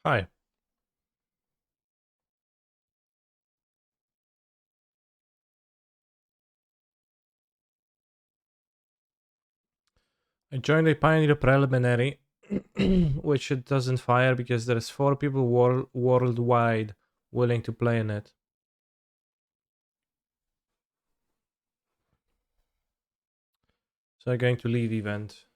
Hi. I joined a Pioneer preliminary, which it doesn't fire because there's 4 people worldwide willing to play in it. So I'm going to leave event.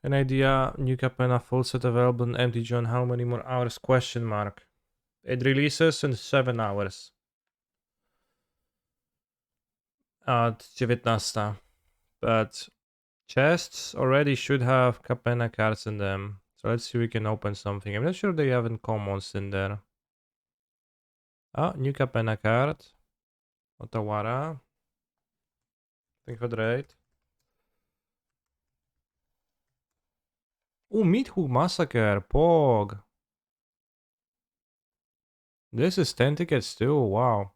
An idea, new Capenna full set available in empty John. How many more hours? Question mark. It releases in 7 hours. 19. But chests already should have Capenna cards in them. So let's see if we can open something. I'm not sure they have in commons in there. New Capenna card. Otawara. Think for the rate. Meat Hook Massacre. Pog. This is 10 tickets too. Wow.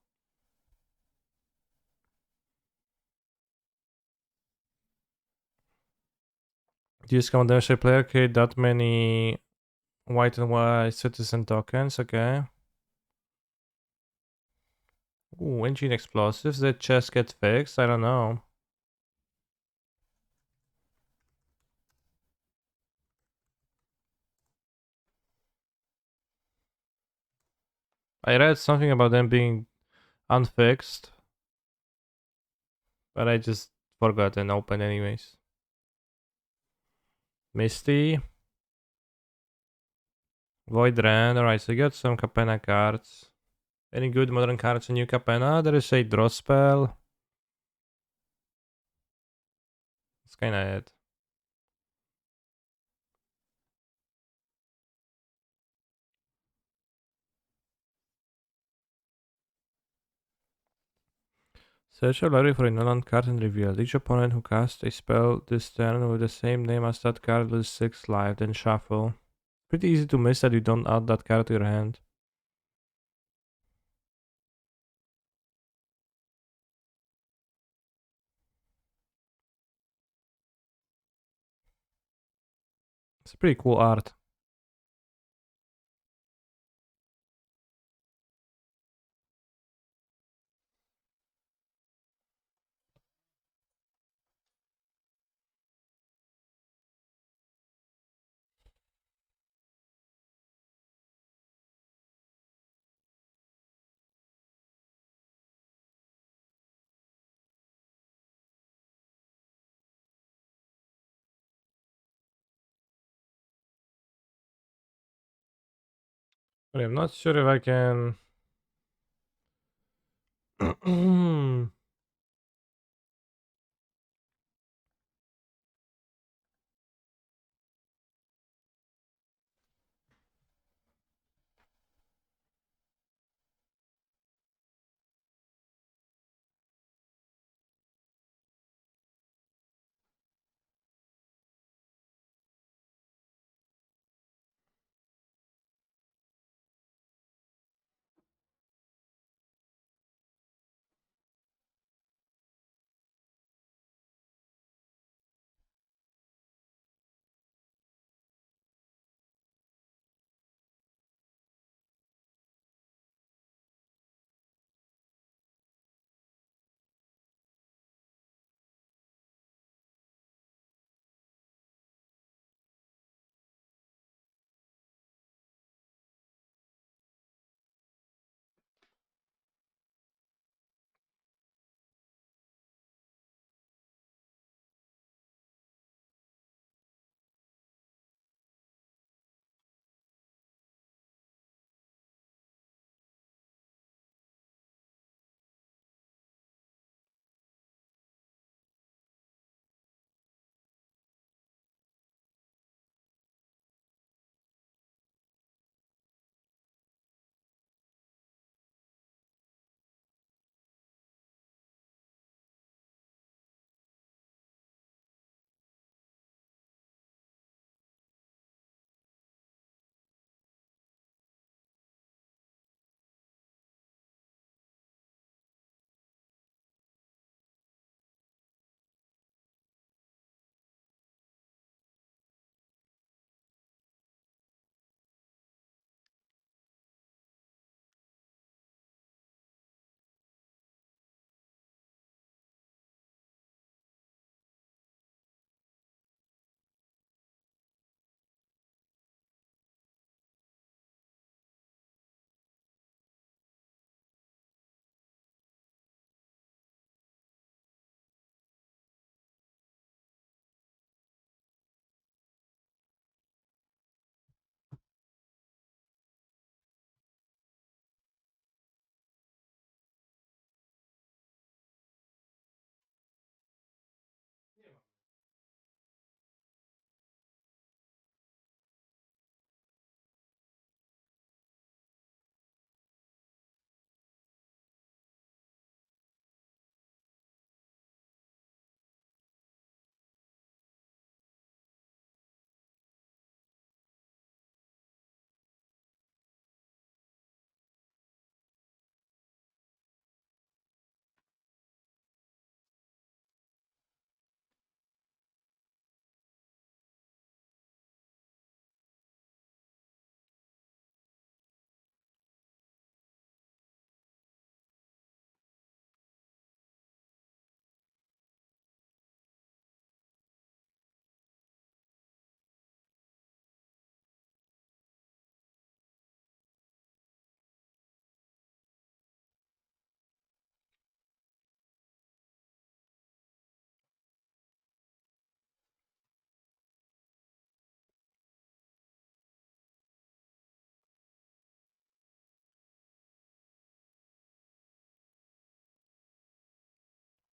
Discount Demonstrate Player create that many white and white citizen tokens. Okay. Engine explosives. Did chest get fixed? I don't know. I read something about them being unfixed, but I just forgot and opened anyways. Misty. Void Rand. Alright, so you got some Capenna cards. Any good modern cards in new Capenna? There is a draw spell. That's kinda it. Search your library for a non-land card and reveal. Each opponent who casts a spell this turn with the same name as that card loses 6 life, then shuffle. Pretty easy to miss that you don't add that card to your hand. It's pretty cool art. But I'm not sure if I can...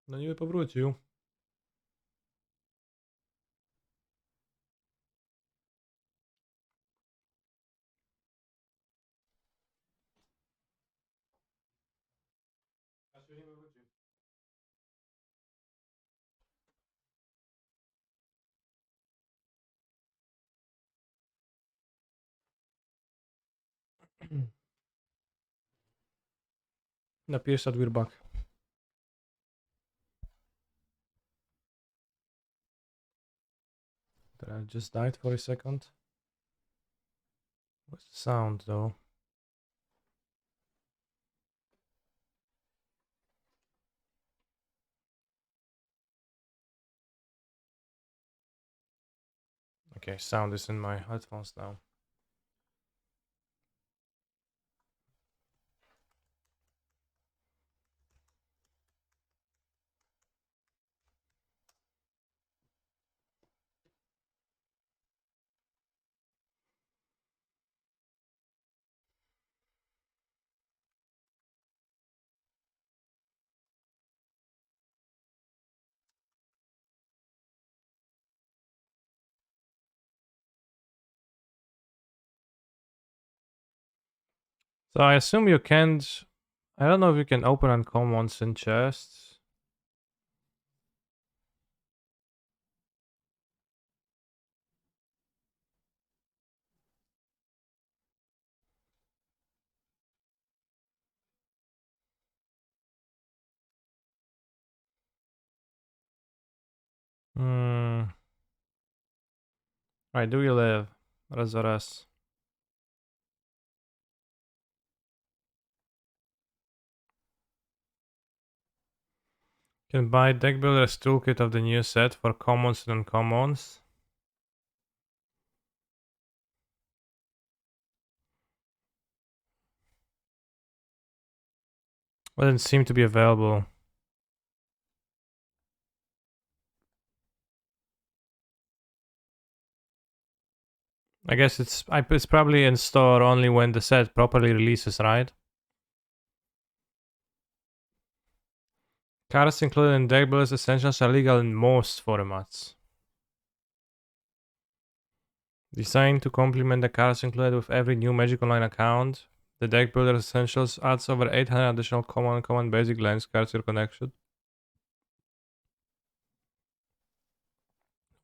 No niby powrócił. Napijesz się, we're back. I just died for a second. What's the sound though? Okay, sound is in my headphones now. So I assume you can't. I don't know if you can open uncommons in chests. Hmm. Right, do you live? Razaras. Can buy deck builder's toolkit of the new set for commons and uncommons. Well, it didn't seem to be available. I guess it's probably in store only when the set properly releases, right? Cards included in deck builders essentials are legal in most formats. Designed to complement the cards included with every new Magic Online account, the deck builder essentials adds over 800 additional common and common basic lands cards to your collection.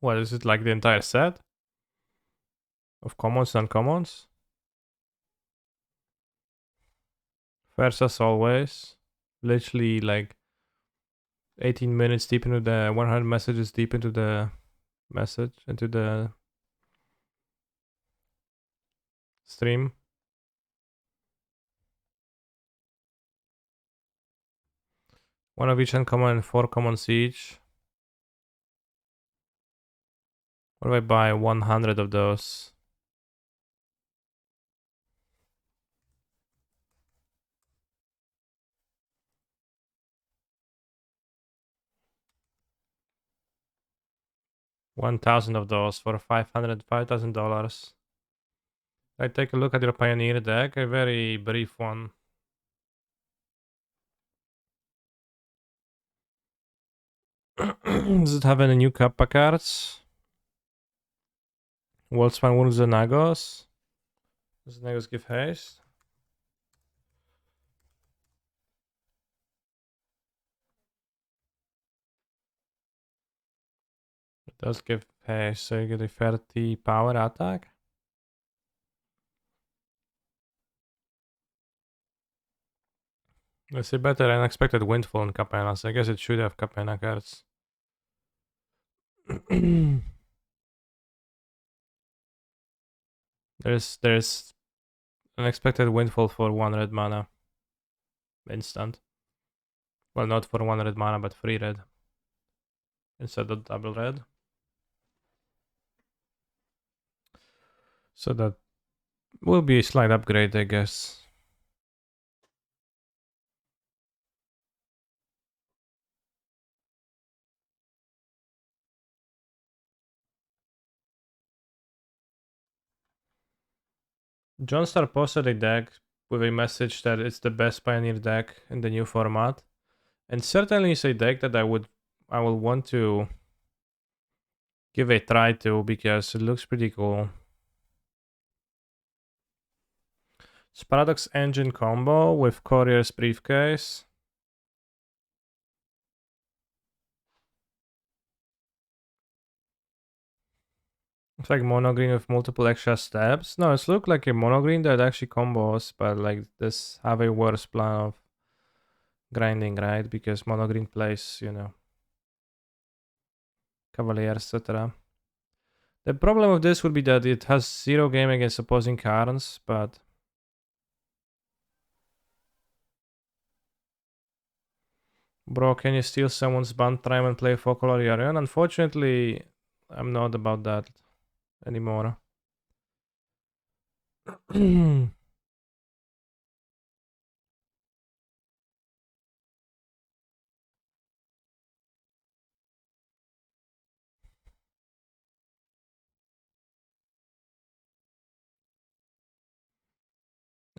What is it, like the entire set of commons and uncommons? First as always, literally like 18 minutes deep into the 100 messages deep into the into the stream. One of each uncommon and 4 commons each. What if I buy 100 of those? $1,000 of those for $5,000. I take a look at your Pioneer deck, a very brief one. Does it have any new Kappa cards? Worldspan wounds the Nagos. Does the Nagos give haste? It does give haste, so you get a 30 power attack. Let's see, better unexpected windfall in Capenna, so I guess it should have Capenna cards. there's unexpected windfall for 1 red mana. Instant. Well, not for 1 red mana, but 3 red. Instead of double red. So that will be a slight upgrade, I guess. Johnstar posted a deck with a message that it's the best Pioneer deck in the new format. And certainly is a deck that I will want to give a try to because it looks pretty cool. It's Paradox Engine combo with Courier's Briefcase. It's like mono green with multiple extra steps. No, it's look like a mono green that actually combos, but like this have a worse plan of grinding, right? Because mono green plays, you know, Cavalier, etc. The problem with this would be that it has zero game against opposing cards, but bro, can you steal someone's band time and play Folklore Yarion? Unfortunately, I'm not about that anymore. I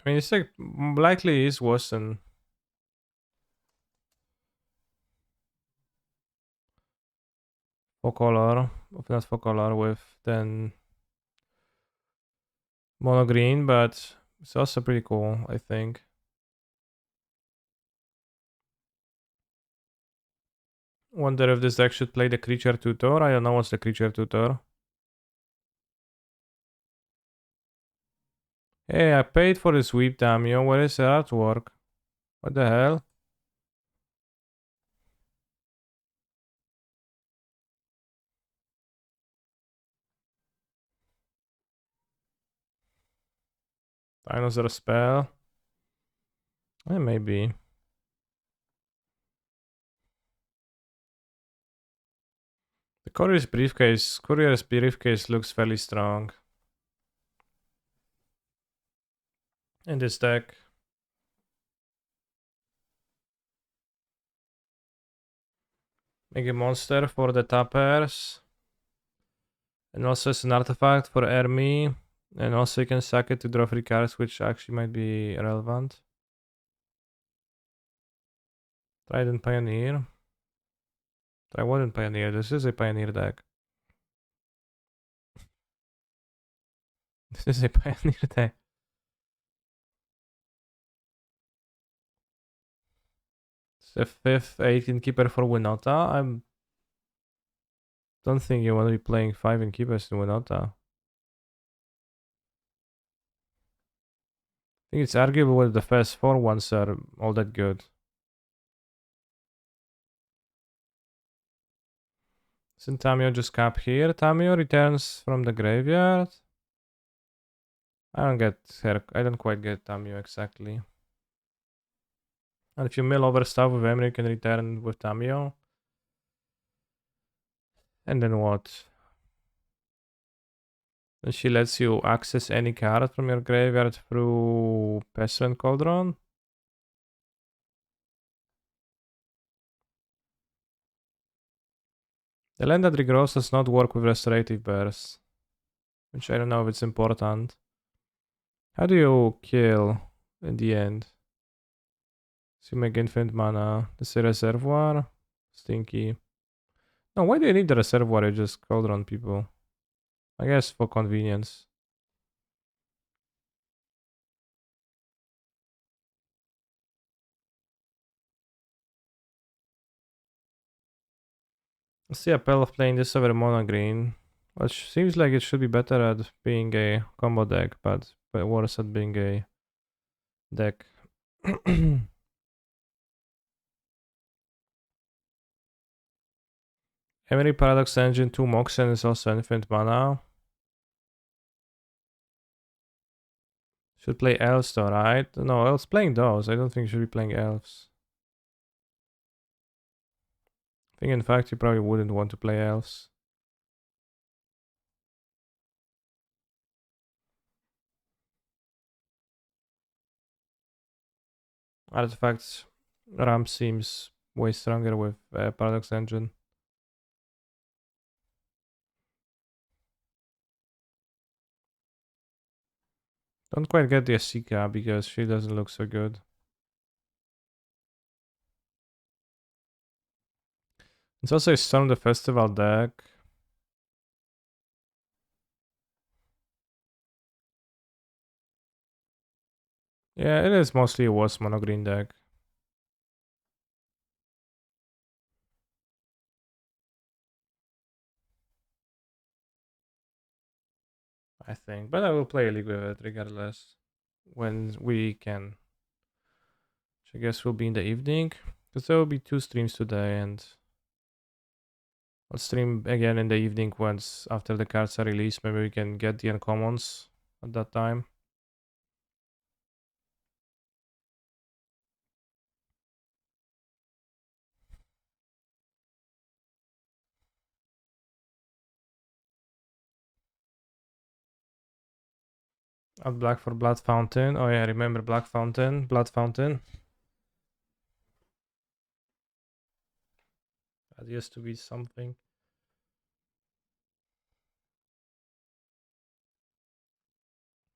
mean, it's like likely is worse than Folklore, if not Folklore, with than mono green, but it's also pretty cool, I think. Wonder if this deck should play the creature tutor. I don't know what's the creature tutor. Hey, I paid for the sweep, Damio. Where is the artwork? What the hell? Dinosaur spell? Maybe. The Courier's briefcase looks fairly strong in this deck. Make a monster for the tappers. And also it's an artifact for Ermi. And also you can sack it to draw 3 cards, which actually might be relevant. Trident Pioneer. Try Trident Pioneer. This is a Pioneer deck. This is a Pioneer deck. It's a 5th 18 keeper for Winota. I don't think you want to be playing 5 keepers in Winota. I think it's arguable whether the first 4 ones are all that good. Isn't Tamio just cap here? Tamio returns from the graveyard. I don't get her. I don't quite get Tamio exactly. And if you mill over stuff with Emry, you can return with Tamio. And then what? Then she lets you access any card from your graveyard through Pestilent Cauldron. The land that regrows does not work with Restorative Burst, which I don't know if it's important. How do you kill in the end? So you make infinite mana. This is a reservoir. Stinky. No, why do you need the reservoir? You just Cauldron people. I guess for convenience. What's the appeal of playing this over mono green? Which seems like it should be better at being a combo deck, but worse at being a deck. Emery Paradox Engine 2 Moxen is also infinite mana. Should play elves though, right? No, elves playing those. I don't think you should be playing elves. I think in fact you probably wouldn't want to play elves. Artifacts ramp seems way stronger with Paradox Engine. Don't quite get the Asika because she doesn't look so good. It's also a Storm the Festival deck. Yeah, it is mostly a worse mono green deck, I think. But I will play a league with it regardless when we can. Which I guess will be in the evening. Because there will be 2 streams today, and I'll stream again in the evening once after the cards are released. Maybe we can get the uncommons at that time. Add black for Blood Fountain. Oh yeah, remember Black Fountain? Blood Fountain. That used to be something.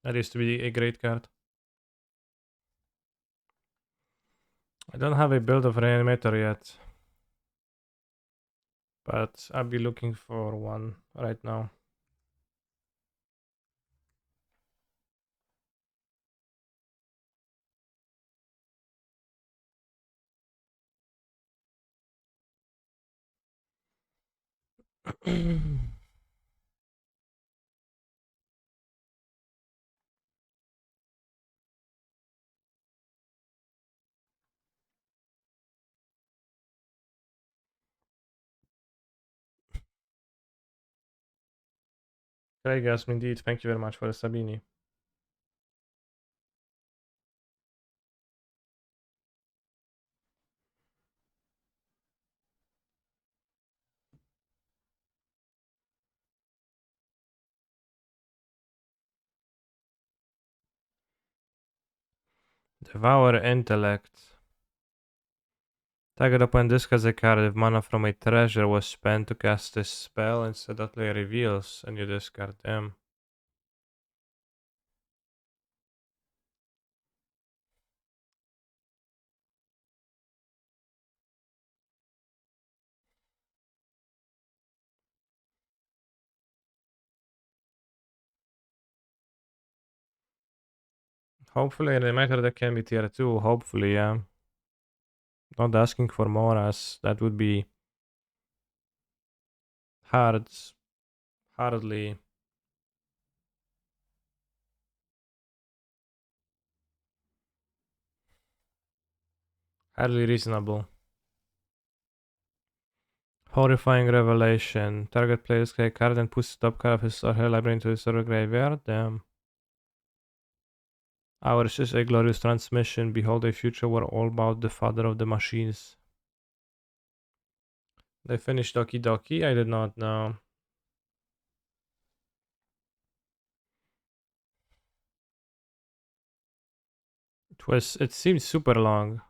That used to be a great card. I don't have a build of Reanimator yet. But I'll be looking for one right now. Craig asked me indeed. Thank you very much for the Sabini. Devour Intellect. Target opponent discards a card if mana from a treasure was spent to cast this spell instead that player reveals, and you discard them. Hopefully, no matter that can be tier 2. Hopefully, yeah. Not asking for more, as that would be hard. Hardly. Hardly reasonable. Horrifying Revelation. Target player's play a card and puts the top card of his or her library into his or her graveyard. Damn. Ours is a glorious transmission. Behold a future where all about the father of the machines. They finished Doki Doki? I did not know. It seemed super long.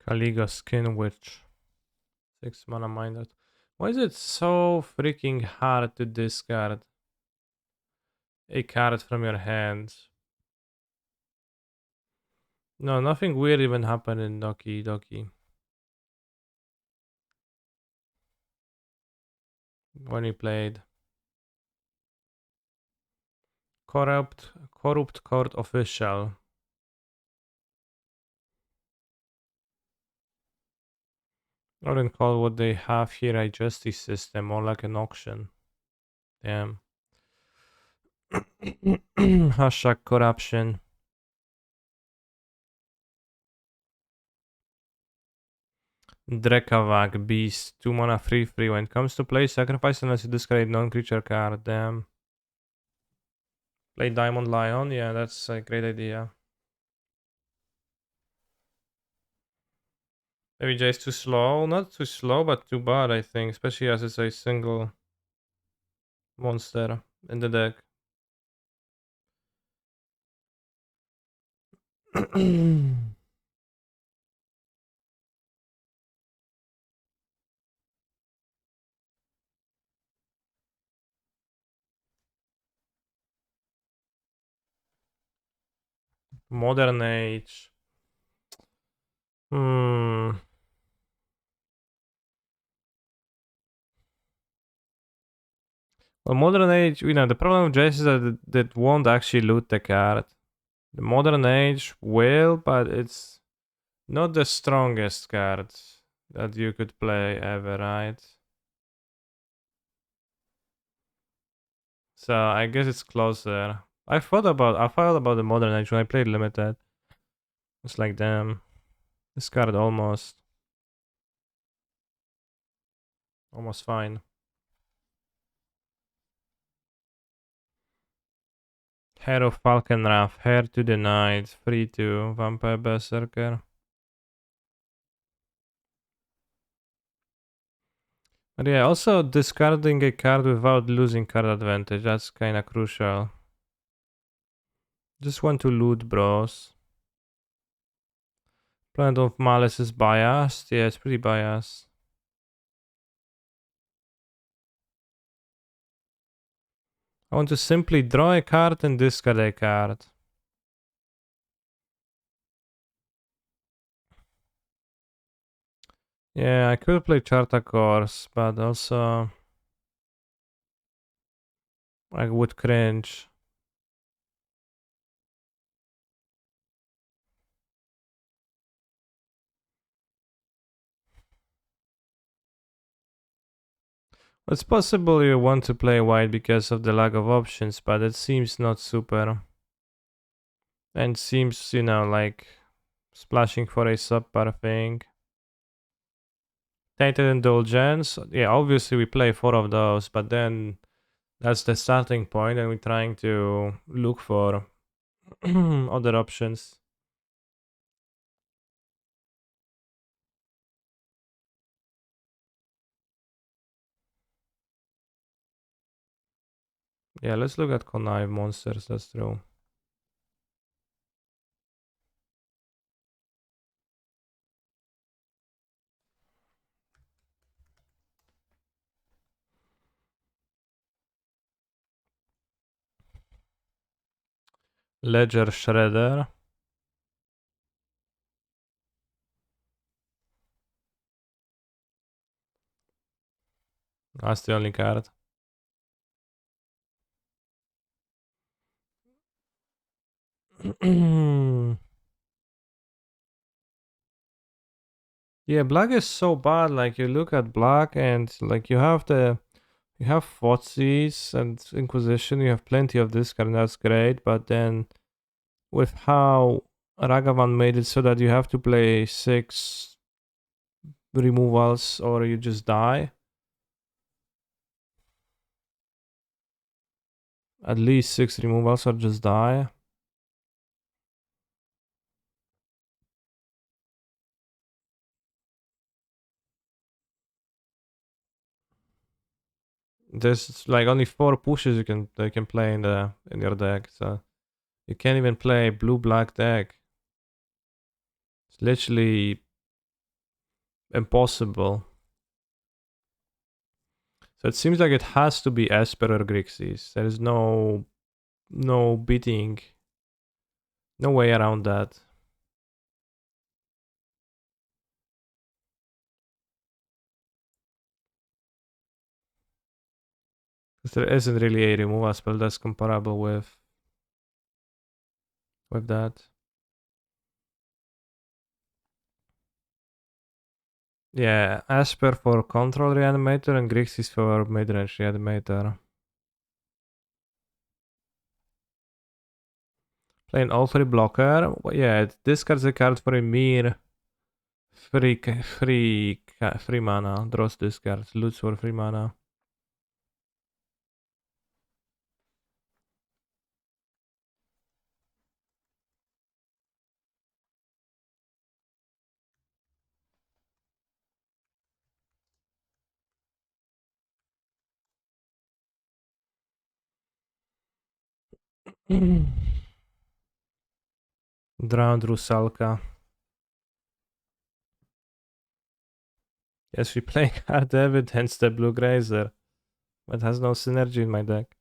Kaliga Skin Witch. 6 mana minded. Why is it so freaking hard to discard a card from your hand? No, nothing weird even happened in Doki Doki. When we played. Corrupt Court Official. I wouldn't call what they have here a justice system, more like an auction. Damn. Hashtag corruption. Drekavak Beast. 2 mana 3/3. When it comes to play, sacrifice unless you discard a non-creature card. Damn. Play Diamond Lion. Yeah, that's a great idea. Maybe J is too slow. Not too slow, but too bad, I think. Especially as it's a single monster in the deck. Modern Age. Hmm. Well, Modern Age, the problem with Jace is that won't actually loot the card. The Modern Age will, but it's not the strongest card that you could play ever, right? So I guess it's closer. I thought about the Modern Age when I played Limited. It's like, damn, this card almost fine. Hero Falkenrath, Hair to the Night, free to Vampire Berserker. But yeah, also discarding a card without losing card advantage, that's kinda crucial. Just want to loot, bros. Planet of Malice is biased. Yeah, it's pretty biased. I want to simply draw a card and discard a card. Yeah, I could play Charta Course, but also I would cringe. It's possible you want to play white because of the lack of options, but it seems not super. And seems, like splashing for a subpar thing. Tainted Indulgence. Yeah, obviously we play 4 of those, but then that's the starting point and we're trying to look for other options. Yeah, let's look at connive monsters, that's true. Ledger Shredder. That's the only card. Yeah, black is so bad. Like you look at black and like you have Thoughtseize and Inquisition, you have plenty of this card, and that's great, but then with how Ragavan made it so that you have to play 6 removals or you just die. At least 6 removals or just die. There's like only 4 pushes you can play in your deck, so you can't even play blue black deck. It's literally impossible. So it seems like it has to be Esper or Grixis. There is no beating, no way around that. Because there isn't really a removal spell that's comparable with that. Yeah, Asper for control reanimator and Grixis for midrange reanimator. Playing all 3 blocker. Yeah, it discards a card for a mere free mana. Draws discards, loots for free mana. Drowned Rusalka. Yes, we play Hard Evidence, the Blue Grazer, but has no synergy in my deck.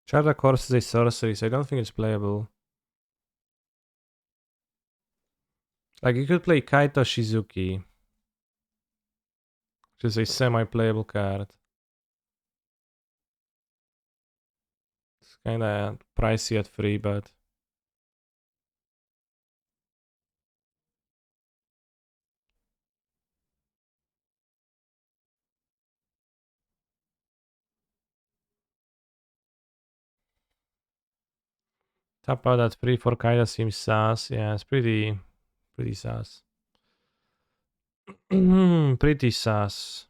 Charter Course is a sorcery, so I don't think it's playable. Like, you could play Kaito Shizuki, which is a semi-playable card. It's kinda pricey at 3, but... Tap out at 3 for Kaito seems sus. Yeah, it's pretty sus. Pretty sus.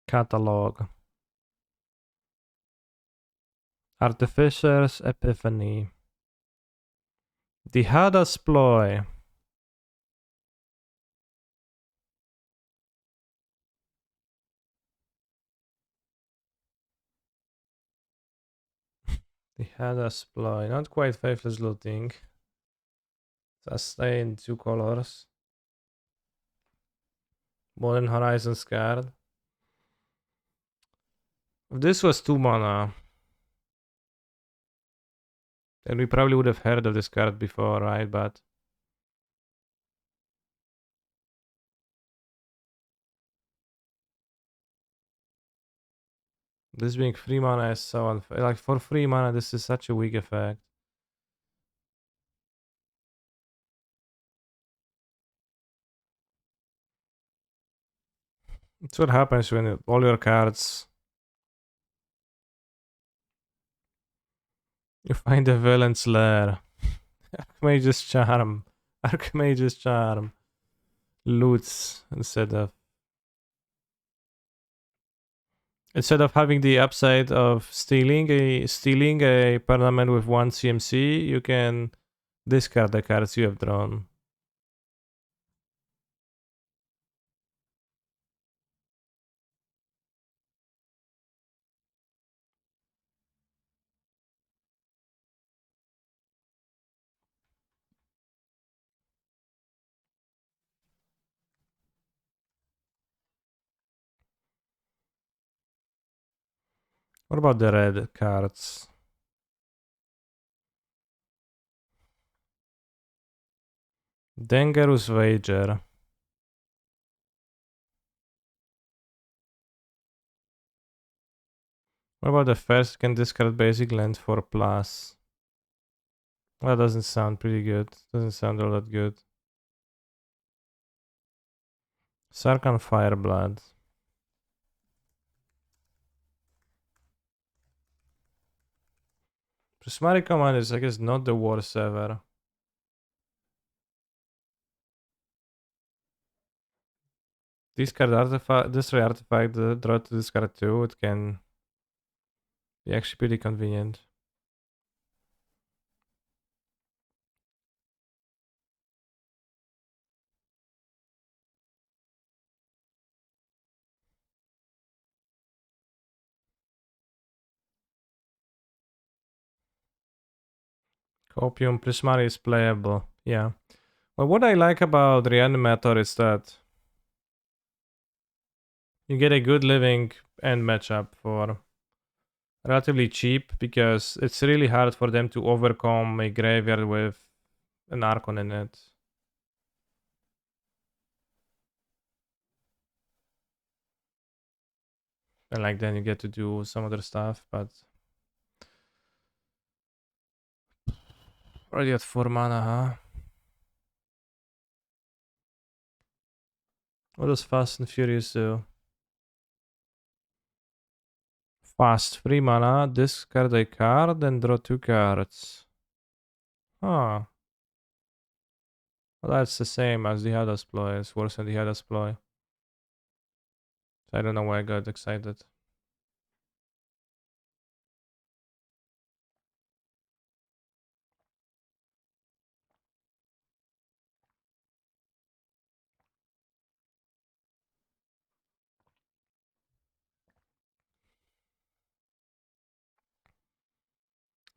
Catalog. Artificer's Epiphany. The Hada's Ploy. The Hada's Ploy. Not quite Faithless Looting. Sustain 2 colors. Modern Horizons card. If this was 2 mana, then we probably would have heard of this card before, right? But this being 3 mana is so unfair. Like, for 3 mana, this is such a weak effect. It's what happens when all your cards... You find a villain's lair. Archmage's Charm. Archmage's Charm. Loots instead of having the upside of stealing a permanent with 1 CMC, you can discard the cards you have drawn. What about the red cards? Dangerous Wager. What about the first? Can discard basic land for plus. That doesn't sound pretty good. Doesn't sound all that good. Sarkhan Fireblood. Prismatic Command is, I guess, not the worst ever. Discard artifact, destroy artifact, draw to discard 2. It can be actually pretty convenient. Copium Prismari is playable, yeah. Well, what I like about Reanimator is that you get a good living end matchup for relatively cheap, because it's really hard for them to overcome a graveyard with an Archon in it. And like then you get to do some other stuff, but already at 4 mana, huh? What does Fast and Furious do? Fast, 3 mana, discard a card and draw 2 cards. Huh. Well, that's the same as the other ploy. It's worse than the other ploy. So I don't know why I got excited.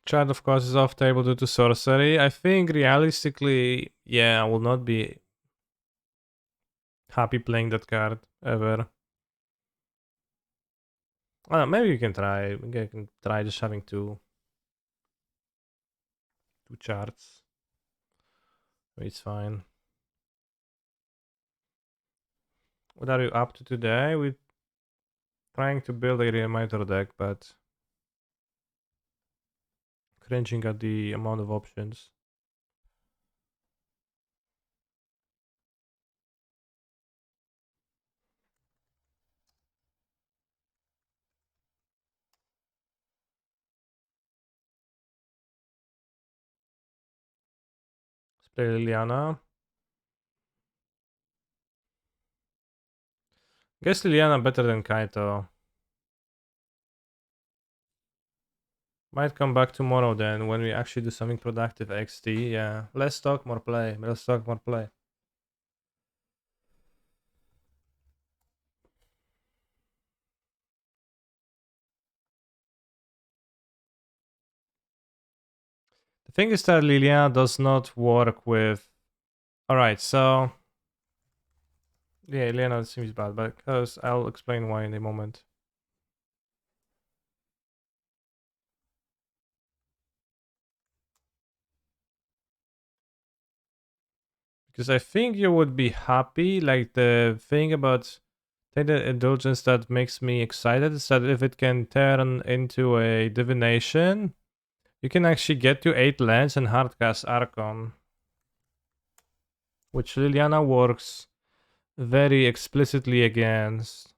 Chad, of course, is off table due to sorcery. I think realistically, yeah, I will not be happy playing that card ever. Maybe you can try. Maybe I can try just having two charts. It's fine. What are you up to today? We're trying to build a Reanimator deck, but cringing at the amount of options. Let's play Liliana. Guess Liliana better than Kaito. Might come back tomorrow then when we actually do something productive XT. Yeah. Less talk, more play. Less talk, more play. The thing is that Liliana does not work with. Alright, so. Yeah, Liliana seems bad, but because I'll explain why in a moment. Because I think you would be happy. Like the thing about the indulgence that makes me excited is that if it can turn into a divination, you can actually get to 8 lands and hardcast Archon. Which Liliana works very explicitly against.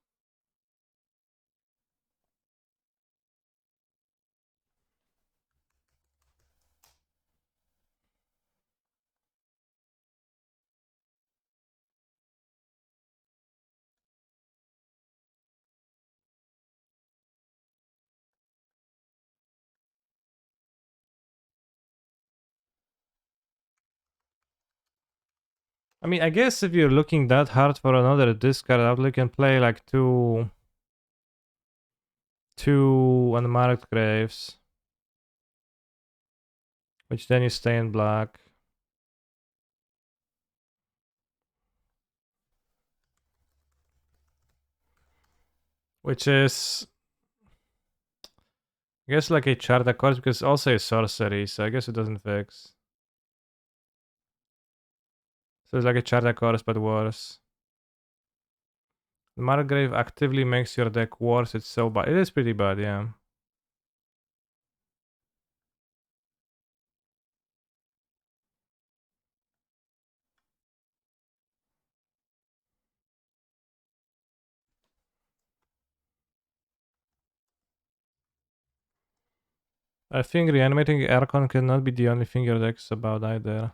I mean, I guess if you're looking that hard for another discard out, you can play like two unmarked graves, which then you stay in black. Which is, I guess, like a chart of course, because it's also a sorcery, so I guess it doesn't fix. So it's like a chart of course, but worse. The Margrave actively makes your deck worse. It's so bad. It is pretty bad, yeah. I think reanimating Archon cannot be the only thing your deck is about either.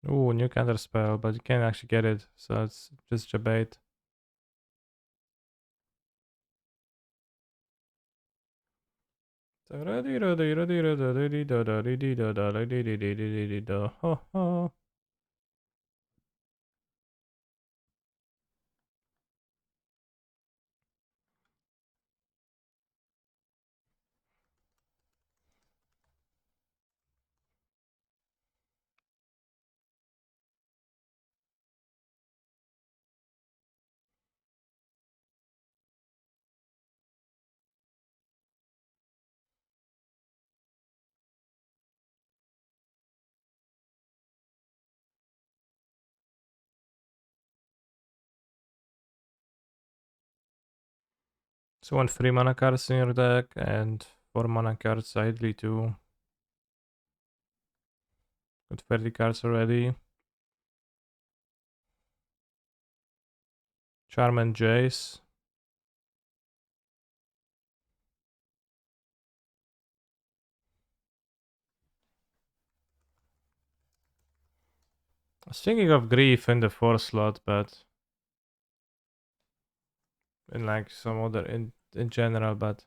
Ooh, new counter spell, but you can't actually get it, so it's just a bait. So 1 3 mana cards in your deck and 4 mana cards ideally too. Got 30 cards already. Charm and Jace. I was thinking of Grief in the 4th slot, but in like some other in general, but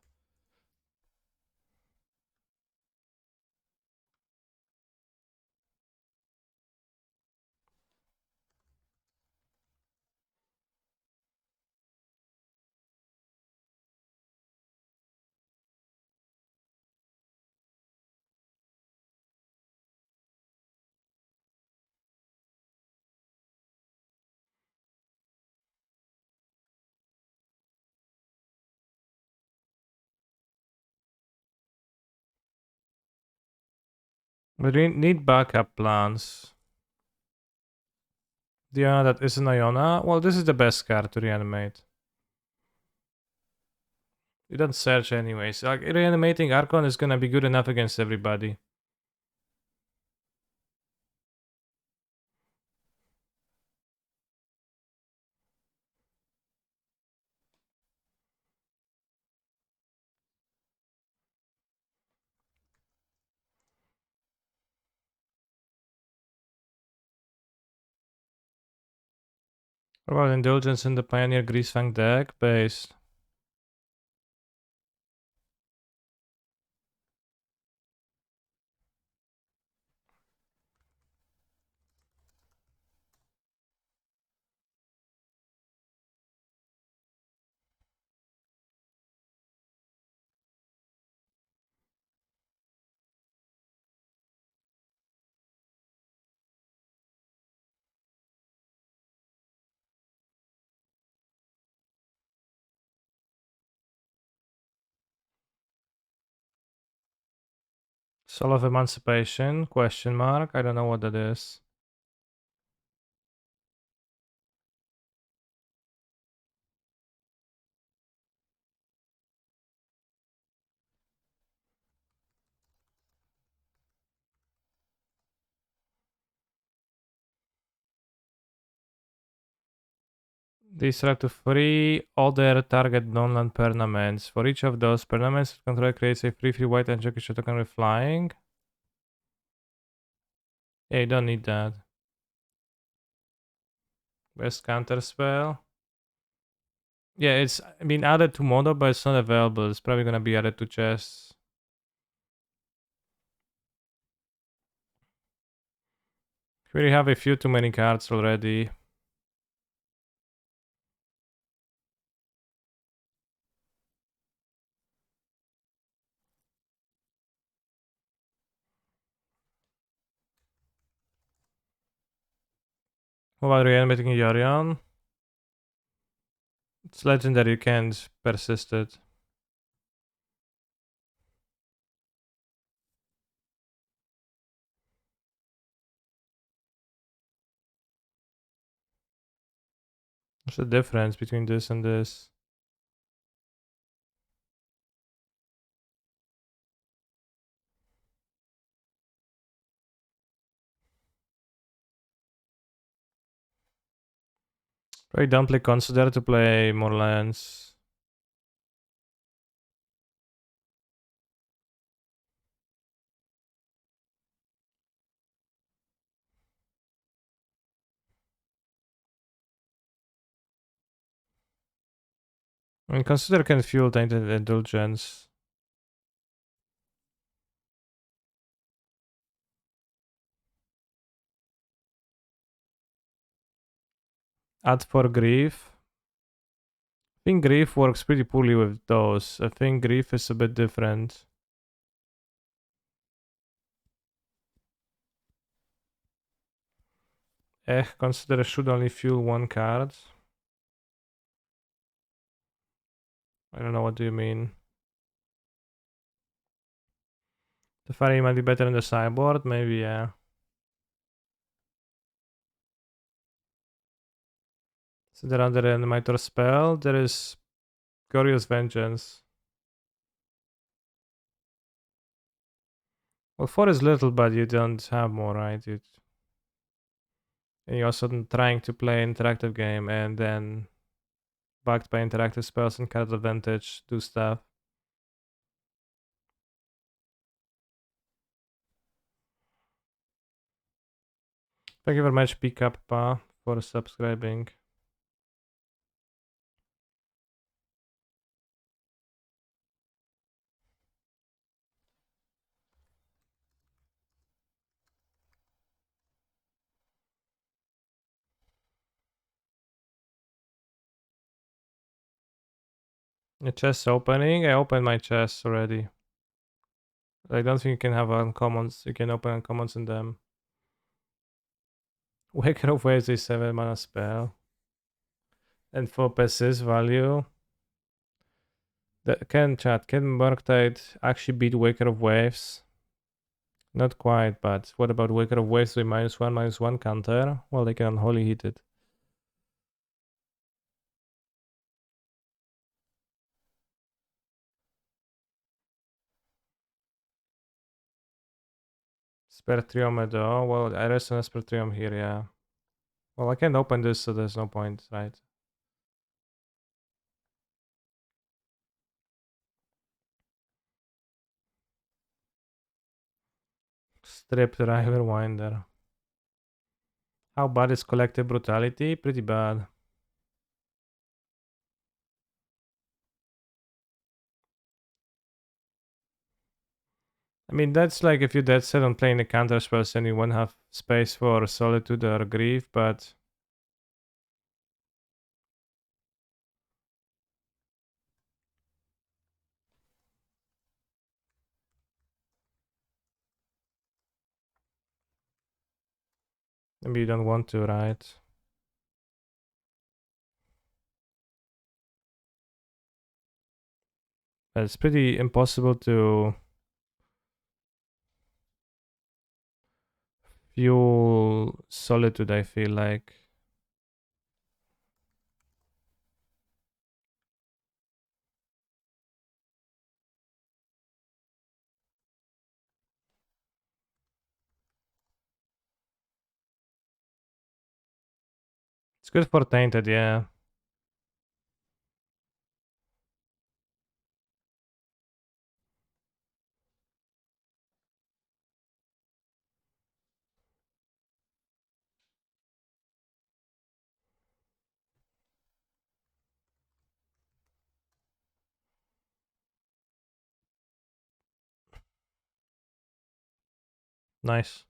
we need backup plans. Diana that isn't Iona. Well, this is the best card to reanimate. You don't search anyways. Like reanimating Archon is gonna be good enough against everybody. What about Indulgence in the Pioneer Greasefang deck? Based. Soul of Emancipation? Question mark. I don't know what that is. These are up to 3 other target non-land permanents. For each of those permanents, controller creates a 3/3 white and jockey token with flying. Yeah, you don't need that. Best counter spell. Yeah, it's been added to Mono, but it's not available. It's probably gonna be added to chests. We have a few too many cards already. What about reanimating Yorion? It's legendary, you can't persist it. What's the difference between this and this? Probably don't play Consider to play more lands. I mean, Consider can fuel Tainted Indulgence. Add for Grief. I think Grief works pretty poorly with those. I think Grief is a bit different. Consider should only fuel one card. I don't know, what do you mean? The Fairy might be better in the sideboard, maybe, yeah. So there are the Reanimator spell. There is Glorious Vengeance. Well, 4 is little, but you don't have more, right? And you're also trying to play interactive game and then backed by interactive spells and card advantage, do stuff. Thank you very much, Picappa, for subscribing. The chest opening. I opened my chest already. I don't think you can have uncommons. You can open uncommons in them. Waker of Waves is 7 mana spell. And for persist value. Can Murktide actually beat Waker of Waves? Not quite, but what about Waker of Waves with -1/-1 counter? Well, they can unholy hit it. Spertrium Meadow. Well, I rest on Spertrium here, yeah. Well, I can't open this, so there's no point, right? Stripped River Winder. How bad is Collective Brutality? Pretty bad. I mean, that's like if you're dead set on playing a counter spells and you won't have space for Solitude or Grief, but maybe you don't want to, right? But it's pretty impossible to fuel Solitude, I feel like. It's good for Tainted, yeah. Nice.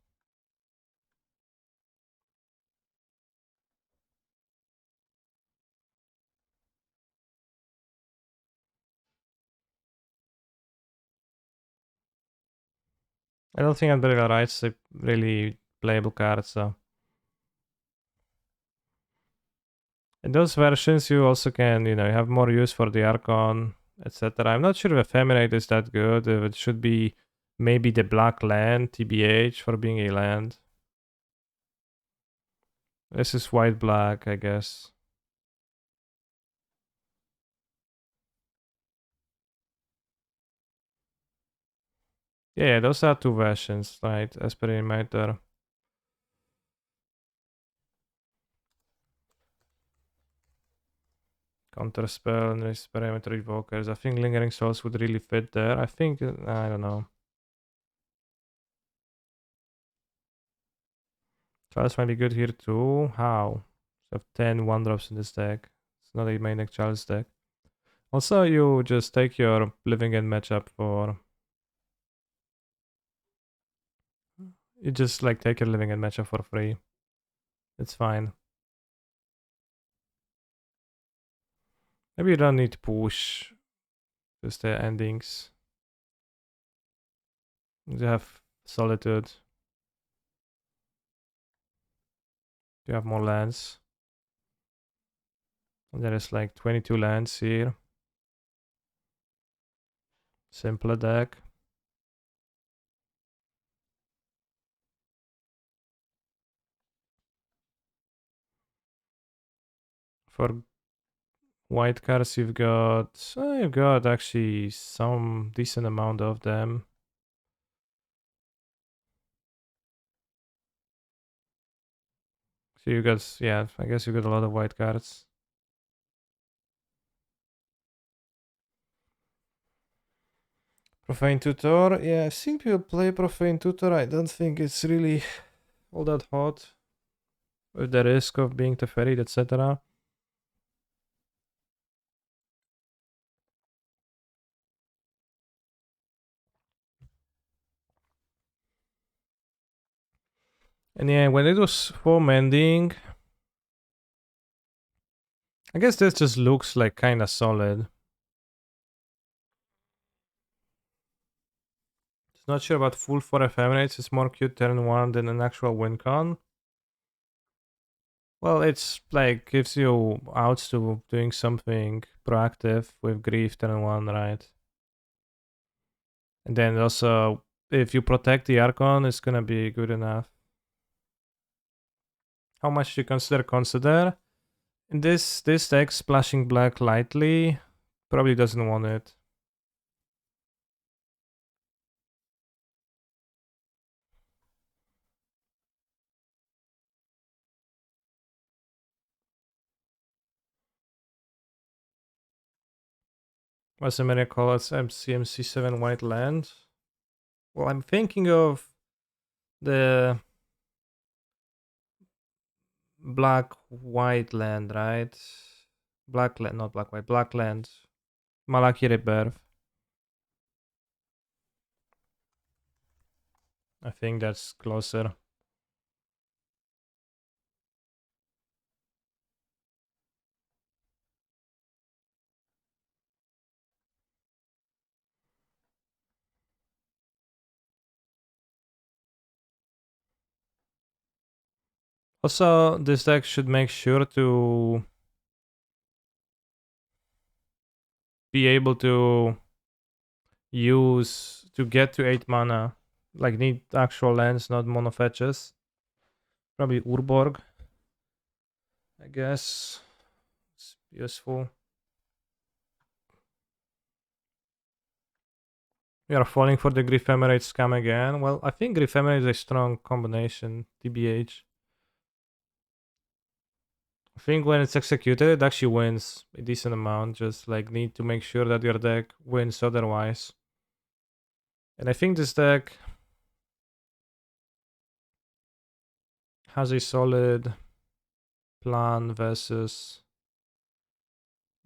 I don't think Unburial Rights a really playable card, so. In those versions, you also can, you have more use for the Archon, etc. I'm not sure if Ephemerate is that good, if it should be maybe the Black Land, TBH, for being a land. This is white-black, I guess. Yeah, those are 2 versions, right? Experimenter. Counterspell and Experimenter Evokers. I think Lingering Souls would really fit there. I think, I don't know. Trials might be good here too. How? So I have 10 1-drops in this deck. It's not a main deck Trials deck. Also, you just take your Living End matchup for... You just like take your Living End matchup for free. It's fine. Maybe you don't need to push just the endings. You have Solitude. You have more lands. And there is like 22 lands here. Simpler deck. For White cards, you've got actually some decent amount of them. So you got, yeah, I guess you got a lot of white cards. Profane Tutor, yeah, I've seen people play Profane Tutor. I don't think it's really all that hot with the risk of being Teferied, etc. And yeah, when it was foam ending, I guess this just looks like kinda solid. It's not sure about full 4 ephemerate, it's more cute turn 1 than an actual win con. Well, it's like gives you outs to doing something proactive with grief turn 1, right? And then also, if you protect the Archon, it's gonna be good enough. How much you consider? In this deck, splashing black lightly probably doesn't want it. What's the miracle? It's CMC7 white land. Well, I'm thinking of the black white land, right? Black land, not black white, black land. Malaki Rebirth. I think that's closer. Also, this deck should make sure to be able to use to get to 8 mana. Like need actual lands, not mono fetches. Probably Urborg, I guess. It's useful. We are falling for the Grief Emerald scam again. Well, I think Grief Emerald is a strong combination, TBH. I think when it's executed, it actually wins a decent amount. Just like need to make sure that your deck wins otherwise. And I think this deck has a solid plan versus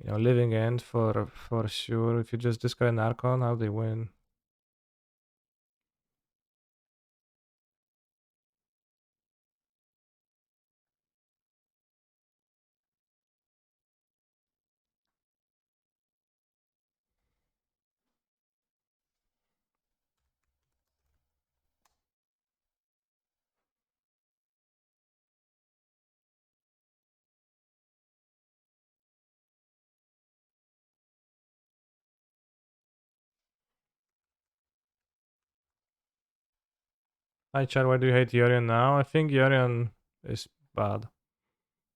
Living End for sure. If you just discard an Archon, how they win? Hi Chad, why do you hate Yorion now? I think Yorion is bad.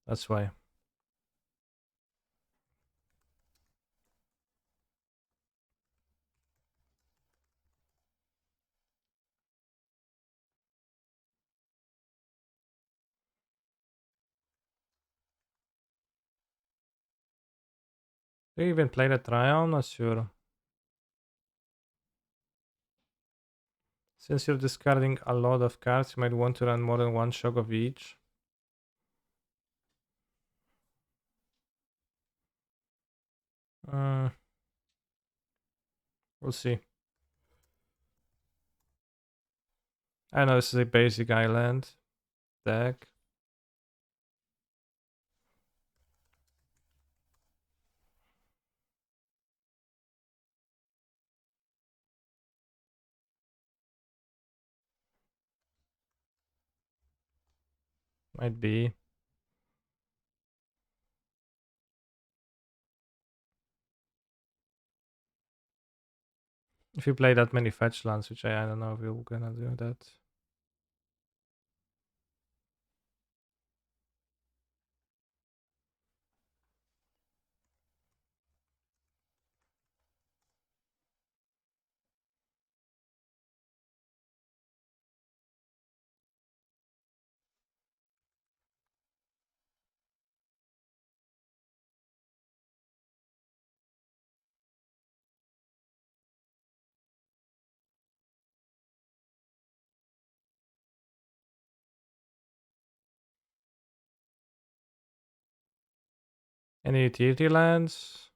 That's why. Do you even play the trial? I'm not sure. Since you're discarding a lot of cards, you might want to run more than one shock of each. Uh, we'll see. I know this is a basic island deck. Might be. If you play that many fetch lands, which I don't know if you're gonna do that. Any utility lands?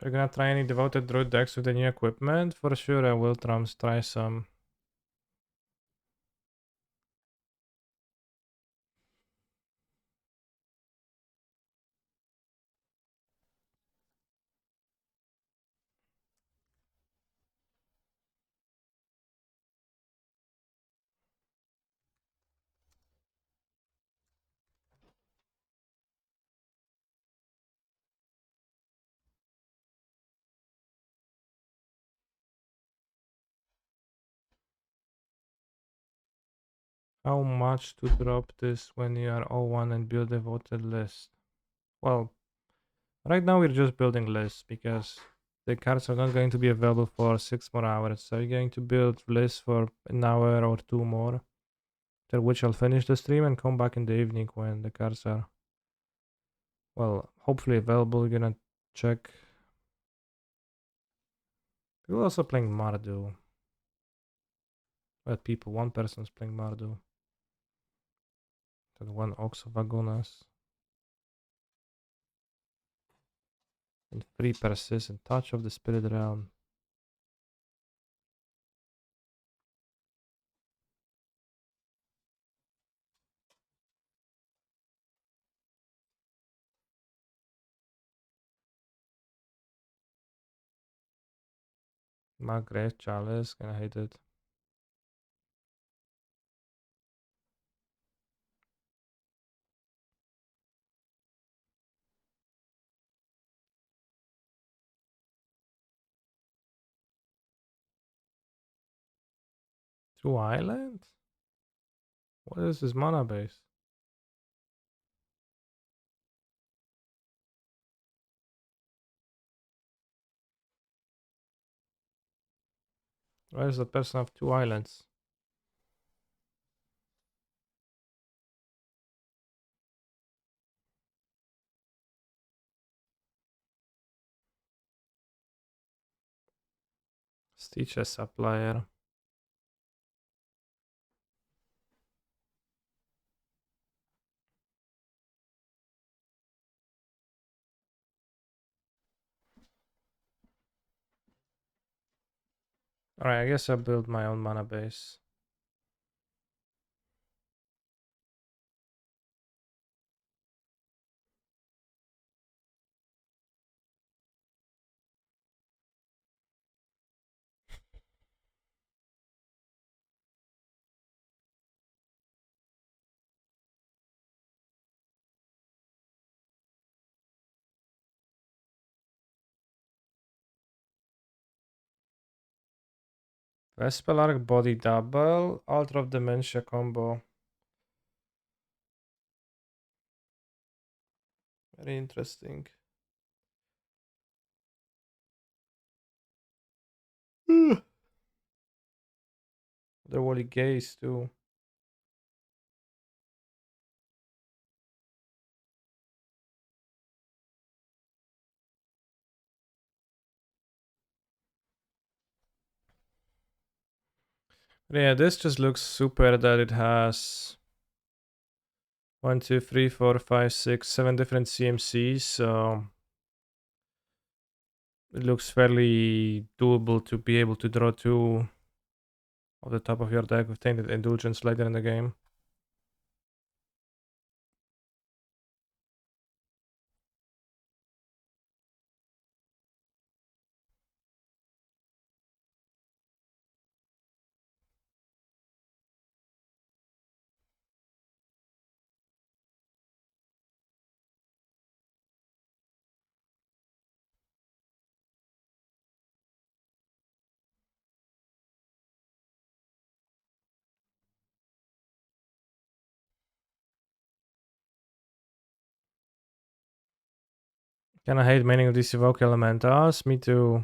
Are you gonna try any devoted druid decks with the new equipment? For sure, I will try some. How much to drop this when you are O1 and build a voted list? Well, right now we're just building lists because the cards are not going to be available for 6 more hours. So you're going to build lists for an hour or two more, after which I'll finish the stream and come back in the evening when the cards are, well, hopefully available. We're gonna check. People also playing Mardu. Well, people, one person's playing Mardu. And one Ox of Agonas. And 3 persist and Touch of the Spirit Realm. Margrave Chalice, kinda hate it. Two islands? What is this mana base? Why does the person have 2 islands? Stitch a supplier. Alright, I guess I'll build my own mana base. Vespelark body double, Altar of Dementia combo. Very interesting. The Wally Gaze too. Yeah, this just looks super that it has 1, 2, 3, 4, 5, 6, 7 different CMCs, so it looks fairly doable to be able to draw 2 off the top of your deck with Tainted Indulgence later in the game. Kinda hate many of these Evoke Elementals, me too.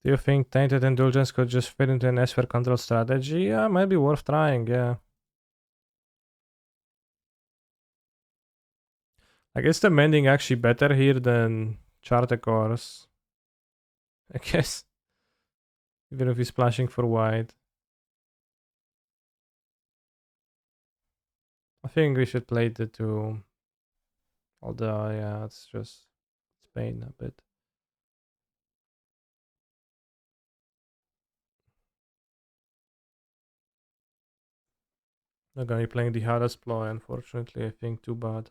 Do you think Tainted Indulgence could just fit into an S-Sphere control strategy? Yeah, might be worth trying, yeah. I guess the mending actually better here than Charter Course. I guess. Even if he's splashing for white. I think we should play the two. Although, yeah, it's just Spain a bit. Not gonna be playing the hardest ploy, unfortunately. I think too bad.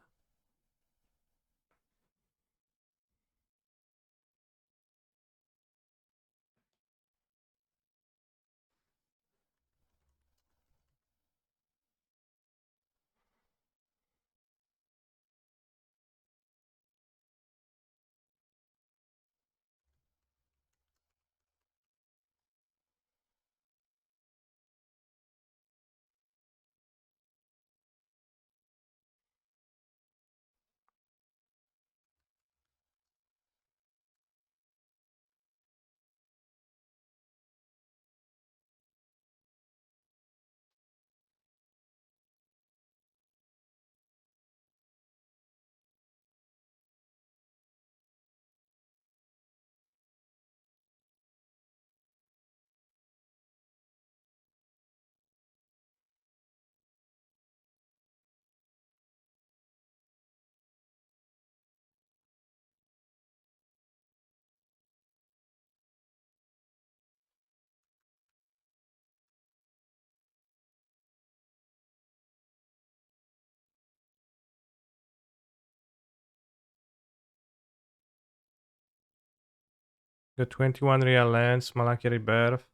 Got 21 real lands, Malaki Rebirth.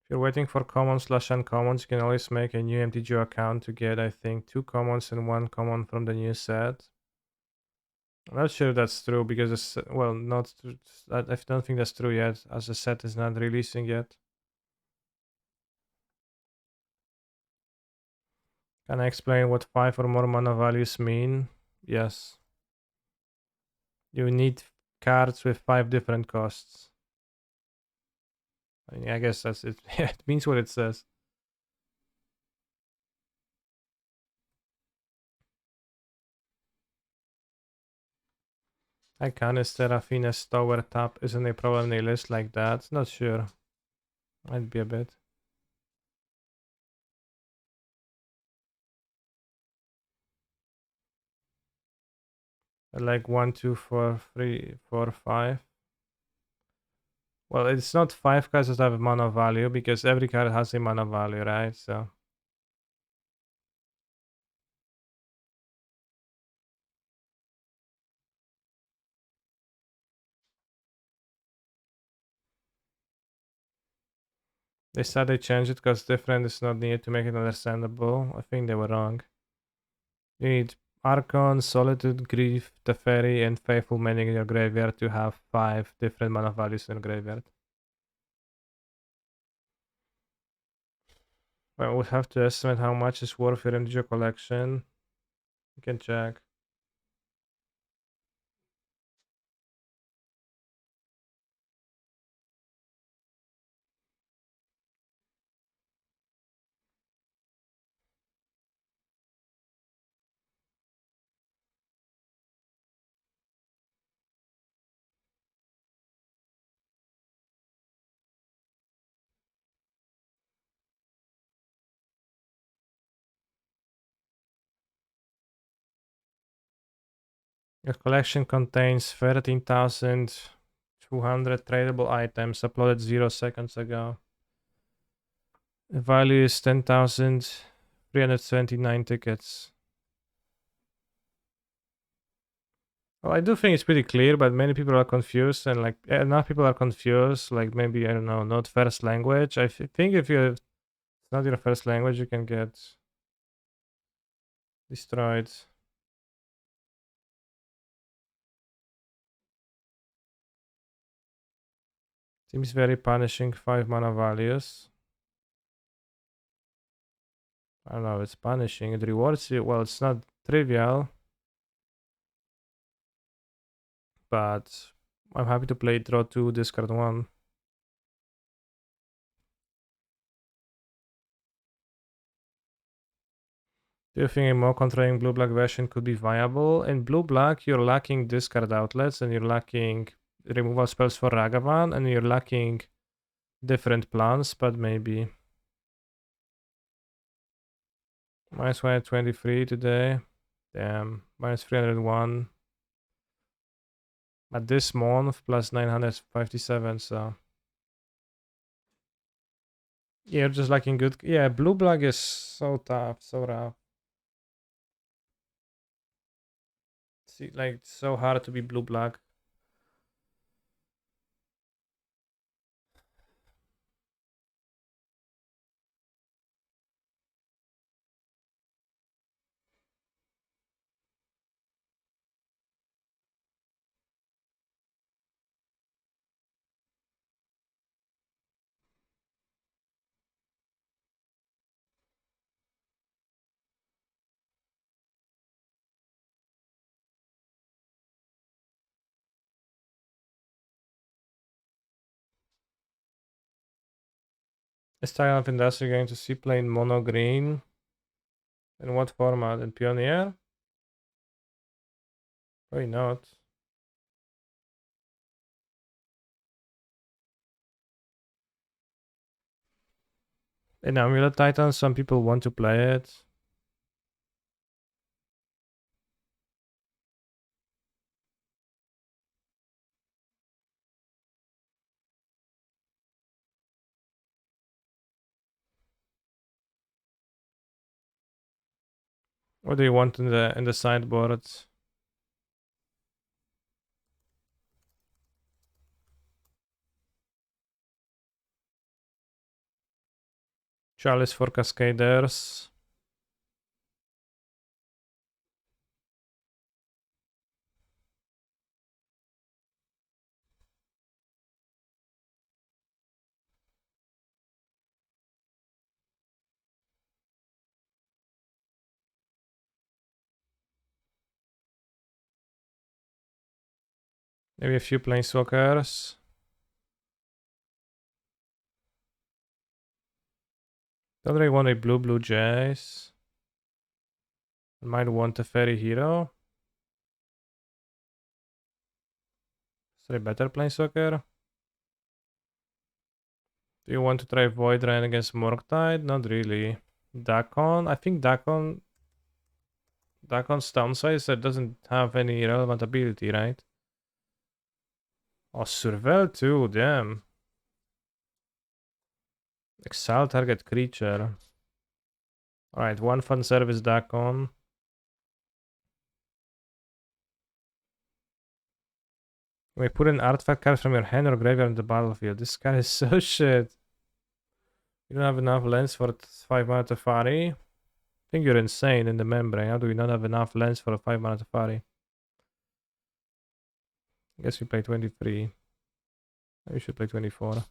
If you're waiting for commons/uncommons, you can always make a new MTGO account to get, I think, 2 commons and 1 common from the new set. I'm not sure if that's true because it's, well, not. I don't think that's true yet, as the set is not releasing yet. Can I explain what 5 or more mana values mean? Yes. You need cards with 5 different costs. I guess that's it. Yeah, it means what it says. Icanis, Seraphines, Tower Tap isn't a problem in a list like that. Not sure. Might be a bit. Like 1, 2, 4, 3, 4, 5. Well, it's not 5 cards that have mana value because every card has a mana value, right? So they said they changed it because different is not needed to make it understandable. I think they were wrong. You need Archon, Solitude, Grief, Teferi, and Faithful Mending in your graveyard to have 5 different mana values in your graveyard. Well, we have to estimate how much is worth your MTGO collection. You can check. Your collection contains 13,200 tradable items uploaded 0 seconds ago. The value is 10,379 tickets. Well, I do think it's pretty clear, but many people are confused, and like enough people are confused. Like maybe I don't know, not first language. I think if it's not your first language, you can get destroyed. Seems very punishing. 5 mana values. I don't know. It's punishing. It rewards you. Well, it's not trivial, but I'm happy to play draw 2, discard 1. Do you think a more controlling blue-black version could be viable? In blue-black, you're lacking discard outlets and you're lacking removal spells for Ragavan and you're lacking different plans, but maybe. Minus 123 today. Damn. Minus 301. At this month, plus 957, so. Yeah, you're just lacking good. Yeah, blue-black is so tough, so rough. See, like, so hard to be blue-black. Is Style of Industry going to see plain mono green? In what format? In Pioneer? Probably not. In Amulet Titan, some people want to play it. What do you want in the sideboard? Chalice for Cascaders. Maybe a few Planeswalkers. Don't really want a blue jays. I might want a fairy hero. Is there a better Planeswalker? Do you want to try Void Rain against Murktide? Not really. Dakon? I think Dakon's downside is that it doesn't have any relevant ability, right? Oh, Surveil too, damn. Exile target creature. Alright, one fun service Dakon. Wait, put an artifact card from your hand or graveyard in the battlefield. This card is so shit. You don't have enough lands for 5 mana Teferi. I think you're insane in the membrane. How do we not have enough lands for a 5 mana Teferi? I guess we play 23. Maybe we should play 24.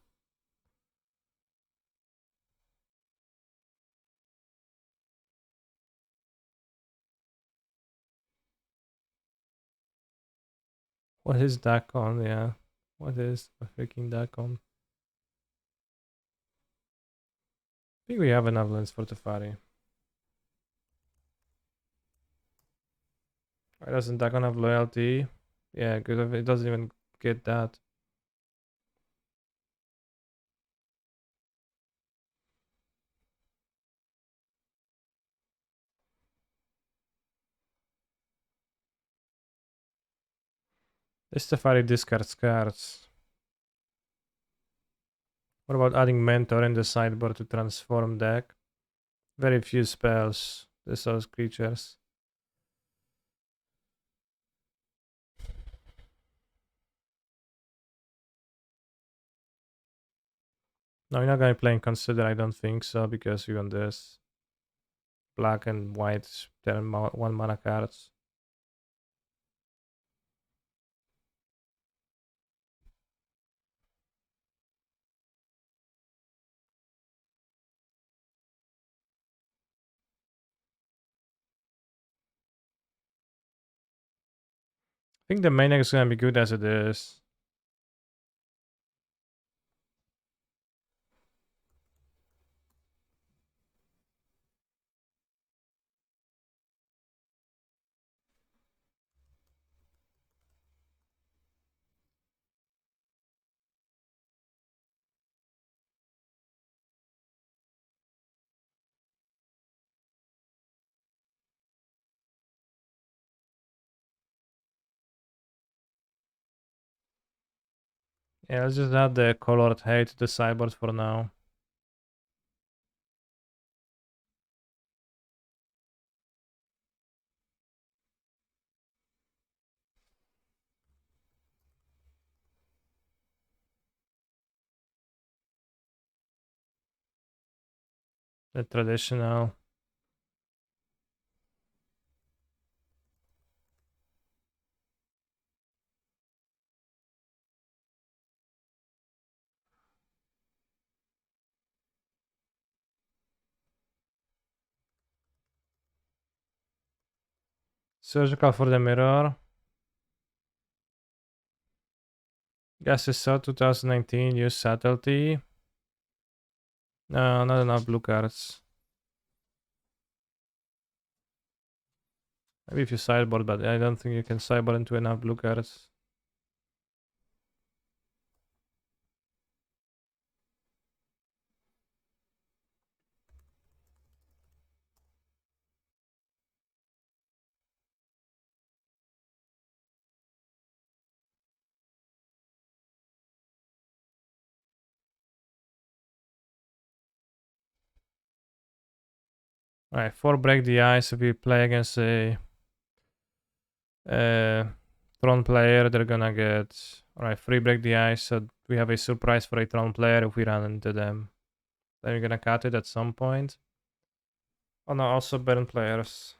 What is Dakon? Yeah. What is a freaking Dakon? I think we have enough lands for Teferi. Why doesn't Dakon have loyalty? Yeah, because it doesn't even get that. This Teferi discards cards. What about adding Mentor in the sideboard to transform deck? Very few spells. This those creatures. No, we're not gonna play and consider. I don't think so because we want this black and white turn 1 mana cards. I think the main deck is gonna be good as it is. Yeah, let's just add the colored hay to the sideboard for now. The traditional. Surgical for the mirror. Guess it's so 2019. Use subtlety. No, not enough blue cards. Maybe if you sideboard, but I don't think you can sideboard into enough blue cards. Alright, 4 break the ice. If we play against a Tron player, they're gonna get... Alright, 3 break the ice, so we have a surprise for a Tron player if we run into them. Then we're gonna cut it at some point. Oh no, also burn players.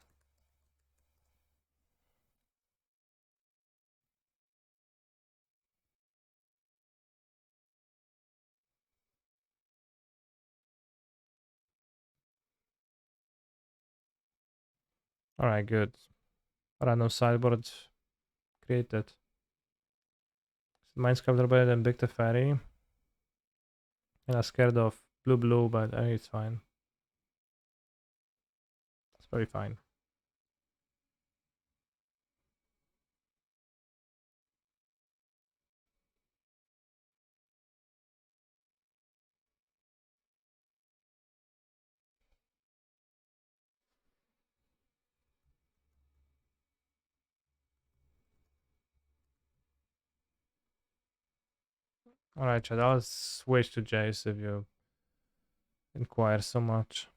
Alright, good. Random sideboard created. Mine's better than Big Teferi. And I'm scared of blue, but I think it's fine. It's very fine. Alright, Chad, I'll switch to Jace if you inquire so much.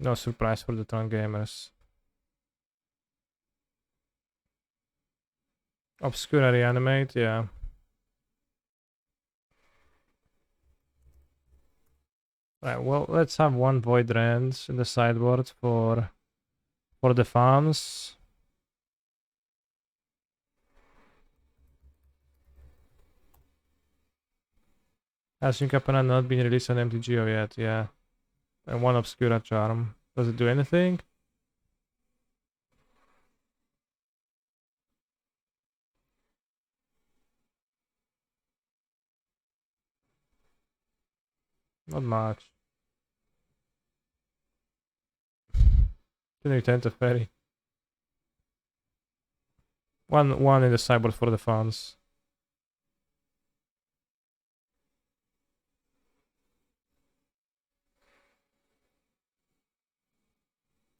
No surprise for the Tron gamers. Obscura reanimate, yeah. Right, well, let's have one Void Rends in the sideboard for the farms. Has Capenna not been released on MTGO yet? Yeah. And one Obscura Charm. Does it do anything? Not much. Can you tend to ferry? One in the sideboard for the farms.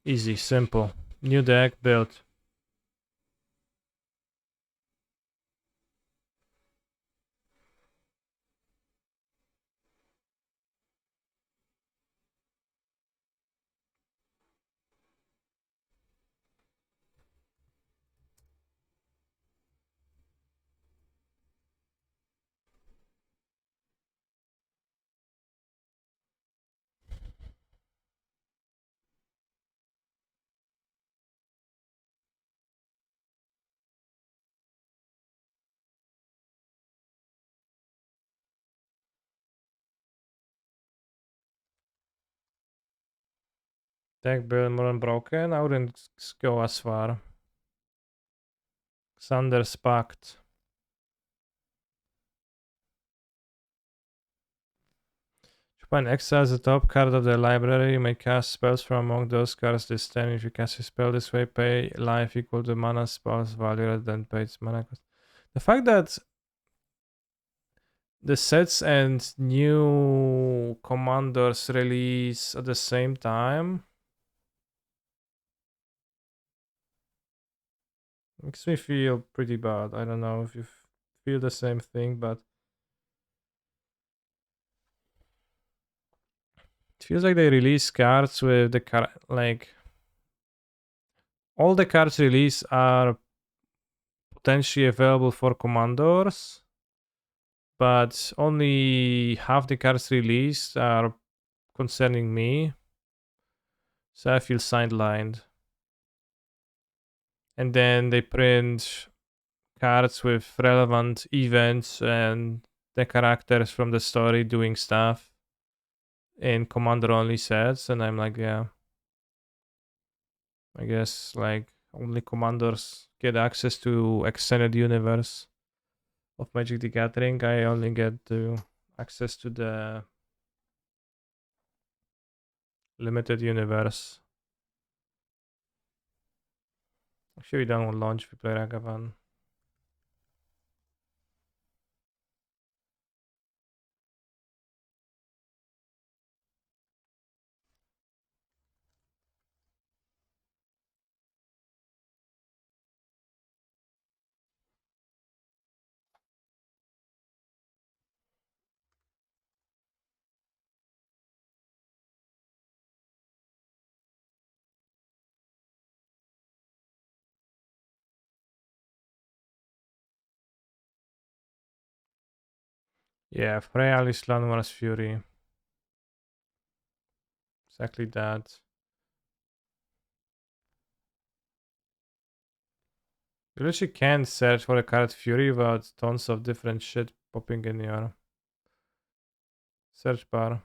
Easy, simple. New deck built. Deck build more unbroken. I wouldn't go as far. Xander's Pact. If you find exile as the top card of the library, you may cast spells from among those cards this turn. If you cast a spell this way, pay life equal to mana spell's value rather than pay its mana cost. The fact that the sets and new commanders release at the same time makes me feel pretty bad. I don't know if you feel the same thing, but it feels like they release cards with the like all the cards released are potentially available for commanders, but only half the cards released are concerning me. So I feel sidelined. And then they print cards with relevant events and the characters from the story doing stuff in commander only sets, and I'm like, yeah, I guess like only commanders get access to extended universe of Magic the Gathering. I only get to access to the limited universe. Actually, we don't launch, we play Ragavan. Yeah, Freya Island Mars Fury. Exactly that. You literally can't search for a card Fury without tons of different shit popping in your search bar.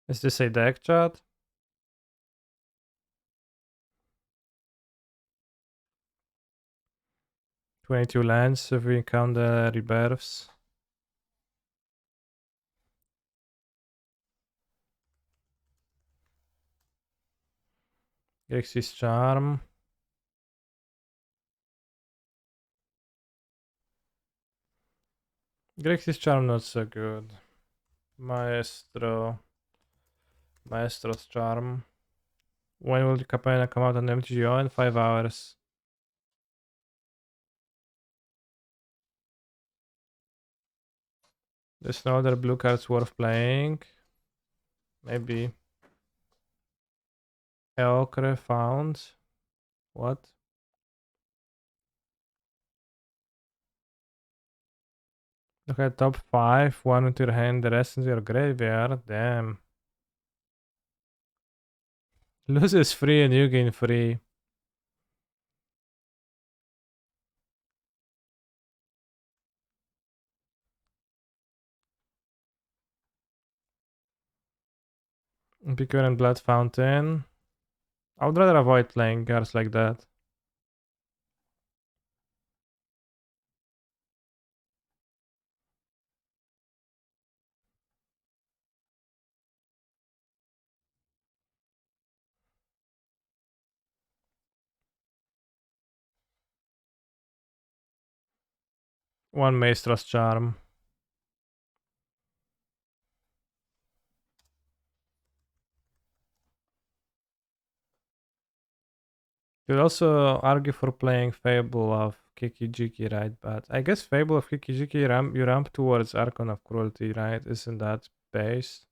Is this a deck chat? 22 lands if we count the rebirths. Grixis Charm. Grixis Charm not so good. Maestro. Maestro's Charm. When will the Capenna come out on MTGO? In 5 hours. There's no other blue cards worth playing. Maybe. Elcre found. What? Look at top 5. One into your hand, the rest into your graveyard. Damn. Loses free and you gain free. Picker and Blood Fountain. I would rather avoid playing cards like that. One Maestra's Charm. Could also argue for playing Fable of Kiki-Jiki, right? But I guess Fable of Kiki-Jiki, you ramp towards Archon of Cruelty, right? Isn't that based?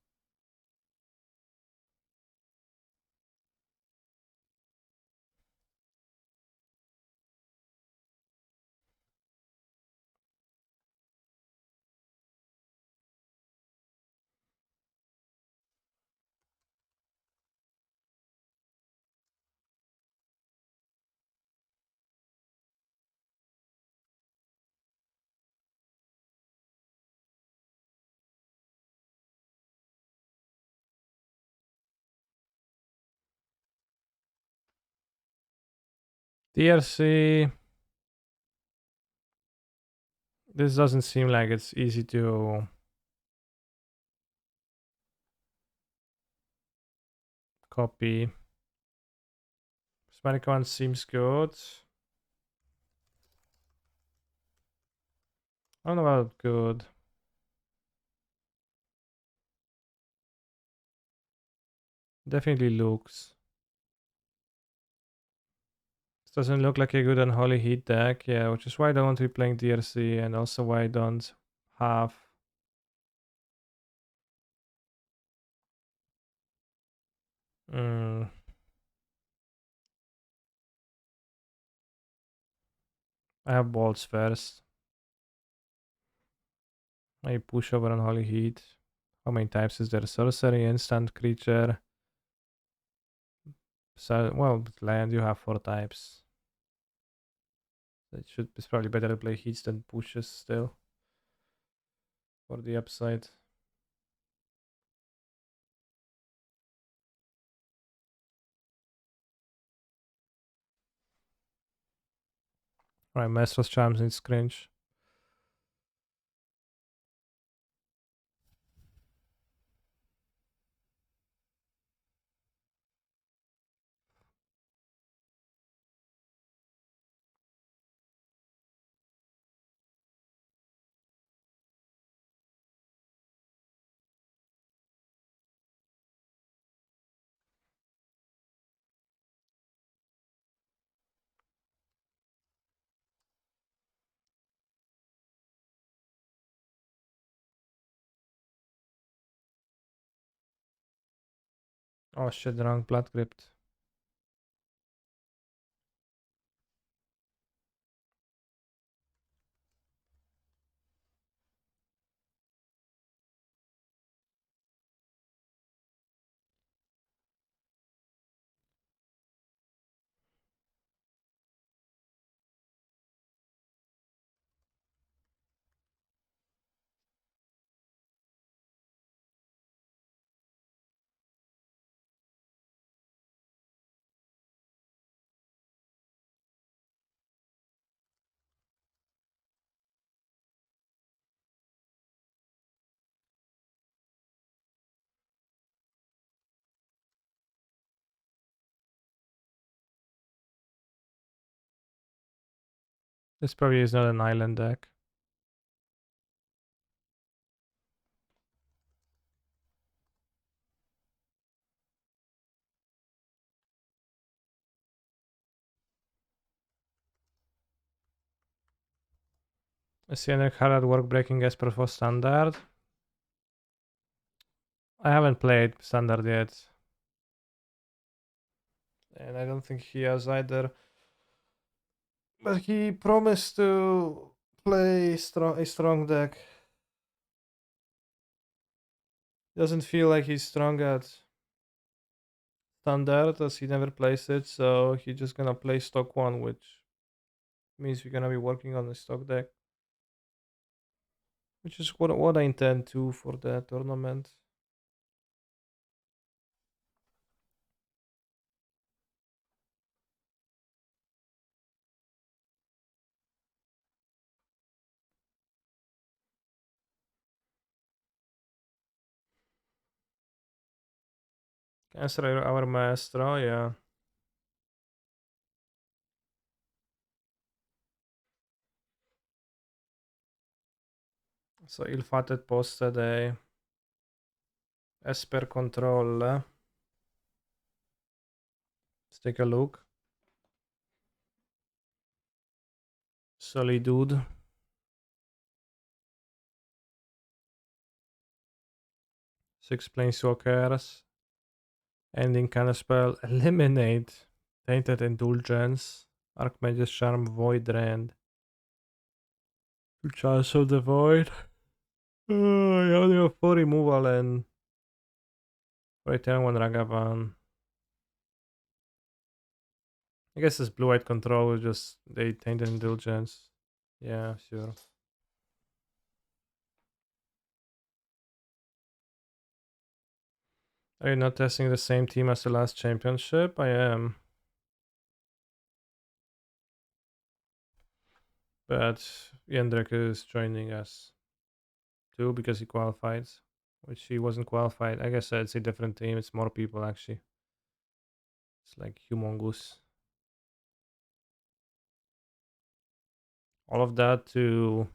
DRC. This doesn't seem like it's easy to copy. Smatic one seems good. I don't know about good. Definitely looks. This doesn't look like a good unholy heat deck, yeah, which is why I don't want to be playing DRC and also why I don't have. Mm, I have balls first. I push over unholy heat. How many types is there? Sorcery, instant creature. So, well, with land you have 4 types. It's probably better to play heats than pushes still. For the upside. Right, Maestro's Charms needs cringe. Oh shit, the wrong Blood Crypt. This probably is not an island deck. I see an hard work breaking Esper for standard. I haven't played standard yet. And I don't think he has either. But he promised to play a strong deck. Doesn't feel like he's strong at standard as he never plays it, so he's just gonna play stock one, which means we're gonna be working on the stock deck. Which is what I intend to for the tournament. Cancel our maestro, yeah. So il fated posted a Esper control. Let's take a look. Solitude. 6 planeswalkers. Ending kind of spell. Eliminate. Tainted Indulgence. Archmage's Charm. Void Rend. Chance of the Void. I only have 4 removal and return 1 Ragavan. I guess this blue-white control is just they tainted indulgence. Yeah, sure. Are you not testing the same team as the last championship? I am. But Jendrik is joining us too because he qualified, which he wasn't qualified. I guess it's a different team. It's more people actually. It's like humongous. All of that to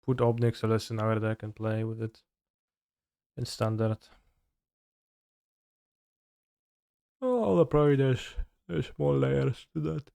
put Obnix a lesson our deck and play with it in standard. Oh, probably there's more layers to that.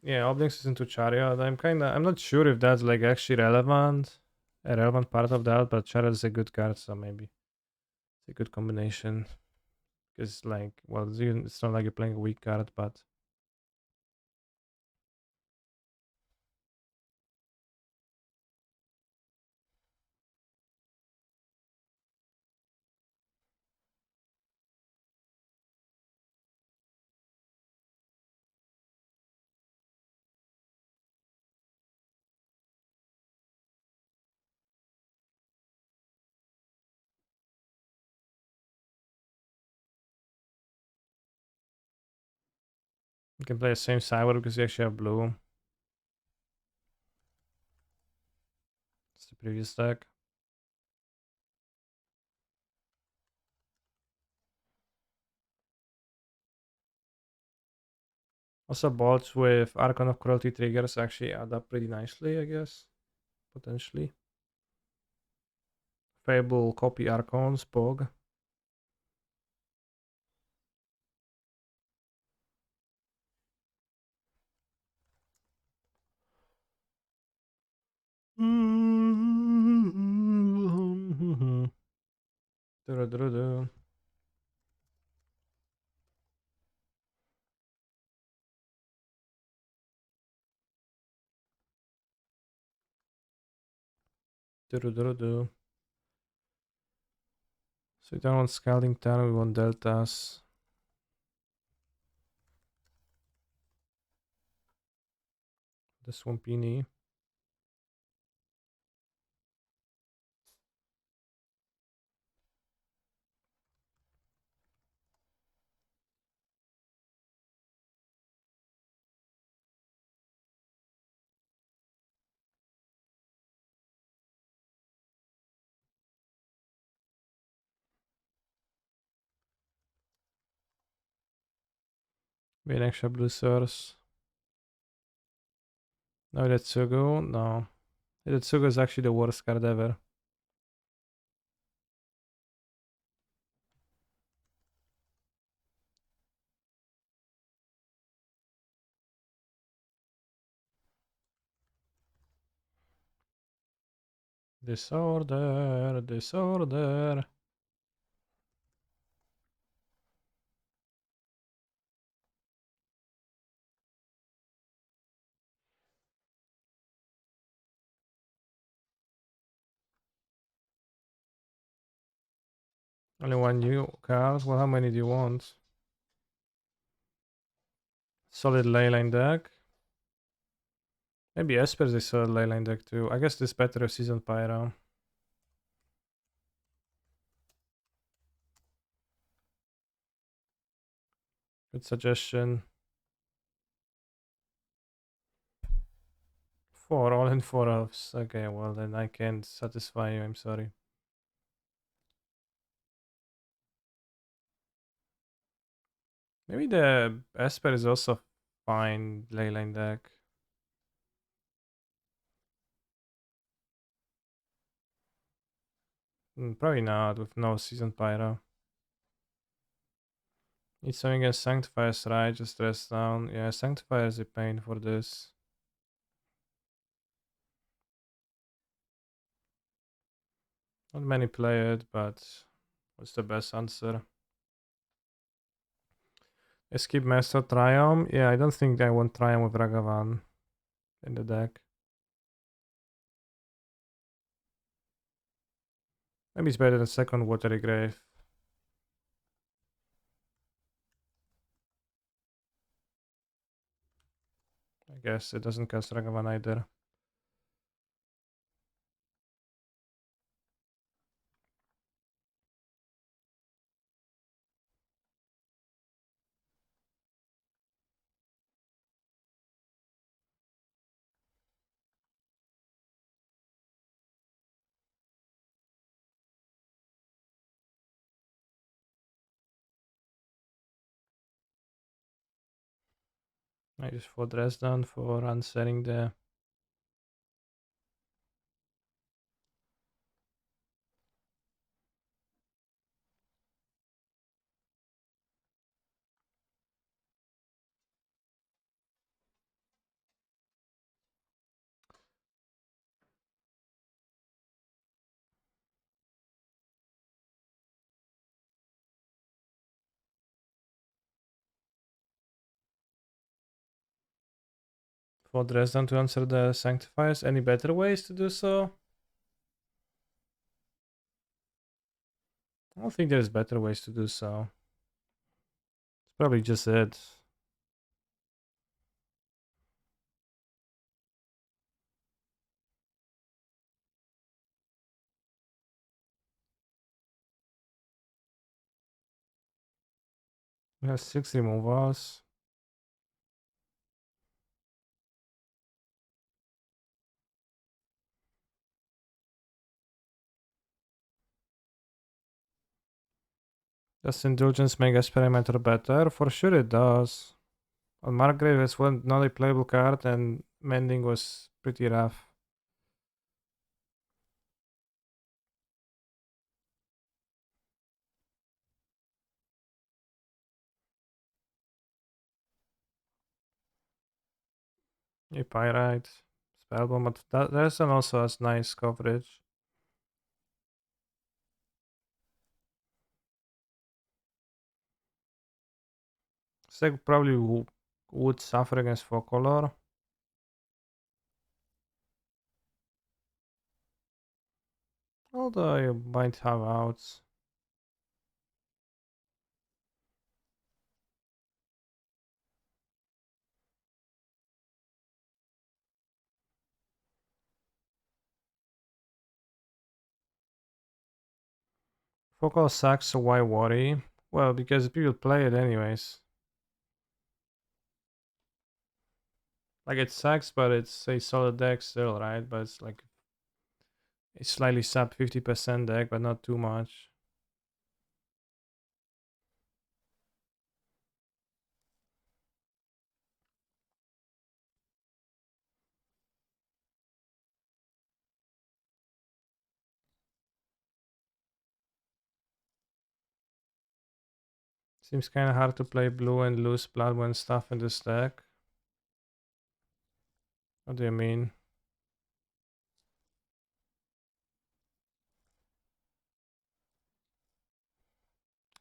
Yeah, Obnix is into Chariot. I'm not sure if that's like actually a relevant part of that, but Chariot is a good card, so maybe it's a good combination. Because like, well, it's not like you're playing a weak card, but you can play the same cyber because you actually have blue. It's the previous deck. Also, bots with Archon of Cruelty triggers actually add up pretty nicely, I guess. Potentially. Fable copy Archons, Pog. Do-do-do-do. Do-do-do-do. So we don't want Scalding Town, we want Deltas. The Swampini. We an extra blue source. No, that's Sugo. No. That Sugo is actually the worst card ever. Disorder, disorder. Only one new card. Well, how many do you want? Solid Leyline deck. Maybe Esper's a solid Leyline deck too. I guess this better with Season Pyro. Good suggestion. 4, all in 4 offs. Okay, well then I can't satisfy you, I'm sorry. Maybe the Esper is also fine Leyline deck. Probably not with no Season Pyro. Need something against Sanctifiers, right? Just rest down. Yeah, Sanctifier is a pain for this. Not many play it, but what's the best answer? Escape Master Triumph? Yeah, I don't think I want Triumph with Ragavan in the deck. Maybe it's better than second Watery Grave. I guess it doesn't cast Ragavan either. I just for Dresden for unsetting the. For Dresden to answer the Sanctifiers. Any better ways to do so? I don't think there's better ways to do so. It's probably just it. We have 6 removals. Does Indulgence make Experimenter better? For sure it does. On Margrave it's one not a playable card and Mending was pretty rough. A Pyrite. Spellbomb, but that also has nice coverage. Seg probably would suffer against Focolor. Although you might have outs. Focal sucks, so why worry? Well, because people play it anyways. Like it sucks, but it's a solid deck still, right? But it's like a slightly sub 50% deck, but not too much. Seems kind of hard to play blue and lose blood when stuff in this deck. What do you mean?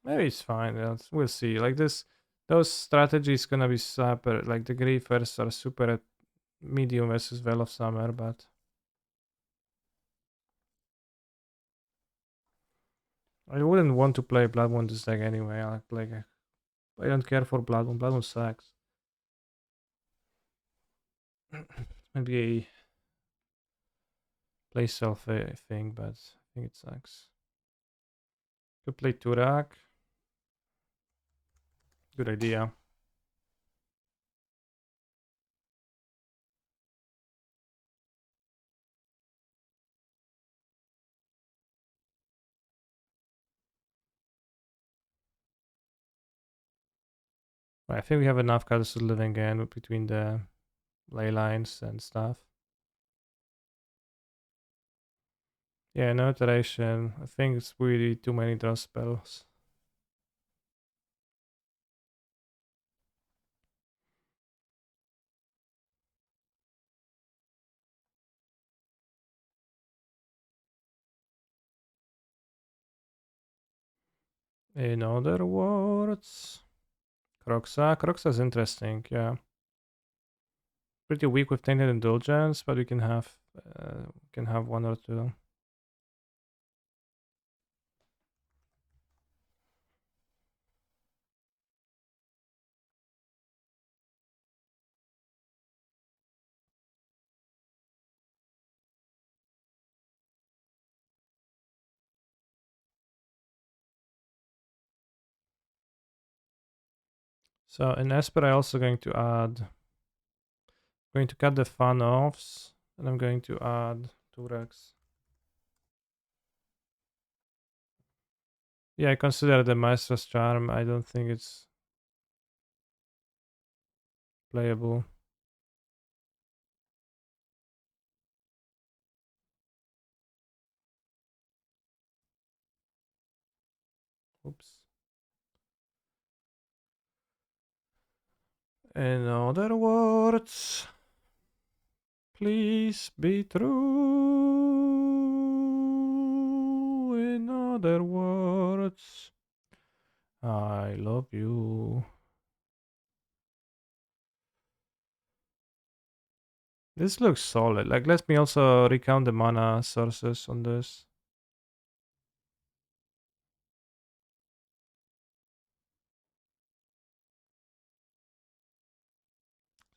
Maybe it's fine. We'll see. Like this, those strategies gonna be super. Like the Griefers are super at medium versus Well of Summer, but I wouldn't want to play Blood Moon this deck anyway. I don't care for Blood Moon. Blood Moon sucks. Maybe a play self thing, but I think it sucks. Could play Turak. Good idea. I think we have enough cards to living in between the ley lines and stuff. Yeah, no iteration. I think it's really too many draw spells. In other words, Kroxa. Kroxa's interesting, yeah. Pretty weak with Tainted Indulgence, but we can have one or two. So in Esper, I also going to cut the fun offs, and I'm going to add Turex. Yeah, I consider the Maestro's Charm. I don't think it's playable. Oops. In other words, please be true. In other words, I love you. This looks solid. Like, let me also recount the mana sources on this.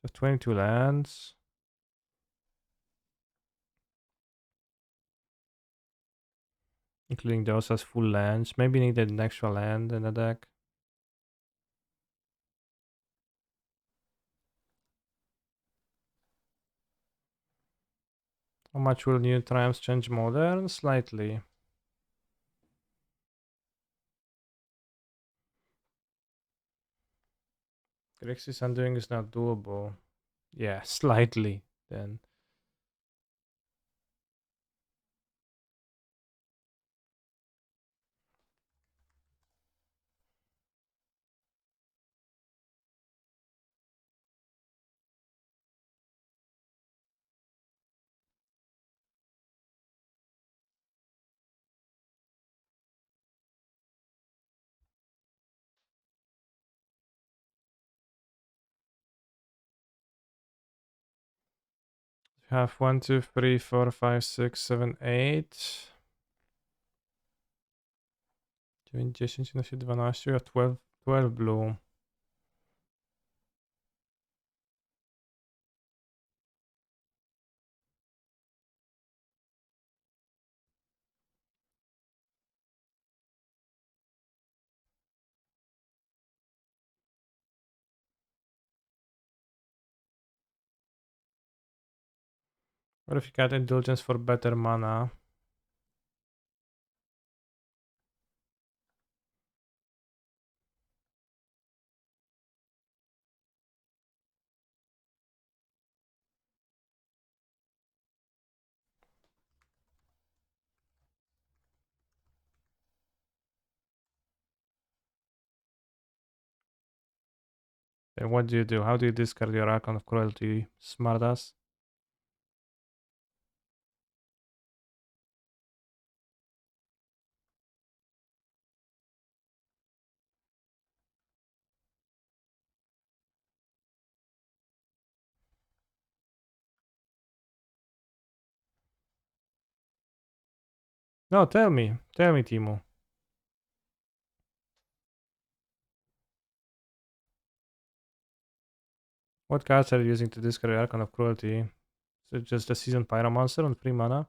So 22 lands, including those as full lands. Maybe needed an extra land in the deck. How much will new triumphs change modern? Slightly. Grixis Undoing is not doable. Yeah, slightly then. You have 1, 2, 3, 4, 5, 6, 7, 8. 9, 10, 11, 12. You have 12 blue. What if you got indulgence for better mana? Then what do you do? How do you discard your Archon of Cruelty, smartass? No, tell me. Tell me, Timo. What cards are you using to discard your Archon of Cruelty? Is it just a Seasoned Pyromancer on 3 mana?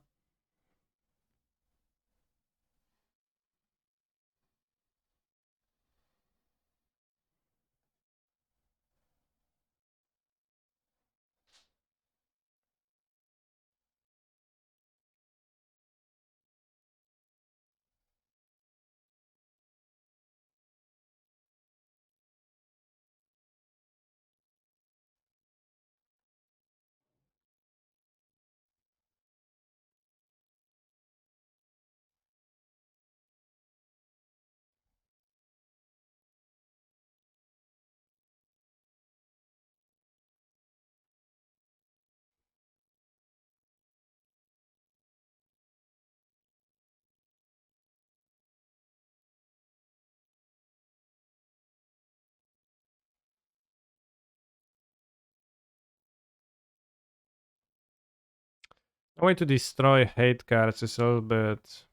The way to destroy hate cards is a little bit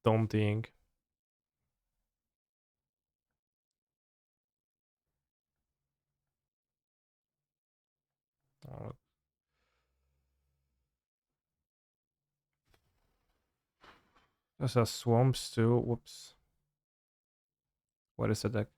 daunting. Oh, there's a swamps too. Whoops. What is the deck?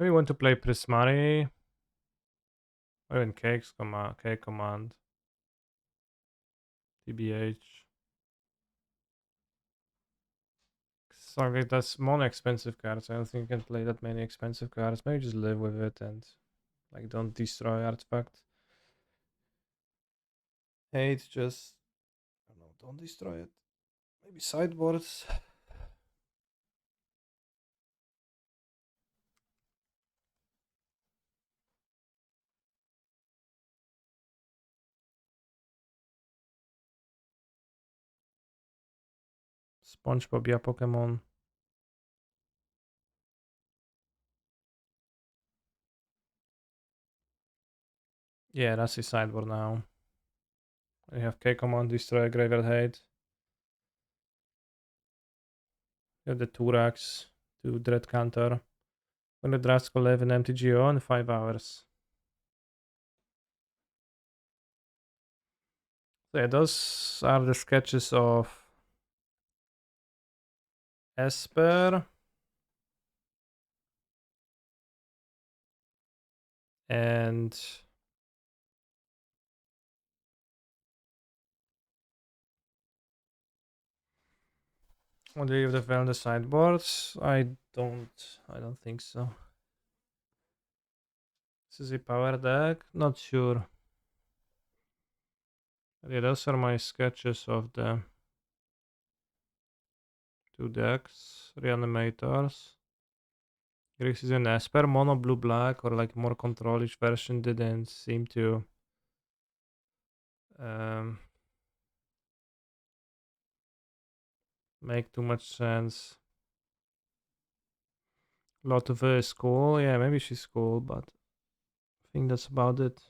We want to play Prismari or even Cakes command, K command, TBH. So like that's more expensive cards. I don't think you can play that many expensive cards. Maybe just live with it and like don't destroy artifact. Hate just I don't know, don't destroy it. Maybe sideboards. SpongeBob, yeah, Pokemon. Yeah, that's his sideboard now. We have K command, destroy graveyard hate. You have the Turax, 2 Dread Counter. When the drafts will have an MTGO in 5 hours. So yeah, those are the sketches of Esper and what do you have on the sideboards? I don't think so. This is a power deck? Not sure. Yeah, those are my sketches of the 2 decks. Reanimators. Grixis and Esper, mono blue black or like more controlish version didn't seem to um, make too much sense. Lot of her is cool, yeah, maybe she's cool, but I think that's about it.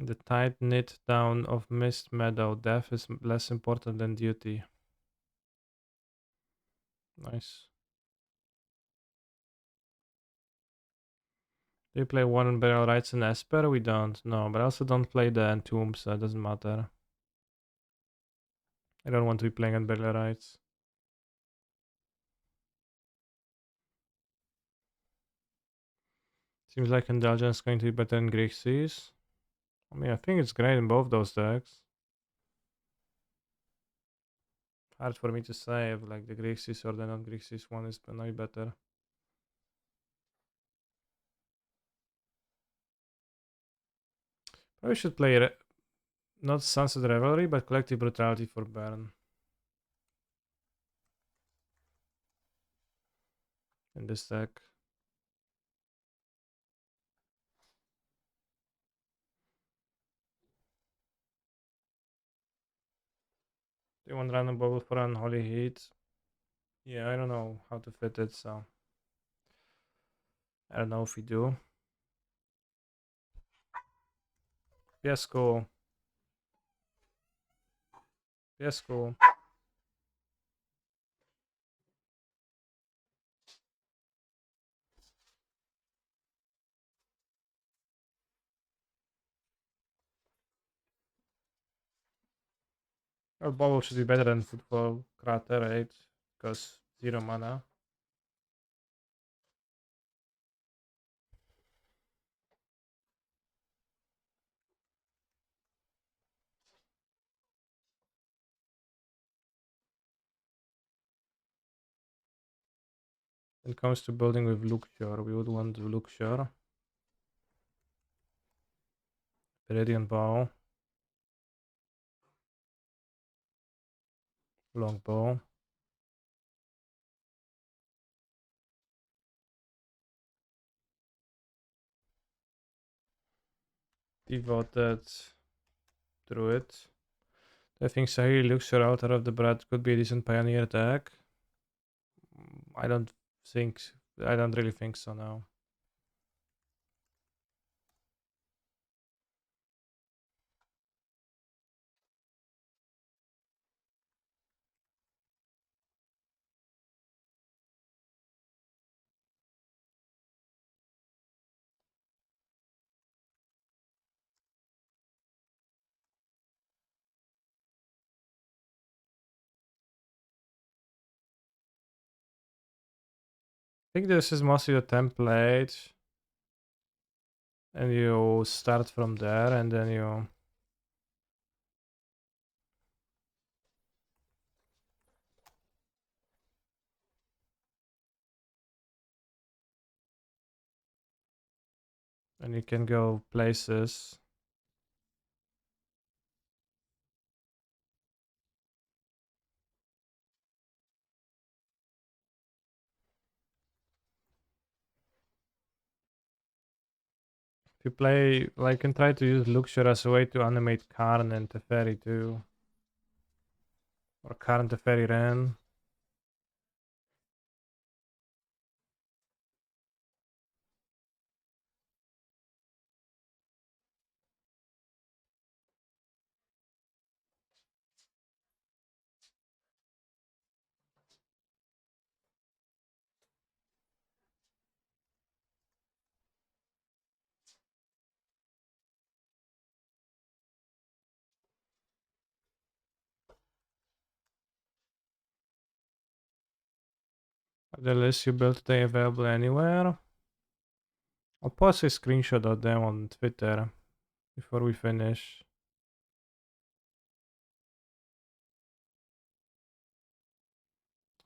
The tight knit down of Mist Meadow. Death is less important than duty. Nice. Do you play one barrel rights in Esper? We don't. No, but I also don't play the Entomb, so it doesn't matter. I don't want to be playing on barrel rights. Seems like Indulgence is going to be better than Grixis. I mean, I think it's great in both those decks. Hard for me to say if like the Grixis or the non-Grixis one is no better. Probably should play not Sunset Revelry, but Collective Brutality for burn in this deck. Do you want random bubble for Unholy Heat? Yeah, I don't know how to fit it, so I don't know if we do. Yes, cool. Yes, cool. Well, bubble should be better than Football Crater 8 because 0 mana. When it comes to building with Luxor, we would want Luxor. Viridian Bow. Longbow. Devoted Druid. I think Sahiri Luxor Altar of the Bread could be a decent Pioneer deck. I don't think, I don't really think so now. I think this is mostly a template, and you start from there, and then you can go places. If you play, like, and try to use Luxure as a way to animate Karn and Teferi too, or Karn Teferi Ren. The list you built today available anywhere? I'll post a screenshot of them on Twitter before we finish.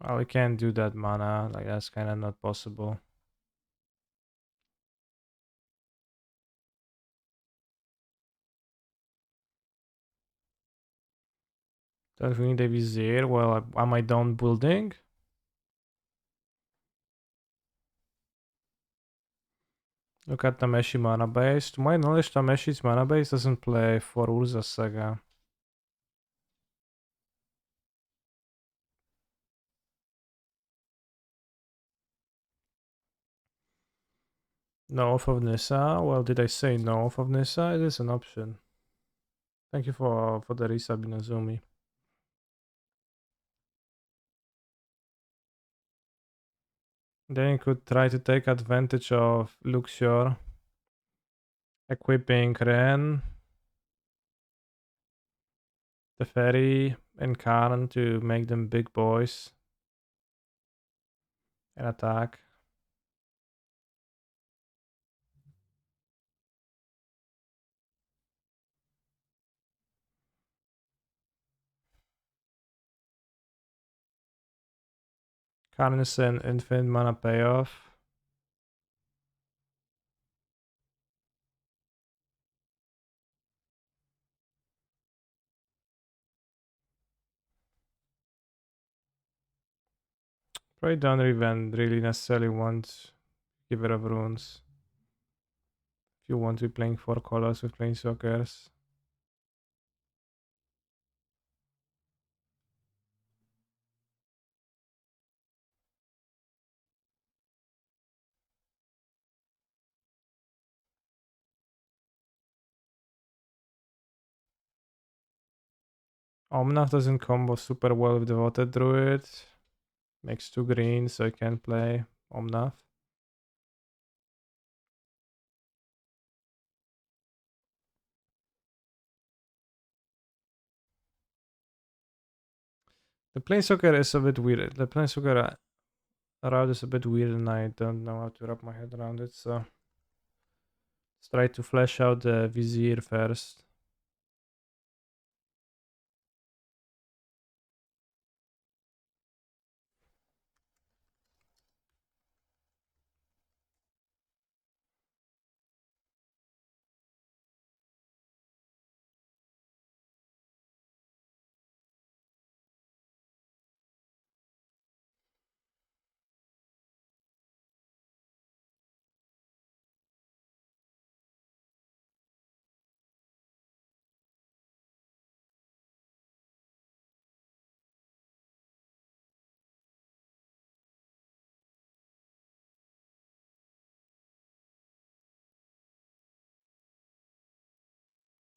Oh, we can't do that mana. Like, that's kind of not possible. Don't we need a Vizier? Well, am I done building? Look at Tameshi mana base. To my knowledge, Tameshi's mana base doesn't play for Urza Saga. No off of Nissa? Well, did I say no off of Nissa? It is an option. Thank you for the resub, Inazumi. Then you could try to take advantage of Luxor, equipping Ren, the Ferry, and Karen to make them big boys and attack. Karen is an infinite mana payoff. Probably don't even really necessarily want Giver of Runes. If you want to be playing 4 colors with Planeswalkers. Omnath doesn't combo super well with Devoted Druid. Makes 2 green, so I can play Omnath. The Planeswalker is a bit weird. The Planeswalker route is a bit weird and I don't know how to wrap my head around it, so let's try to flesh out the Vizier first.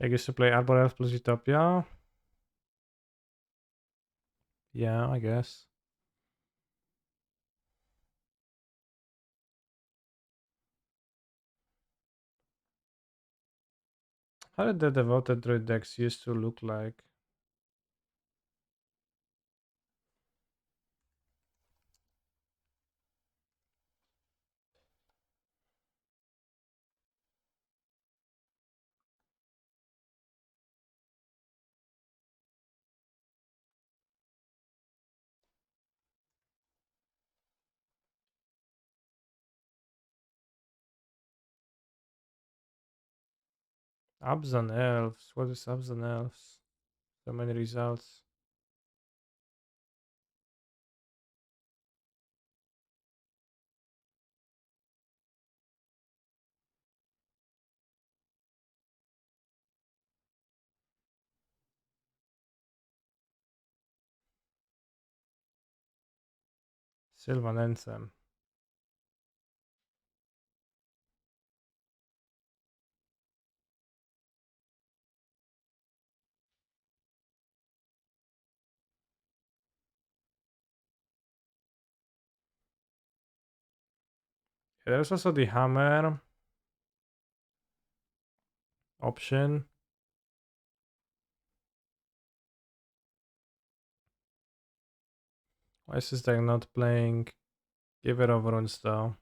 I guess to play Arbor Elf plus Utopia. Yeah, I guess. How did the Devoted Druid decks used to look like? Abs and elves. What is abs and elves? So many results. Sylvan Anthem. There's also the hammer option. Why is this deck not playing Giver of Runes though?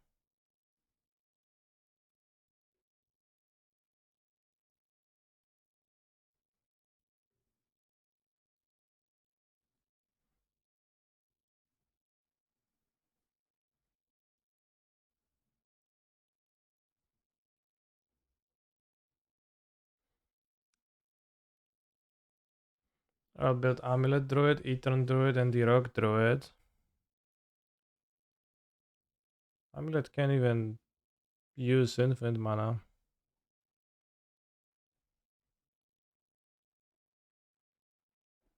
I'll build Amulet Druid, Etern Druid, and the Rock Druid. Amulet can't even use infinite mana.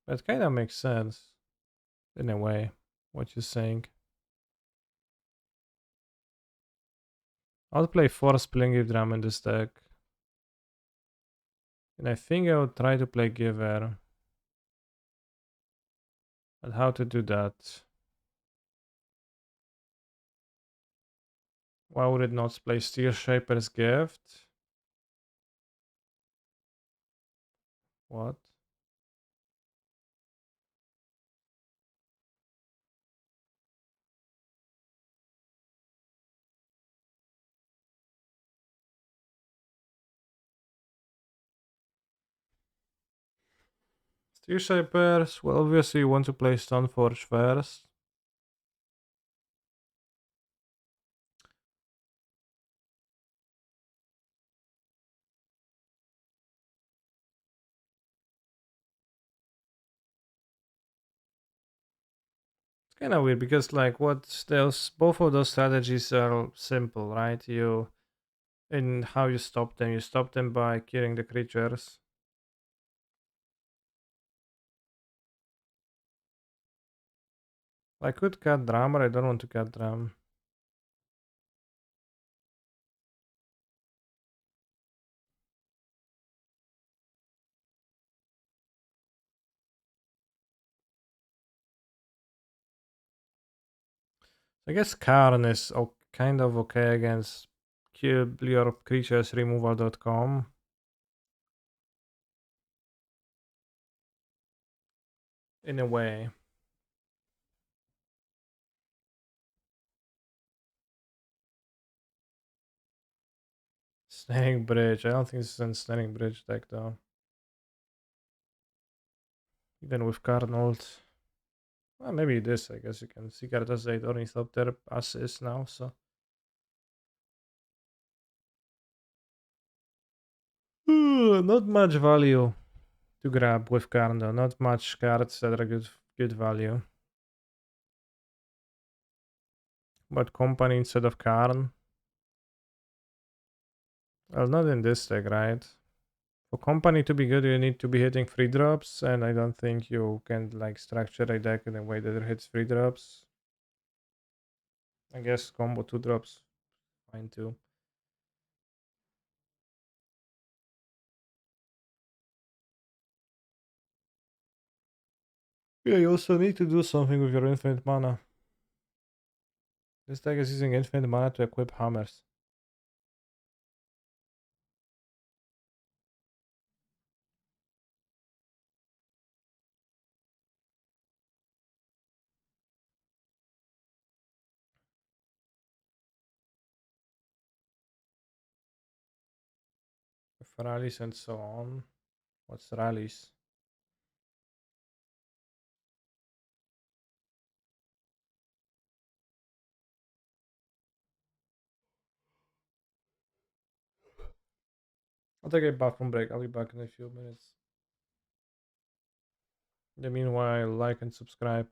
That kind of makes sense. In a way, what you're saying. I'll play 4 Splendid Drum in this deck. And I think I would try to play Giver. But how to do that? Why would it not play Steel Shaper's Gift? What? Steel Shapers, well obviously you want to play Stoneforge first. It's kind of weird because like what those both of those strategies are simple, right? You in how you stop them. You stop them by killing the creatures. I could cut drum, but I don't want to cut drum. I guess Karn is kind of okay against kill your creatures removal.com. In a way. Snaring Bridge. I don't think this is a Snaring Bridge deck though. Even with Carnold. Well, maybe this, I guess you can see Cartas 8 Ornithopter as is now, so. Not much value to grab with Karn though. Not much cards that are good value. But Company instead of Karn. Well, not in this deck, right? For Company to be good, you need to be hitting 3 drops, and I don't think you can like structure a deck in a way that it hits 3 drops. I guess combo 2 drops, fine too. Yeah, you also need to do something with your infinite mana. This deck is using infinite mana to equip hammers. With rallies and so on. What's rallies? I'll take a bathroom break. I'll be back in a few minutes. In the meanwhile, like and subscribe.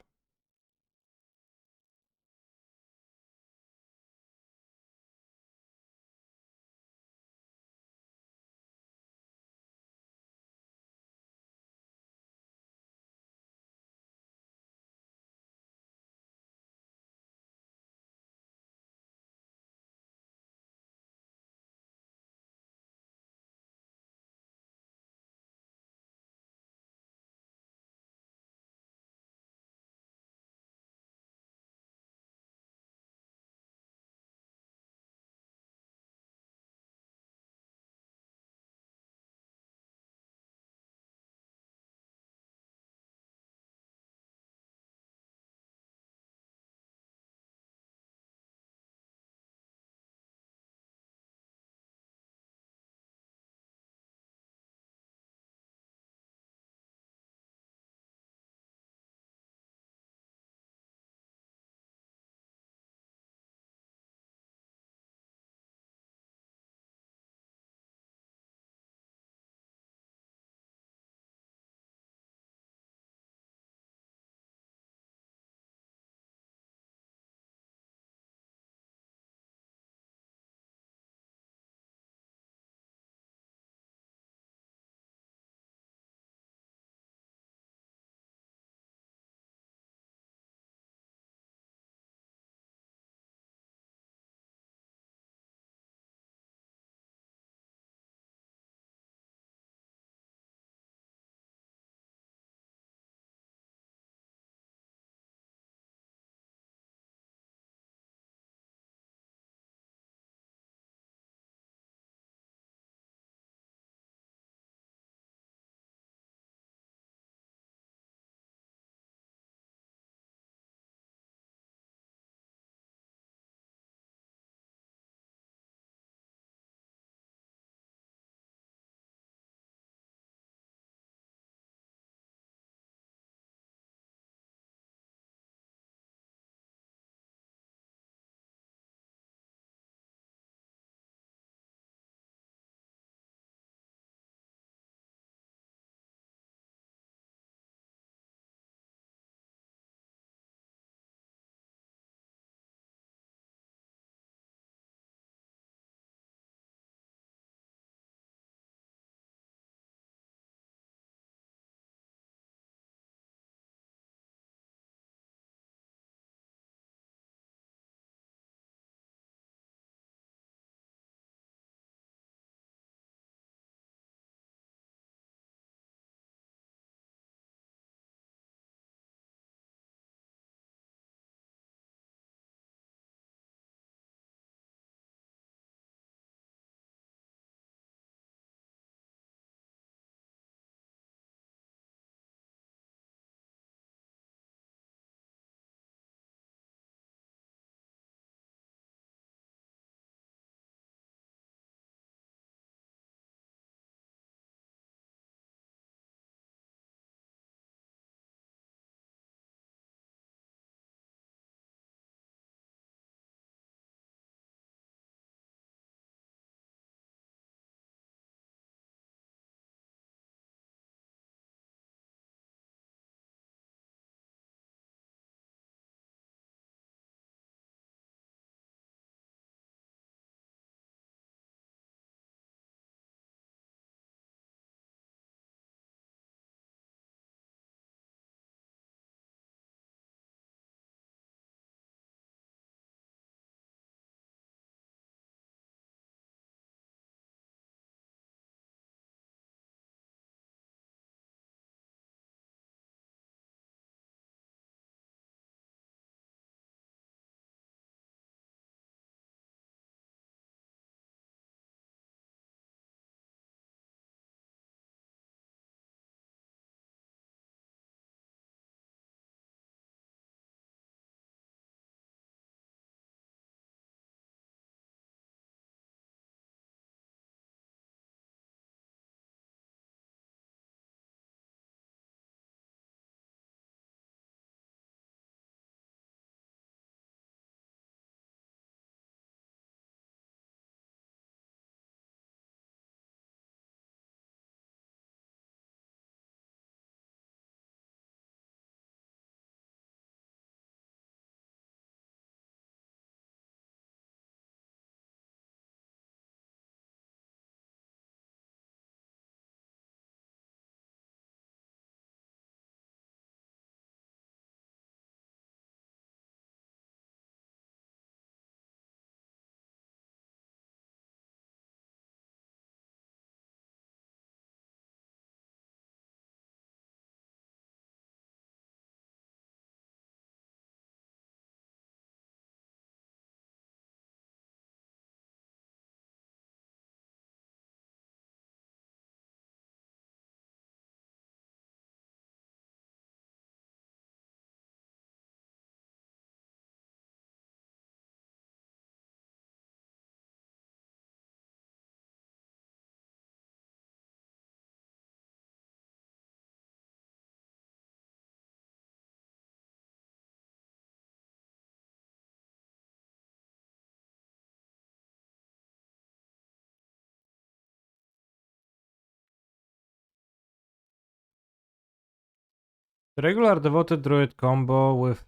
The regular devoted druid combo with,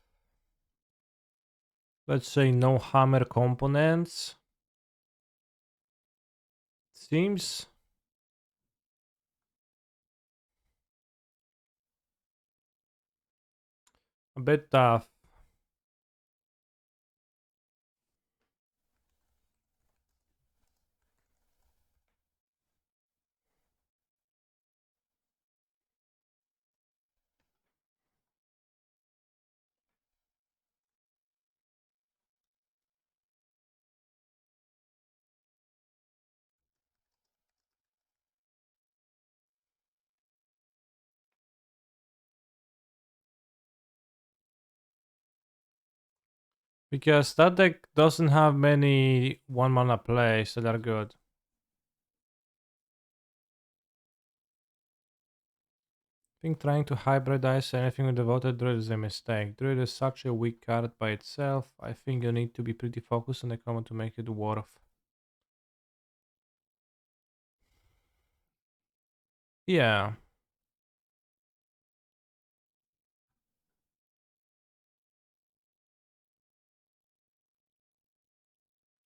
let's say, no hammer components seems a bit tough. Because that deck doesn't have many one mana plays that are good. I think trying to hybridize anything with devoted druid is a mistake. Druid is such a weak card by itself. I think you need to be pretty focused on the combo to make it worth. Yeah.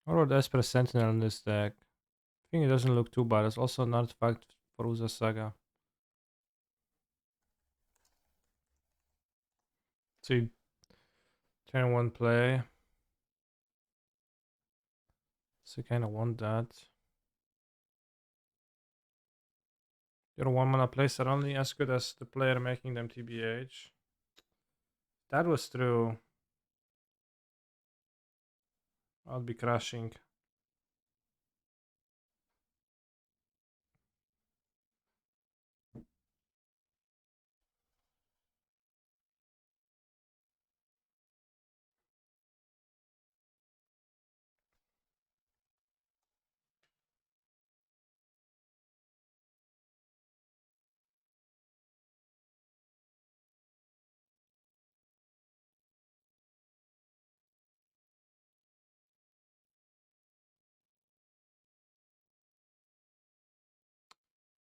What about Esper Sentinel in this deck? I think it doesn't look too bad. It's also an artifact for Uza Saga. See, turn one play. So kind of want that. Your one mana plays are only as good as the player making them TBH. That was true. I'll be crashing.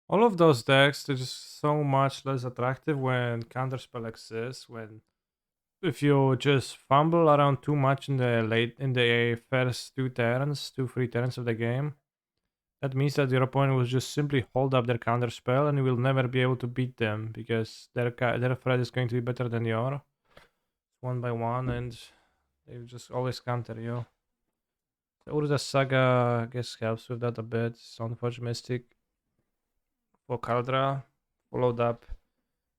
All of those decks, they're just so much less attractive when counterspell exists. When if you just fumble around too much in the first two free turns of the game, that means that your opponent will just simply hold up their counterspell and you will never be able to beat them because their threat is going to be better than your one by one, and they will just always counter you. The Urza Saga, I guess, helps with that a bit. Soundforge Mystic for Kaldra, followed up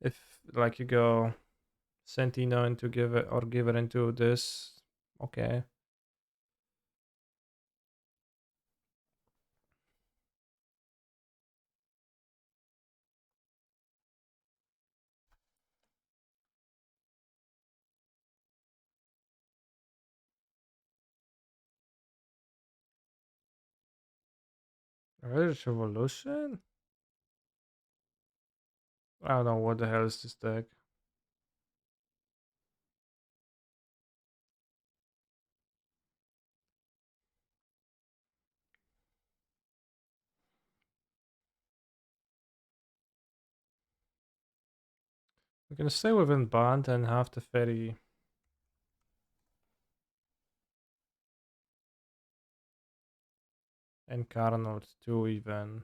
if like you go Sentino into give it or give it into this. Okay. Irish Revolution? I don't know what the hell is this deck. We can stay within Bond and have the Fairy and Carnot too even.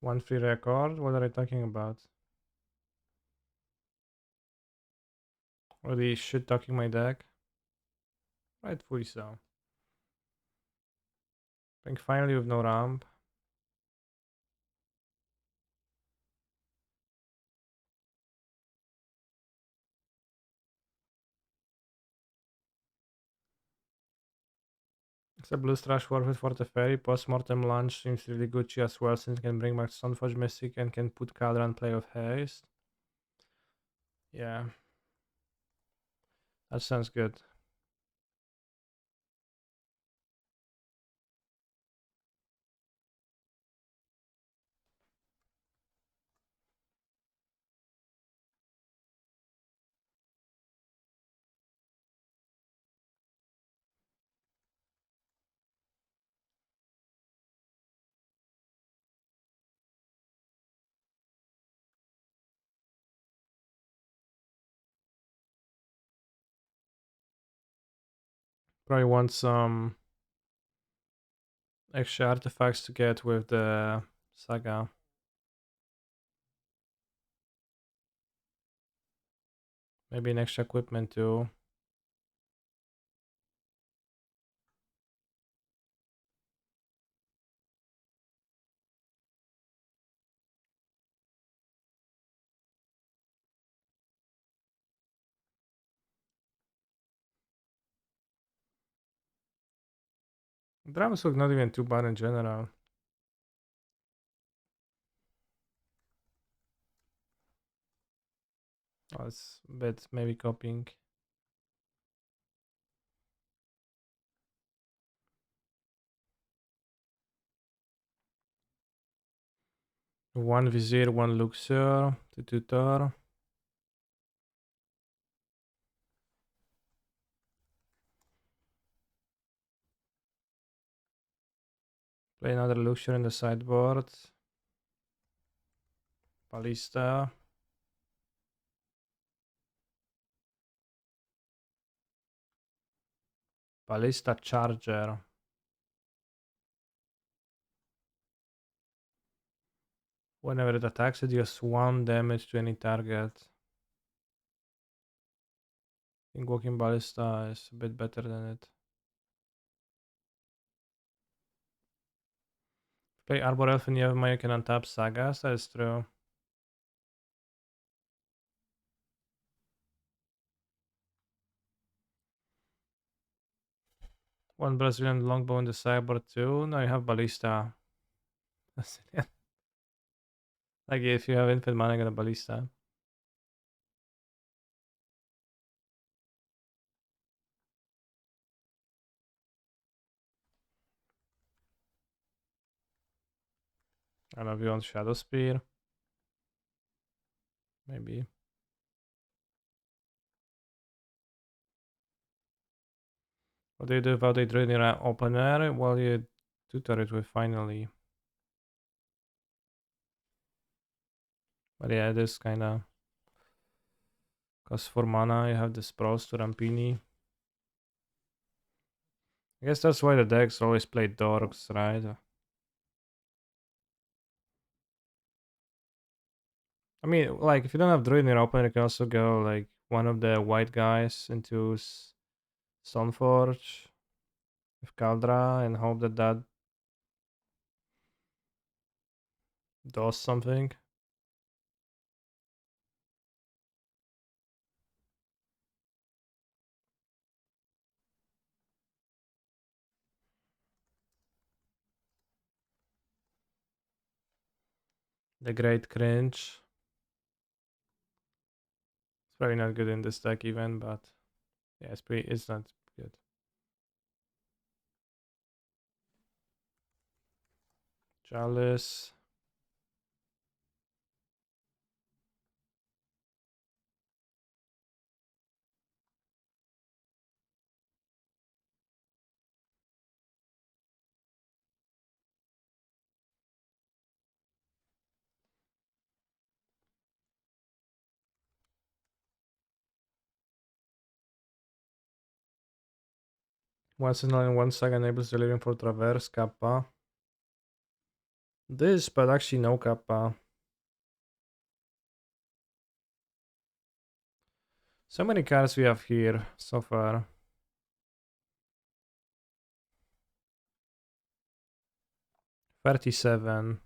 One free record? What are you talking about? Already shit talking my deck? Rightfully so. I think finally with no ramp. Except Blue Strash worth it for the Fairy. Post-mortem lunge seems really Gucci as well since it can bring back Sunforge Mystic and can put Kadra and play with haste. Yeah. That sounds good. Probably want some extra artifacts to get with the saga. Maybe an extra equipment too. Drums look not even too bad in general. Oh, it's a bit maybe copying. One Vizier, one Luxor, the Tutor. Play another Luxor in the sideboard. Ballista. Ballista Charger. Whenever it attacks, it deals 1 damage to any target. I think Walking Ballista is a bit better than it. Play Arbor Elf and you have money, you can untap Sagas, that is true. One Brazilian longbow in the sideboard too. Now you have Ballista. Like if you have infinite mana, get a Ballista. I don't know if you want Shadow Spear. Maybe. What do you do about it in your open air? Well, you tutor it with finally. But yeah, it is kinda. Because for mana, you have this pros to Rampini. I guess that's why the decks always play dorks, right? I mean, like, if you don't have Druid in your opener, you can also go, like, one of the white guys into Stoneforge with Kaldra and hope that that does something. The Great Cringe. It's probably not good in this deck even, but yeah, it's not good. Chalice. Once in 1 second enables the living for Traverse Kappa. This, but actually no Kappa. So many cards we have here so far. $37.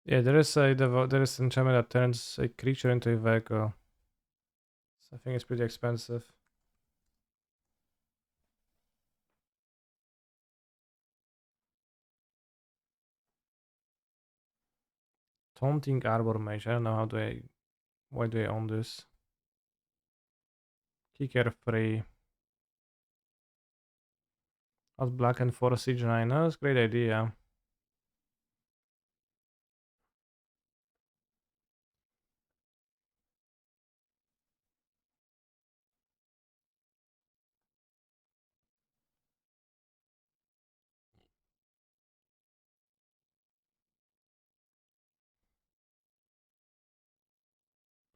Yeah, there is enchantment that turns a creature into a vehicle. So I think it's pretty expensive. Taunting Arbor Mage. I don't know why do I own this? Kicker free. Out black and for a siege 9. No, that's a great idea.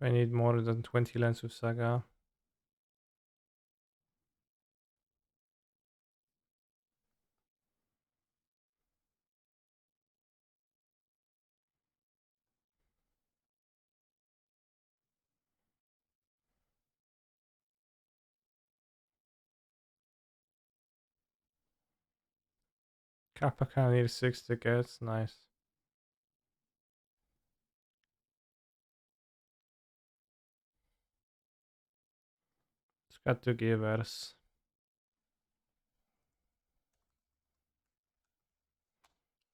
I need more than 20 lands with Saga. Capenna needs 6 tickets. Nice. It's got 2 givers.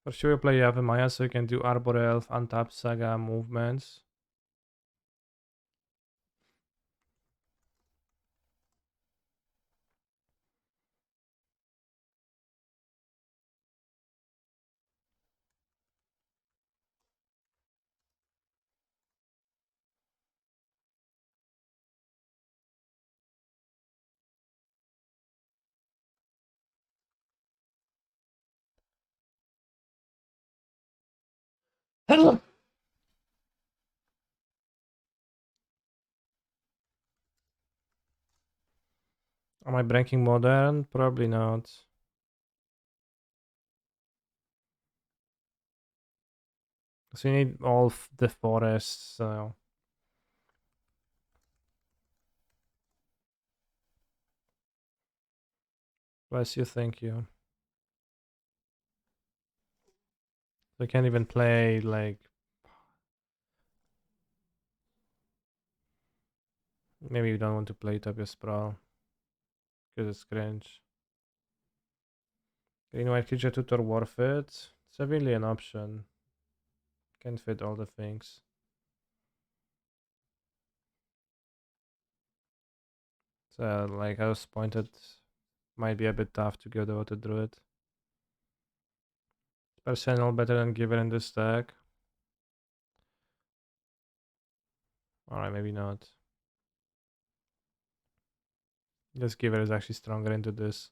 For sure, you play Maya so you can do Arbor Elf, untap Saga movements. Am I breaking modern? Probably not. So you need all the forests. So. Bless you, thank you. I can't even play like. Maybe you don't want to play Utopia Sprawl because it's cringe. Green white creature tutor worth it. It's really an option. Can't fit all the things. So like I was pointed, might be a bit tough to go to Druid. Personal better than Giver in this deck. Alright, maybe not. This Giver is actually stronger into this.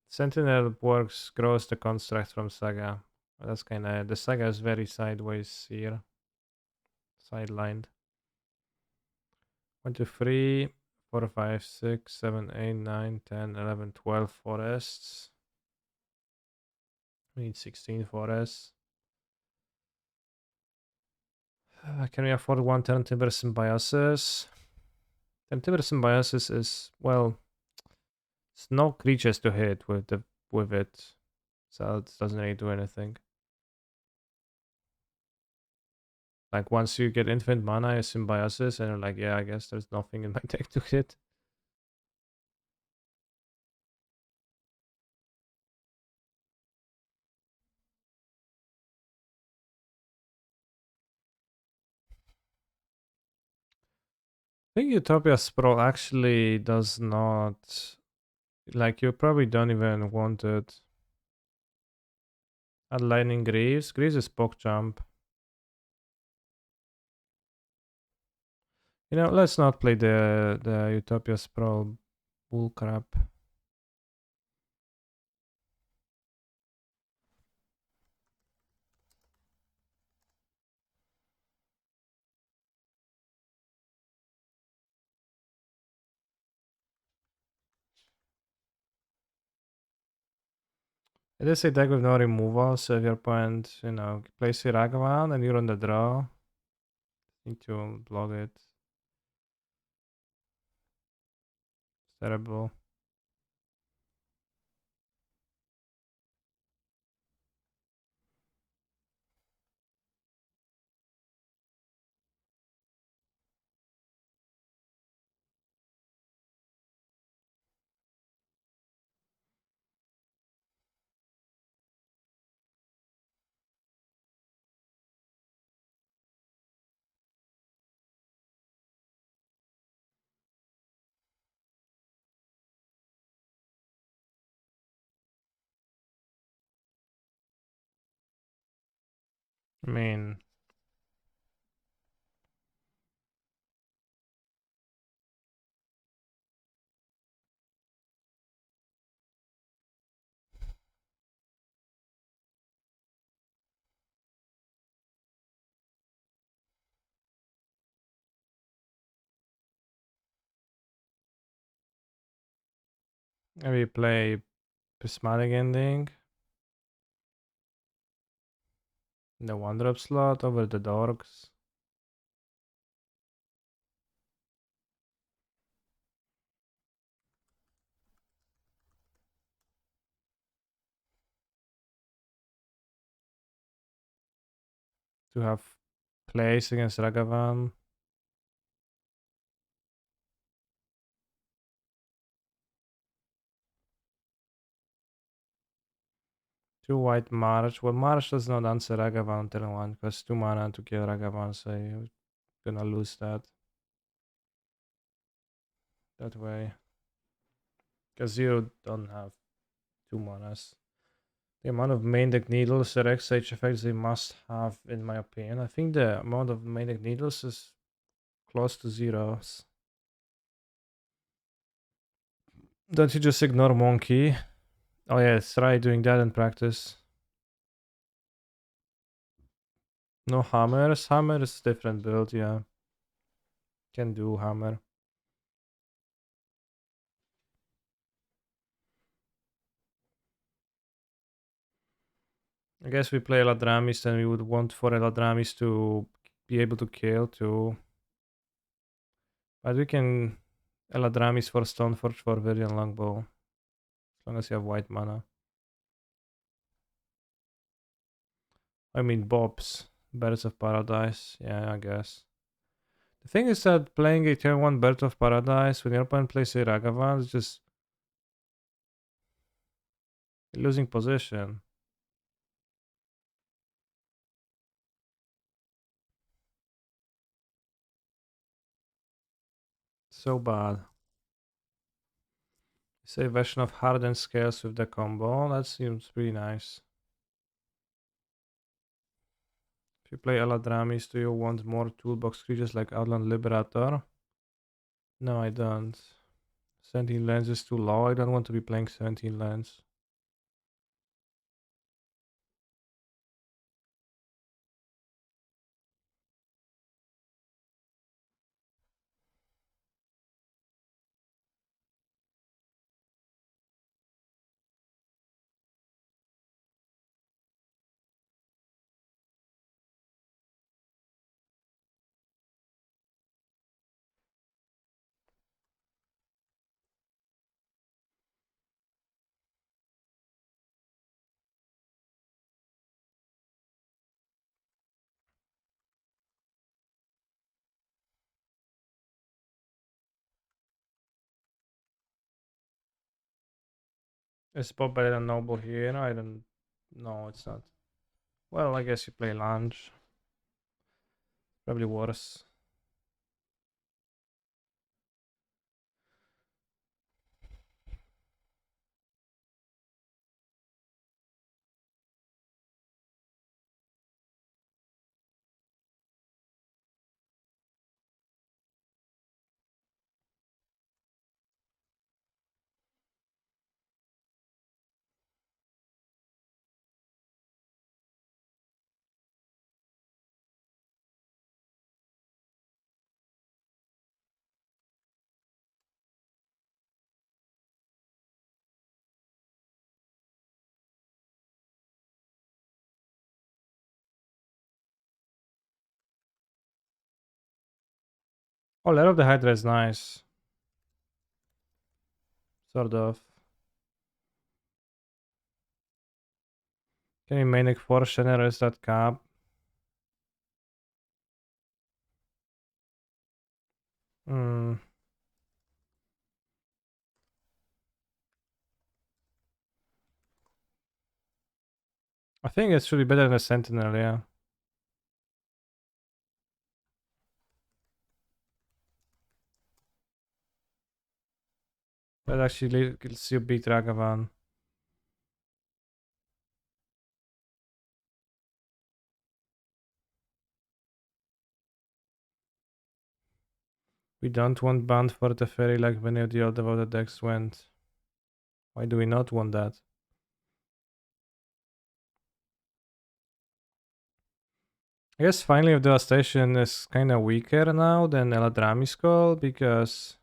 Sentinel works, grows the construct from Saga. That's kinda, the Saga is very sideways here. Sidelined. 1, 2, 3, 4, 5, 6, 7, 8, 9, 10, 11, 12 forests. We need 16 forests. Can we afford 1 turn Timber Symbiosis? And Timber Symbiosis is, well, it's no creatures to hit with it. So it doesn't really do anything. Like once you get infinite mana, you Symbiosis, and you're like, yeah, I guess there's nothing in my deck to hit. I think Utopia Sprawl actually does not, like, you probably don't even want it. Add Lightning Greaves. Greaves is poke jump. You know, let's not play the Utopia Sprawl bull crap. It is a deck with no removal, so if your opponent, you know, plays Ragavan and you're on the draw, need to block it. It's terrible. I mean, maybe play prismatic ending in the one drop slot over the dorks. To have plays against Ragavan. Two white March. Well, March does not answer Ragavan turn one because 2 mana to kill Ragavan, so you're gonna lose that way. Because you don't have 2 manas. The amount of main deck needles that X-Age effects they must have, in my opinion. I think the amount of main deck needles is close to zeros. Don't you just ignore Monkey? Oh yeah, try doing that in practice. No hammers. Hammer is different build, yeah. Can do hammer. I guess we play Eladramis, then we would want for Eladramis to be able to kill too. But we can Eladramis for Stoneforge for Viridian Longbow. As long as you have white mana. I mean Bobs. Birds of Paradise. Yeah, I guess. The thing is that playing a turn 1 Bird of Paradise when your opponent plays a Ragavan is just losing position. So bad. Say version of hardened scales with the combo. That seems pretty nice. If you play Eladramis, do you want more toolbox creatures like Outland Liberator? No, I don't. 17 lands is too low. I don't want to be playing 17 lands. Is Bob better than Noble here? I don't. No, it's not. Well, I guess you play Lunge. Probably worse. Oh, Lair of the Hydra is nice. Sort of. Can you make 4 generous that cap? Hmm. I think it should be better than a Sentinel, yeah. That actually lets you beat Ragavan. We don't want band for the ferry like many of the other devoted decks went. Why do we not want that? I guess finally of Devastation is kinda weaker now than Eladrami's Call because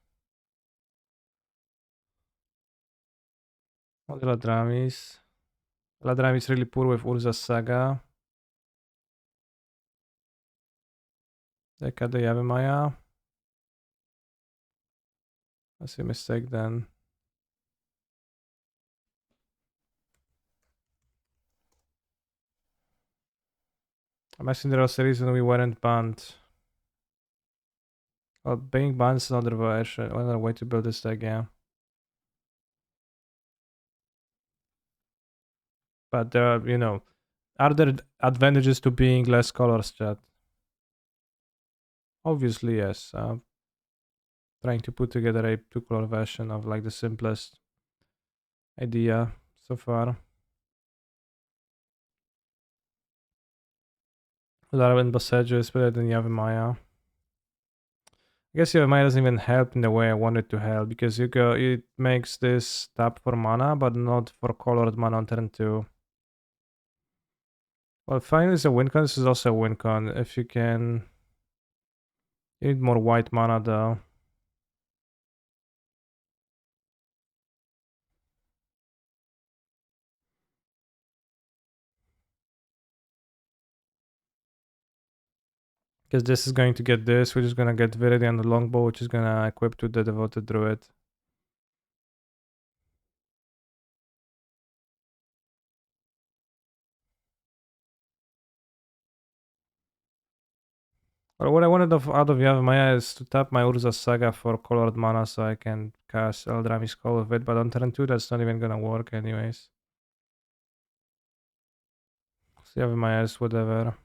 well, Eladrami's really poor with Urza's Saga. Deck the Yavimaya. That's a mistake then. I'm asking there was a reason we weren't banned. Well, being banned is another version, another way to build this deck, yeah. But there are, are there advantages to being less colors, chat? Obviously, yes. Trying to put together a two-color version of like the simplest idea so far. Laravel Bosejo is better than Yavimaya. I guess Yavimaya doesn't even help in the way I want it to help because it makes this tap for mana, but not for colored mana on turn 2. Well, finally, it's a win con. This is also a win con. If you can. You need more white mana though. Because this is going to get this, which is going to get Viridian the Longbow, which is going to equip to the Devoted Druid. But what I wanted out of Yavimaya is to tap my Urza Saga for colored mana so I can cast Eldrami's Call with it, but on turn 2 that's not even gonna work anyways. So Yavimaya is whatever.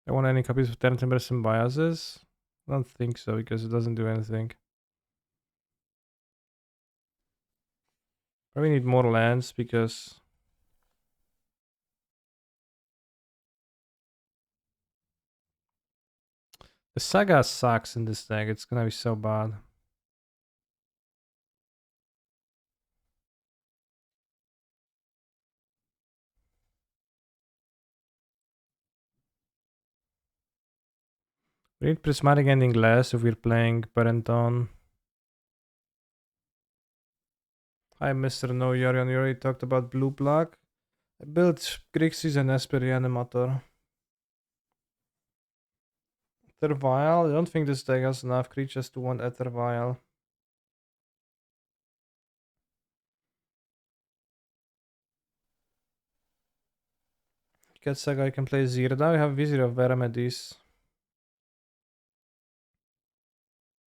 I want any copies of turn Timbers and Biases? I don't think so because it doesn't do anything. Probably need more lands because the Saga sucks in this deck. It's gonna be so bad. We need Prismatic Ending less if we're playing Parenton. Hi, Mr. No Yorion. You already talked about blue black. I built Grixis and Esper Reanimator. Ether Vial? I don't think this deck has enough creatures to want Ether Vial. Cat Saga, I can play Zirda. We have Vizier of Vermedis,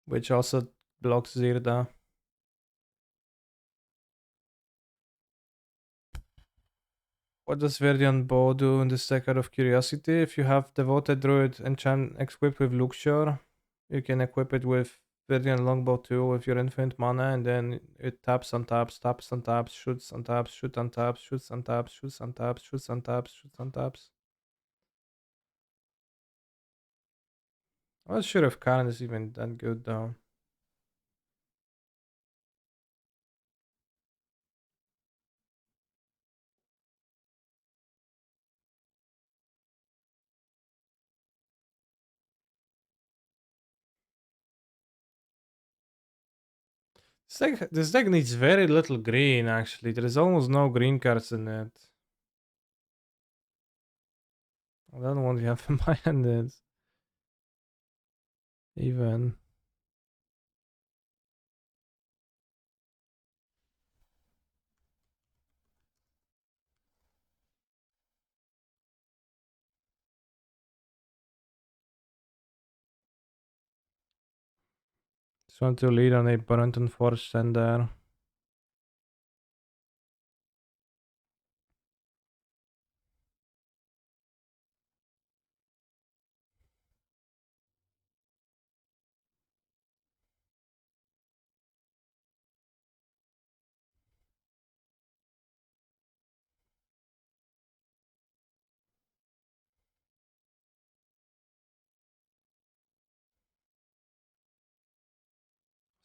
which also blocks Zirda. What does Verdian Bow do in this deck out of curiosity? If you have Devoted Druid enchant equipped with Luxure, you can equip it with Verdian Longbow too with your infinite mana, and then it taps on taps, taps on taps, shoots on taps, shoots on taps, shoots on taps, shoots on taps, shoots on taps, shoots on taps. I'm not sure if Karen is even that good though. This deck needs very little green actually. There is almost no green cards in it. I don't want to have my hand in even. Just want to lead on a Burrington Forge Sender.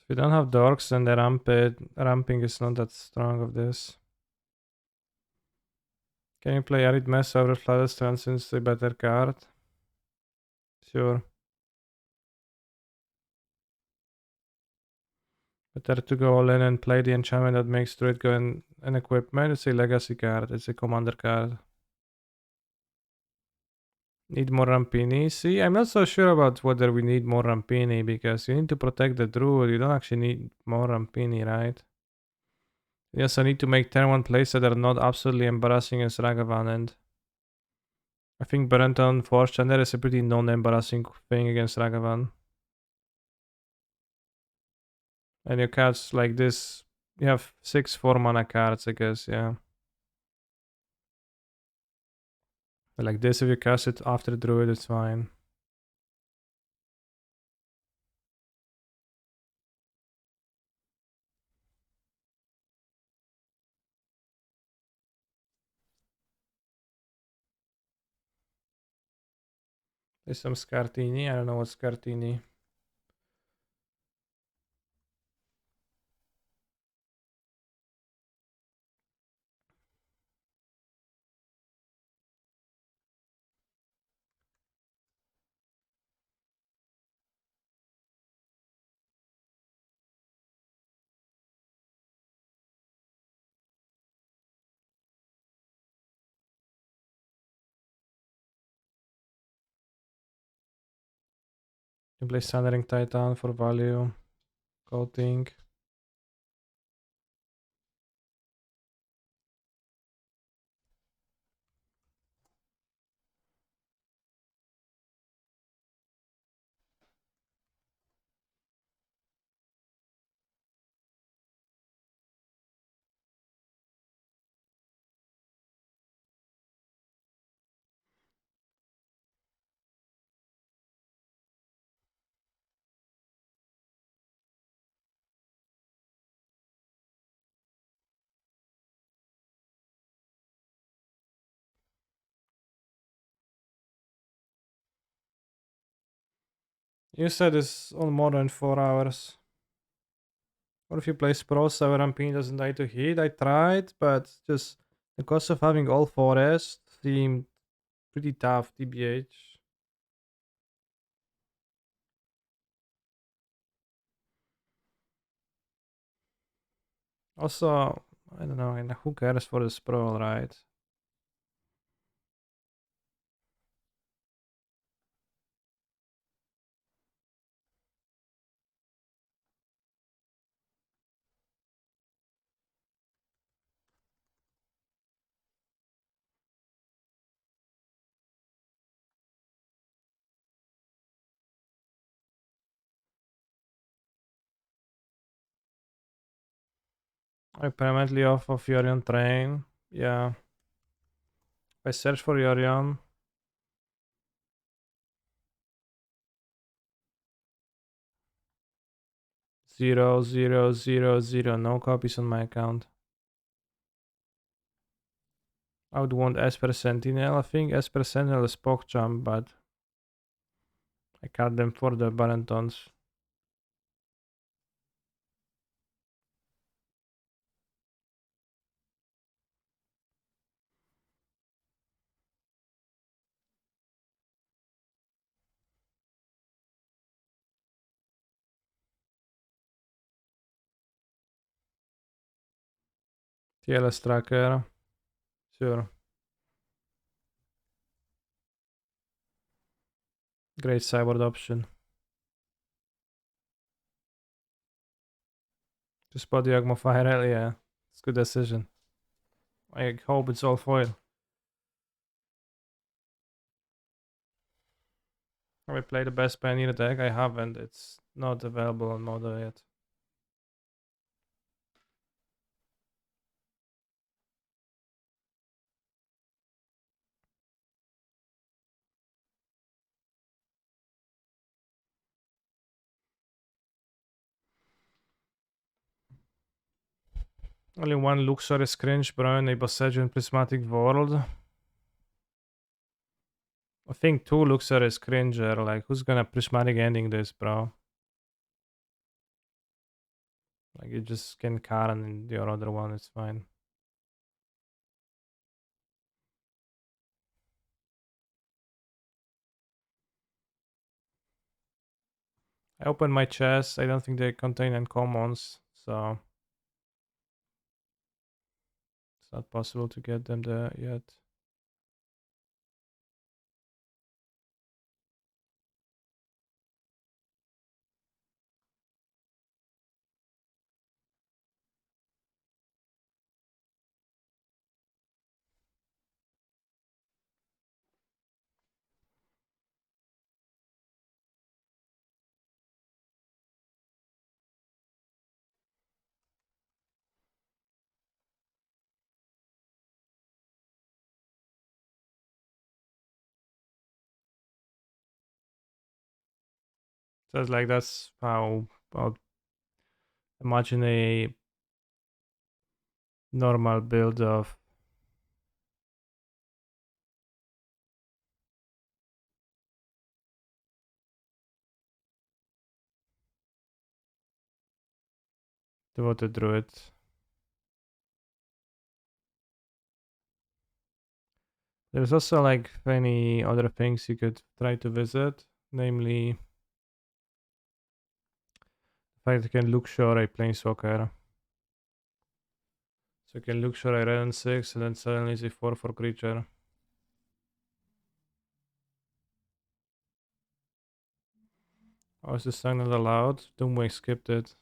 If you don't have dorks, then the ramping is not that strong of this. Can you play Arid Mess over Flooded Strand since the better card? Sure. Better to go all in and play the enchantment that makes Druid go in an equipment. It's a legacy card, it's a commander card. Need more Rampini? See, I'm not so sure about whether we need more Rampini because you need to protect the Druid. You don't actually need more Rampini, right? Yes, I need to make turn 1 plays that are not absolutely embarrassing as Ragavan, and I think Berenton Force Chandler is a pretty non-embarrassing thing against Ragavan. And your cards like this, you have 6 4-mana cards, I guess, yeah. Like this, if you cast it after Druid, it's fine. There's some Scartini, I don't know what's Scartini. You play Sundering Titan for value. Coating. You said it's on more than 4 hours. Or if you play Sprosa where Rampini doesn't die to heat, I tried, but just the cost of having all forest seemed pretty tough, TBH. Also, I don't know, and who cares for the sprawl, right? I permanently off of Yorion train. Yeah. I search for Yorion. 0, 0, 0, 0. No copies on my account. I would want Esper Sentinel. I think Esper Sentinel is PogChamp, but I cut them for the Barentons. TLS tracker. Sure. Great cyborg option. To spot the Agma Fire, yeah. It's a good decision. I hope it's all foil. Have I played the best Pioneer deck? I haven't. It's not available on Modo yet. Only one Luxor is cringe, bro, in a Boseiju Prismatic World. I think 2 Luxor is cringer. Like, who's gonna Prismatic ending this, bro? Like you just can Karen in your other one, it's fine. I opened my chest. I don't think they contain uncommons, so it's not possible to get them there yet. So it's like that's how I'll imagine a normal build of devoted druid. There's also like many other things you could try to visit, namely the fact you can look shore a planeswalker. So you can look shore a red and 6 and then suddenly it's a 4/4 creature. Oh, is this sign not allowed? Doomway skipped it.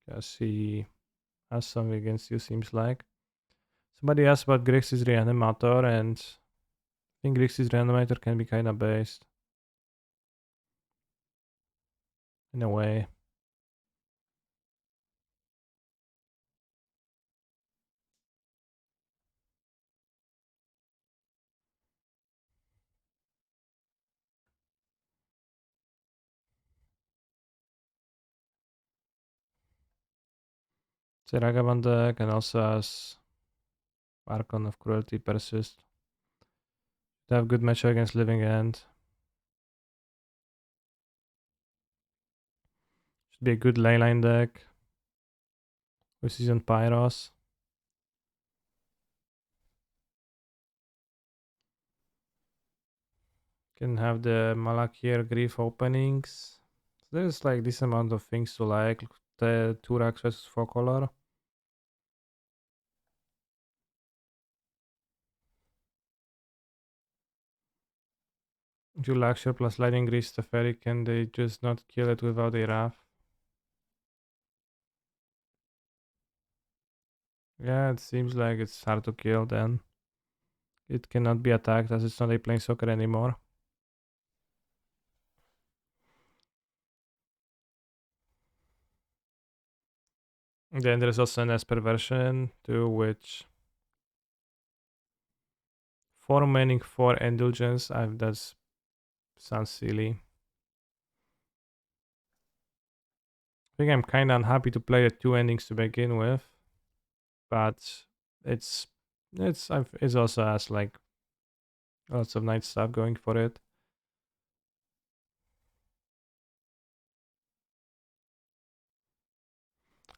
Guess he has something against you, seems like. Somebody asked about Grixis Reanimator, and I think Grixis Reanimator can be kinda based. In a way. The Ragavan deck and also has Archon of Cruelty Persist. They have good matchup against Living End. Should be a good leyline deck. With Season Pyros. Can have the Malakir Grief openings. So there's like this amount of things to like. The Turax versus 4 color. If you Luxure plus Lightning Grease Teferi, can they just not kill it without a Wrath? Yeah, it seems like it's hard to kill then. It cannot be attacked as it's not a Planeswalker anymore. Then there's also an Esper version too, which 4 manning 4 Indulgence, that sounds silly. I think I'm kinda unhappy to play the 2 endings to begin with. But it's it also has like lots of nice stuff going for it.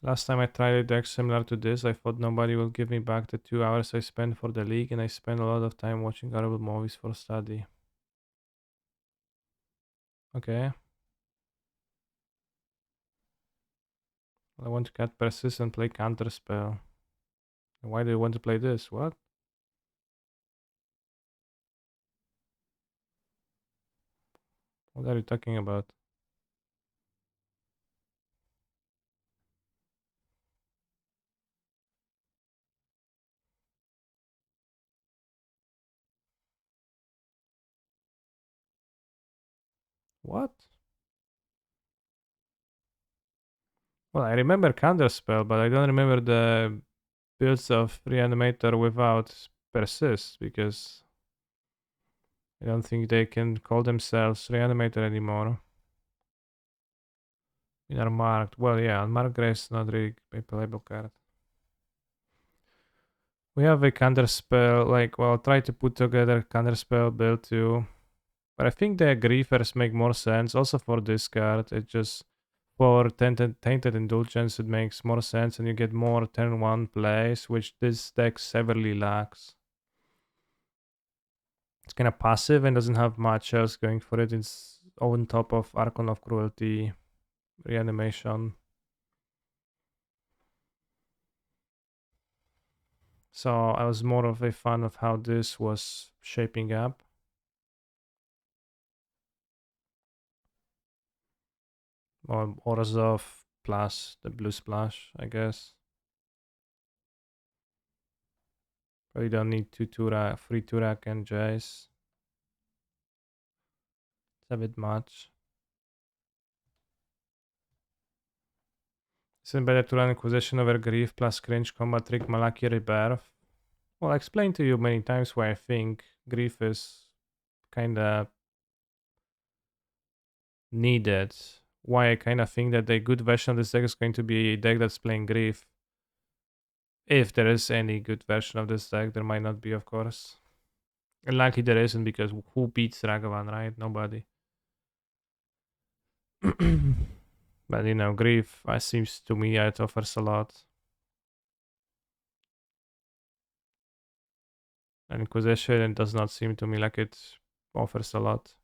Last time I tried a deck similar to this, I thought nobody will give me back the 2 hours I spent for the league, and I spent a lot of time watching horrible movies for study. Okay. I want to cut persist and play counter spell. Why do you want to play this? What? What are you talking about? What? Well, I remember counter spell, but I don't remember the builds of reanimator without persist because I don't think they can call themselves reanimator anymore. In unmarked. Well, yeah, unmarked grave's not really a playable card. We have a counter spell, like, well, try to put together counter spell build too. But I think the Griefers make more sense also for this card. It just For Tainted Indulgence, it makes more sense and you get more turn 1 plays, which this deck severely lacks. It's kind of passive and doesn't have much else going for it. It's on top of Archon of Cruelty, Reanimation. So I was more of a fan of how this was shaping up. Or Orzhov plus the blue splash, I guess. But you don't need free Turak and Jace. It's a bit much. Isn't better to run Inquisition over Grief plus Cringe Combat Trick Malaki Rebirth? Well, I explained to you many times why I think Grief is kinda needed. Why I kinda think that a good version of this deck is going to be a deck that's playing Grief. If there is any good version of this deck, there might not be, of course. And likely there isn't because who beats Ragavan, right? Nobody. But you know, Grief, seems to me, it offers a lot. And Inquisition, it does not seem to me like it offers a lot.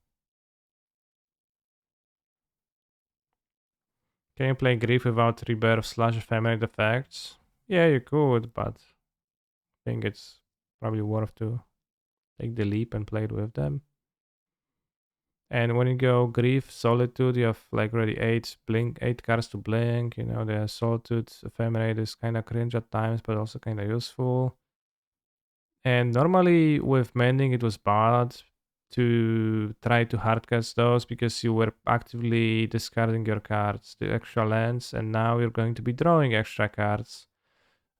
Can you play Grief without Rebirth / Ephemerate effects? Yeah, you could, but I think it's probably worth to take the leap and play it with them. And when you go Grief, Solitude, you have like already 8 cards to blink. You know, the Solitude, Ephemerate is kind of cringe at times, but also kind of useful. And normally with Mending, it was bad to try to hardcast those because you were actively discarding your cards, the extra lands, and now you're going to be drawing extra cards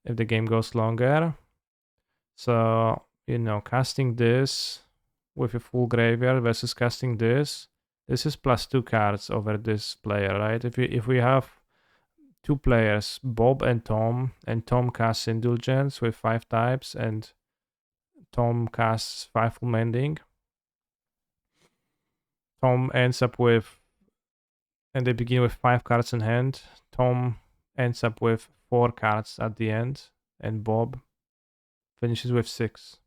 if the game goes longer. So, you know, casting this with a full graveyard versus casting this is +2 cards over this player, right? If we have two players, Bob and Tom casts Indulgence with 5 types, and Tom casts 5 full mending. Tom ends up with, and they begin with 5 cards in hand. Tom ends up with 4 cards at the end, and Bob finishes with 6.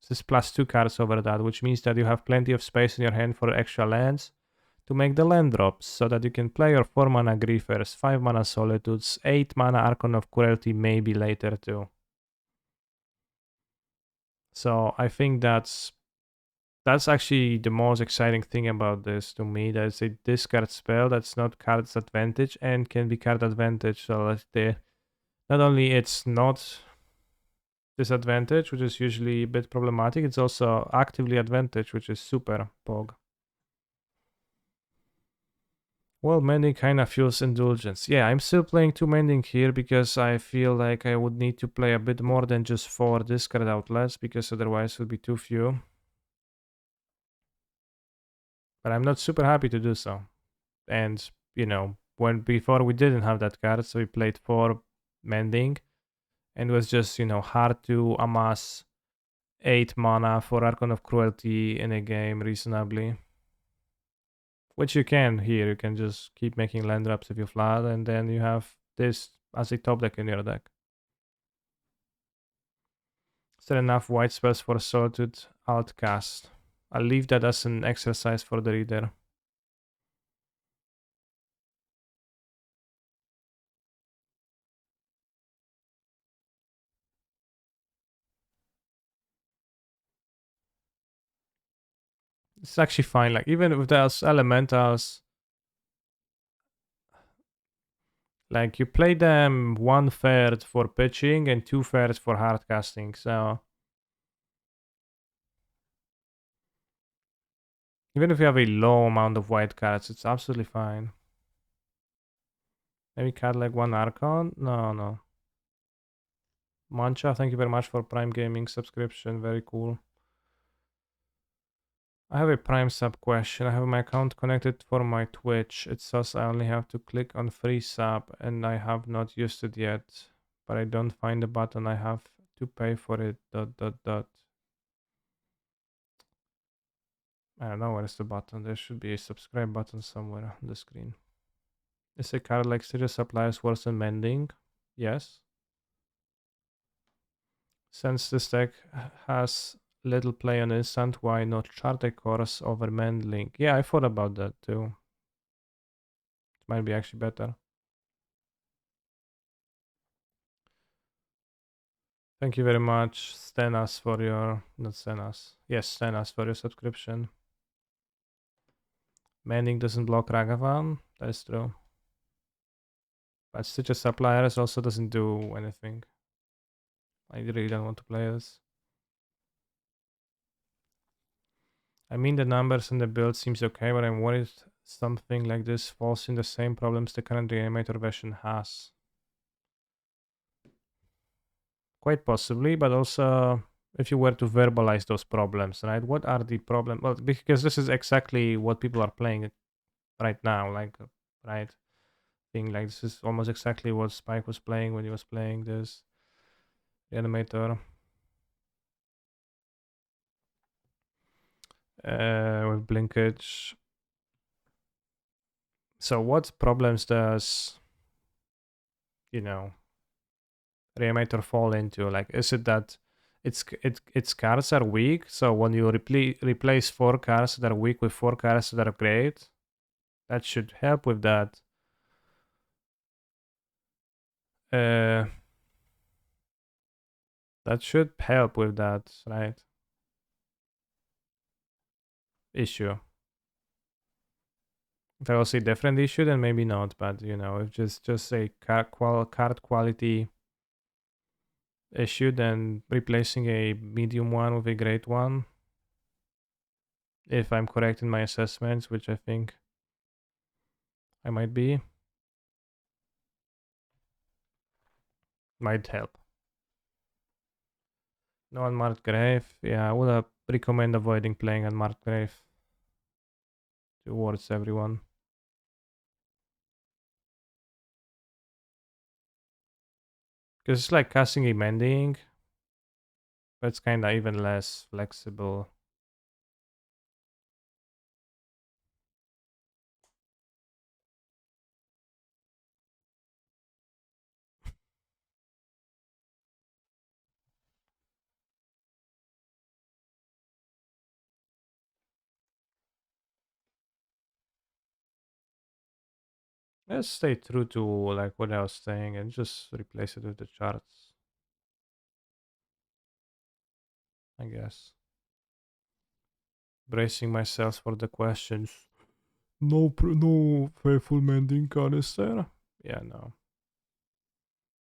This is +2 cards over that, which means that you have plenty of space in your hand for extra lands to make the land drops, so that you can play your 4 mana Griefers, 5 mana Solitudes, 8 mana Archon of Cruelty, maybe later too. So I think that's actually the most exciting thing about this to me. That it's a discard spell that's not card's advantage and can be card advantage. So not only it's not disadvantage, which is usually a bit problematic, it's also actively advantage, which is super pog. Well, Mending kinda feels Indulgence. Yeah, I'm still playing 2 Mending here because I feel like I would need to play a bit more than just 4 discard outlets, because otherwise it would be too few. But I'm not super happy to do so. And, you know, when before we didn't have that card, so we played 4 Mending, and it was just, you know, hard to amass 8 mana for Archon of Cruelty in a game reasonably. Which you can here, you can just keep making land drops if you flat, and then you have this as a top deck in your deck. Is there enough white spells for Solitude Outcast? I'll leave that as an exercise for the reader. It's actually fine, like even with those elementals, like you play them 1/3 for pitching and 2/3 for hard casting, so even if you have a low amount of white cards, it's absolutely fine. Maybe card like 1 Archon? No. Mancha, thank you very much for Prime Gaming subscription, very cool. I have a Prime sub question. I have my account connected for my Twitch. It says I only have to click on free sub and I have not used it yet. But I don't find the button. I have to pay for it. ... I don't know where's the button. There should be a subscribe button somewhere on the screen. Is a card like serious suppliers worse than mending? Yes. Since this deck has little play on instant, why not chart a course over mending? Yeah, I thought about that too. It might be actually better. Thank you very much, Stenas, for your not Stenas. Yes, Stenas for your subscription. Mending doesn't block Ragavan. That's true. But Stitcher Suppliers also doesn't do anything. I really don't want to play this. I mean, the numbers and the build seems okay, but I'm worried something like this falls in the same problems the current Reanimator version has. Quite possibly, but also if you were to verbalize those problems, right? What are the problems? Well, because this is exactly what people are playing right now, like, right? Being like, this is almost exactly what Spike was playing when he was playing this Reanimator. With Blinkage. So what problems does, you know, Reanimator fall into? Like, is it that its cards are weak? So when you replace 4 cards that are weak with 4 cards that are great, that should help with that. Uh, that should help with that, right? Issue. If I was a different issue, then maybe not. But you know, if just a card quality issue, then replacing a medium one with a great one, if I'm correct in my assessments, which I think I might be, might help. No unmarked grave. Yeah, I would recommend avoiding playing unmarked grave towards everyone. Because it's like casting a mending, but it's kind of even less flexible. Let's stay true to like what I was saying and just replace it with the charts, I guess. Bracing myself for the questions. No faithful mending canister. Yeah, no.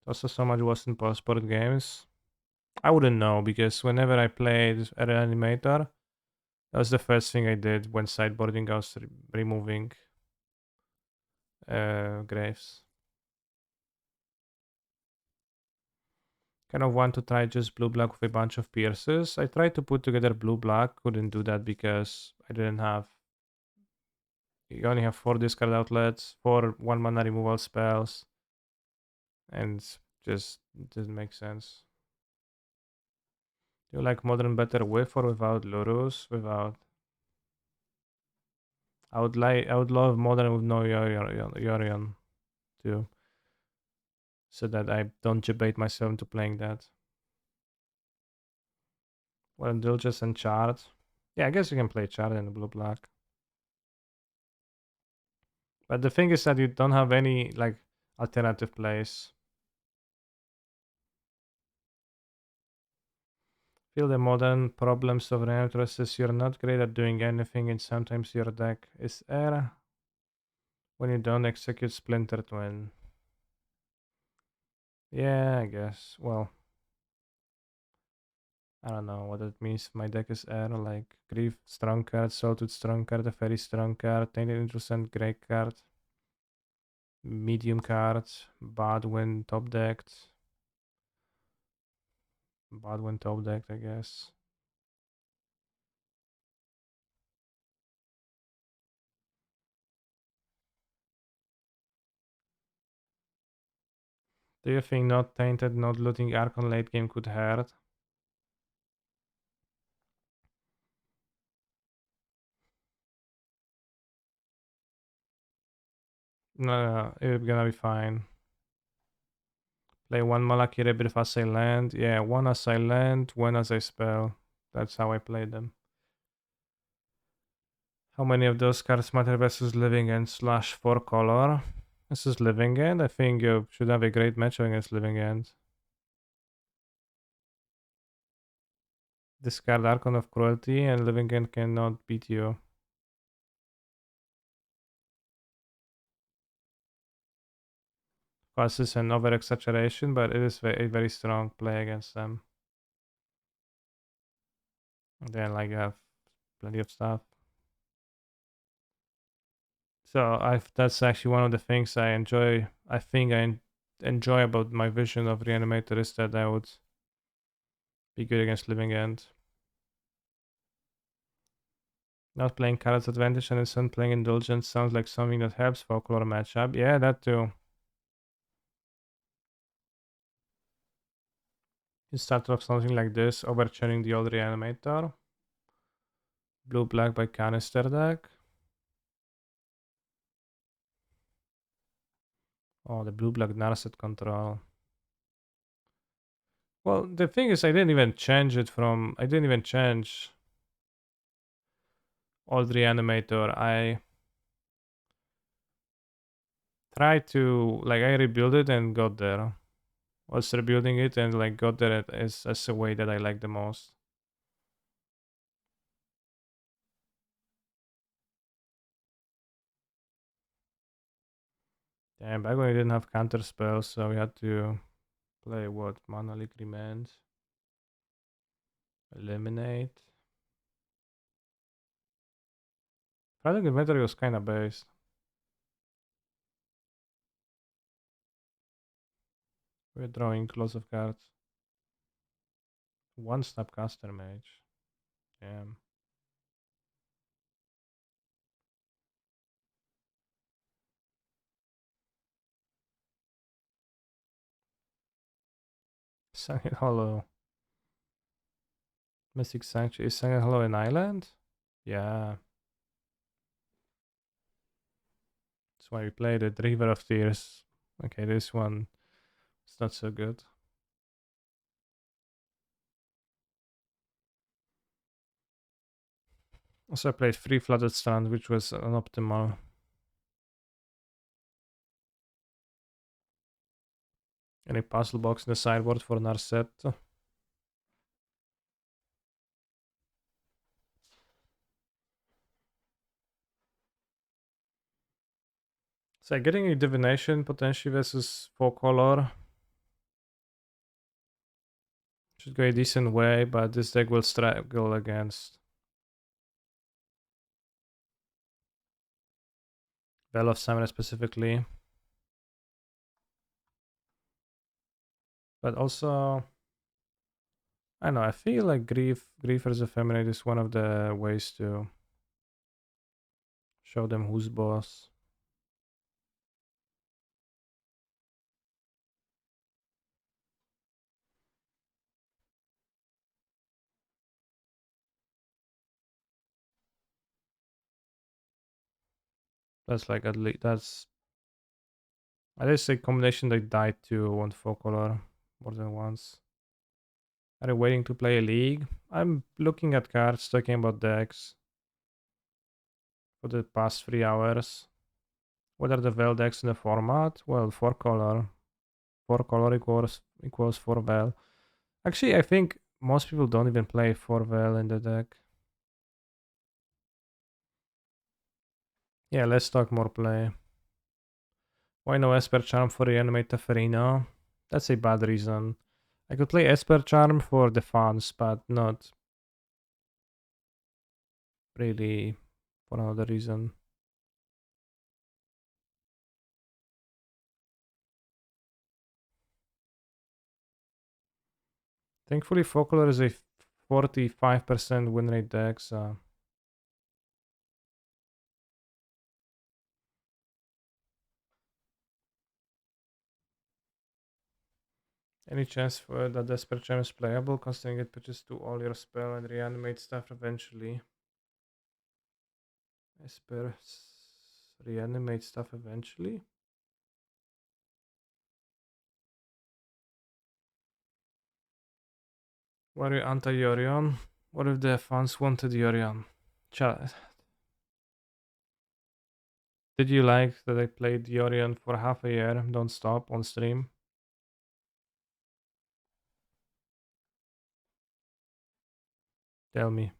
Also, so much was in passport games. I wouldn't know because whenever I played Reanimator, that was the first thing I did when sideboarding. I was removing graves. Kind of want to try just blue black with a bunch of pierces. I tried to put together blue black, couldn't do that because I didn't have. You only have 4 discard outlets, 4 1 mana removal spells, and just doesn't make sense. Do you like modern better with or without Lurus? Without. I would love modern with no Yorion too, so that I don't debate myself into playing that. Well, Indulgence and Chart. Yeah, I guess you can play Chart in the blue black. But the thing is that you don't have any like alternative plays. Feel the modern problems of Renators is you're not great at doing anything and sometimes your deck is air when you don't execute Splinter Twin. Yeah, I guess. Well, I don't know what it means. My deck is air, like Grief, strong card, Salted, strong card, a very strong card, Tainted Innocent, great card, medium card, bad when top decked. Bad when top decked, I guess. Do you think not tainted, not looting Archon late game could hurt? No, it's gonna be fine. Play one Malaki Rebirth as I land. Yeah, one as I land, one as I spell. That's how I play them. How many of those cards matter versus Living End slash 4 color? This is Living End. I think you should have a great matchup against Living End. Discard Archon of Cruelty and Living End cannot beat you. Causes an over exaggeration, but it is a very strong play against them. And then like you have plenty of stuff. So that's actually one of the things I enjoy. I think enjoy about my vision of Reanimator is that I would be good against Living End. Not playing Cards Advantage and instead playing Indulgence sounds like something that helps Folklore matchup. Yeah, that too. You start off something like this, overturning the old Reanimator. Blue-black by Canister deck. Oh, the blue-black Narset control. Well, the thing is, I didn't even change it from... I didn't even change old Reanimator. I tried to... Like, I rebuilt it and got there. Was rebuilding it and, like, got there as a way that I like the most. Damn, back when we didn't have counter spells, so we had to play what? Monolith Remand. Eliminate. Product inventory was kinda based. We're drawing lots of cards. One Snapcaster Mage. Damn. Sunken Hollow. Mystic Sanctuary. Is Sunken Hollow an island? Yeah. That's why we played it. River of Tears. Okay, this one is not so good. Also, I played Free Flooded Strand, which was unoptimal. Any puzzle box in the sideboard for Narset? So getting a divination potentially versus 4 color should go a decent way, but this deck will struggle against Veil of Summoner specifically. But also, I don't know, I feel like Griefer's Ephemerate is one of the ways to show them who's boss. That's like at least that's at least a combination that died to one 4 color more than once. Are you waiting to play a league? I'm looking at cards, talking about decks for the past 3 hours. What are the Vel decks in the format? Well, 4 color. 4 color equals 4 Vel. Actually, I think most people don't even play 4 Vel in the deck. Yeah, let's talk more play. Why no Esper Charm for Reanimate Teferino? That's a bad reason. I could play Esper Charm for the fans, but not really for another reason. Thankfully, Folklore is a 45% win rate deck, so... Any chance for that Esper Charm is playable, considering it pitches to all your spell and reanimate stuff eventually? Esper Reanimate stuff eventually. Were you anti-Yorion? What if the fans wanted Yorion? Did you like that I played Yorion for half a year, don't stop, on stream? Tell me.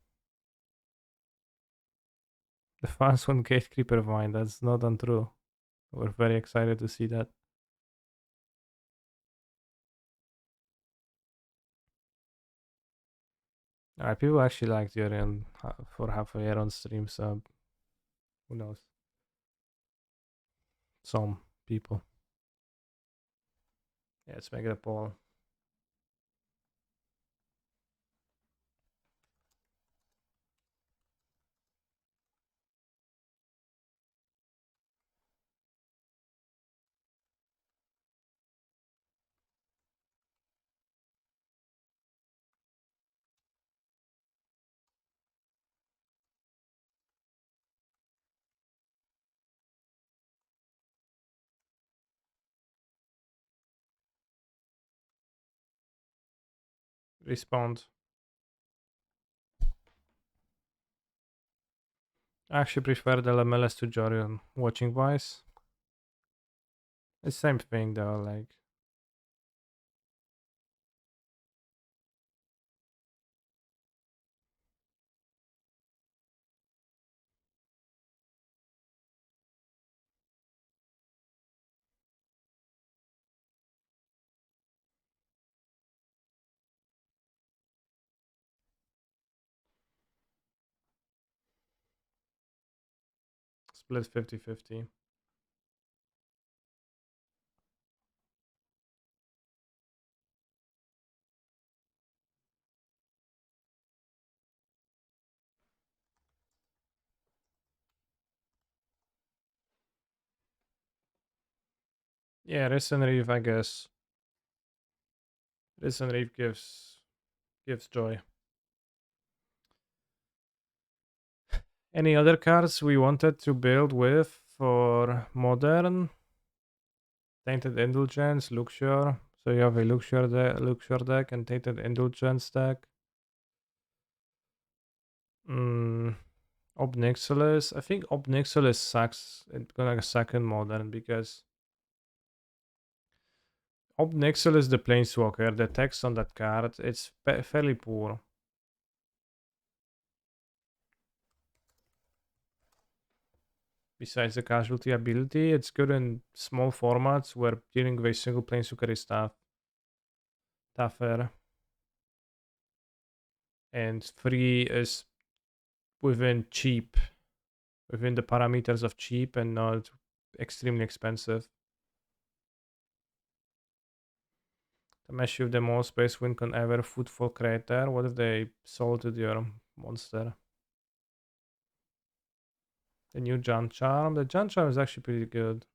The fans want Gatekeeper Vine, that's not untrue. We're very excited to see that. People actually liked Yorion for half a year on stream, so who knows? Some people. Yeah, let's make it a poll. Respond. I actually prefer the Lamellas to Jorion. Watching wise, it's same thing though, like. Split 50-50. Yeah, Risen Reef, I guess. Risen Reef gives joy. Any other cards we wanted to build with for Modern? Tainted Indulgence, Luxure. So you have a Luxure deck and Tainted Indulgence deck. Obnixilis. I think Obnixilis sucks. It's gonna suck in Modern because Obnixilis, the Planeswalker, the text on that card, it's fairly poor. Besides the casualty ability, it's good in small formats where dealing with a single Planeswalker is tougher. And free is within cheap, within the parameters of cheap and not extremely expensive. The mesh with the most space win can ever footfall creator. What if they salted your monster? The new Jund Charm. The Jund Charm is actually pretty good.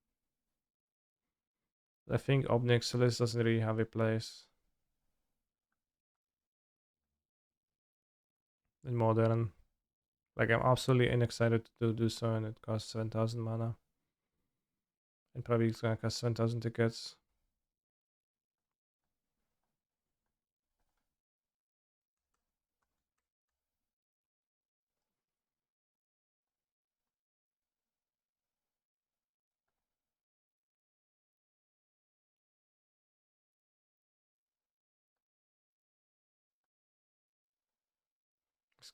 I think Obnixilis doesn't really have a place in Modern. Like, I'm absolutely unexcited to do so, and it costs 7,000 mana. And probably it's gonna cost 7,000 tickets.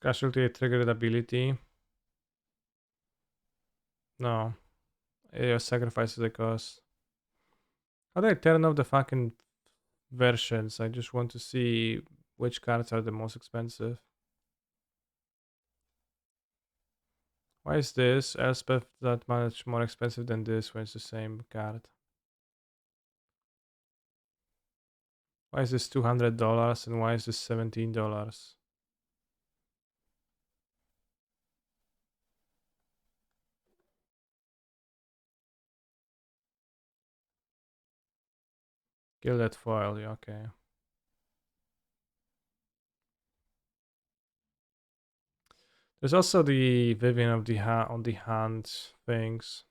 Casualty triggered ability. No. It sacrifices the cost. How do I turn off the fucking versions? I just want to see which cards are the most expensive. Why is this Elspeth that much more expensive than this when it's the same card? Why is this $200 and why is this $17? Kill that foil, yeah, okay. There's also the Vivian of the on the hand things.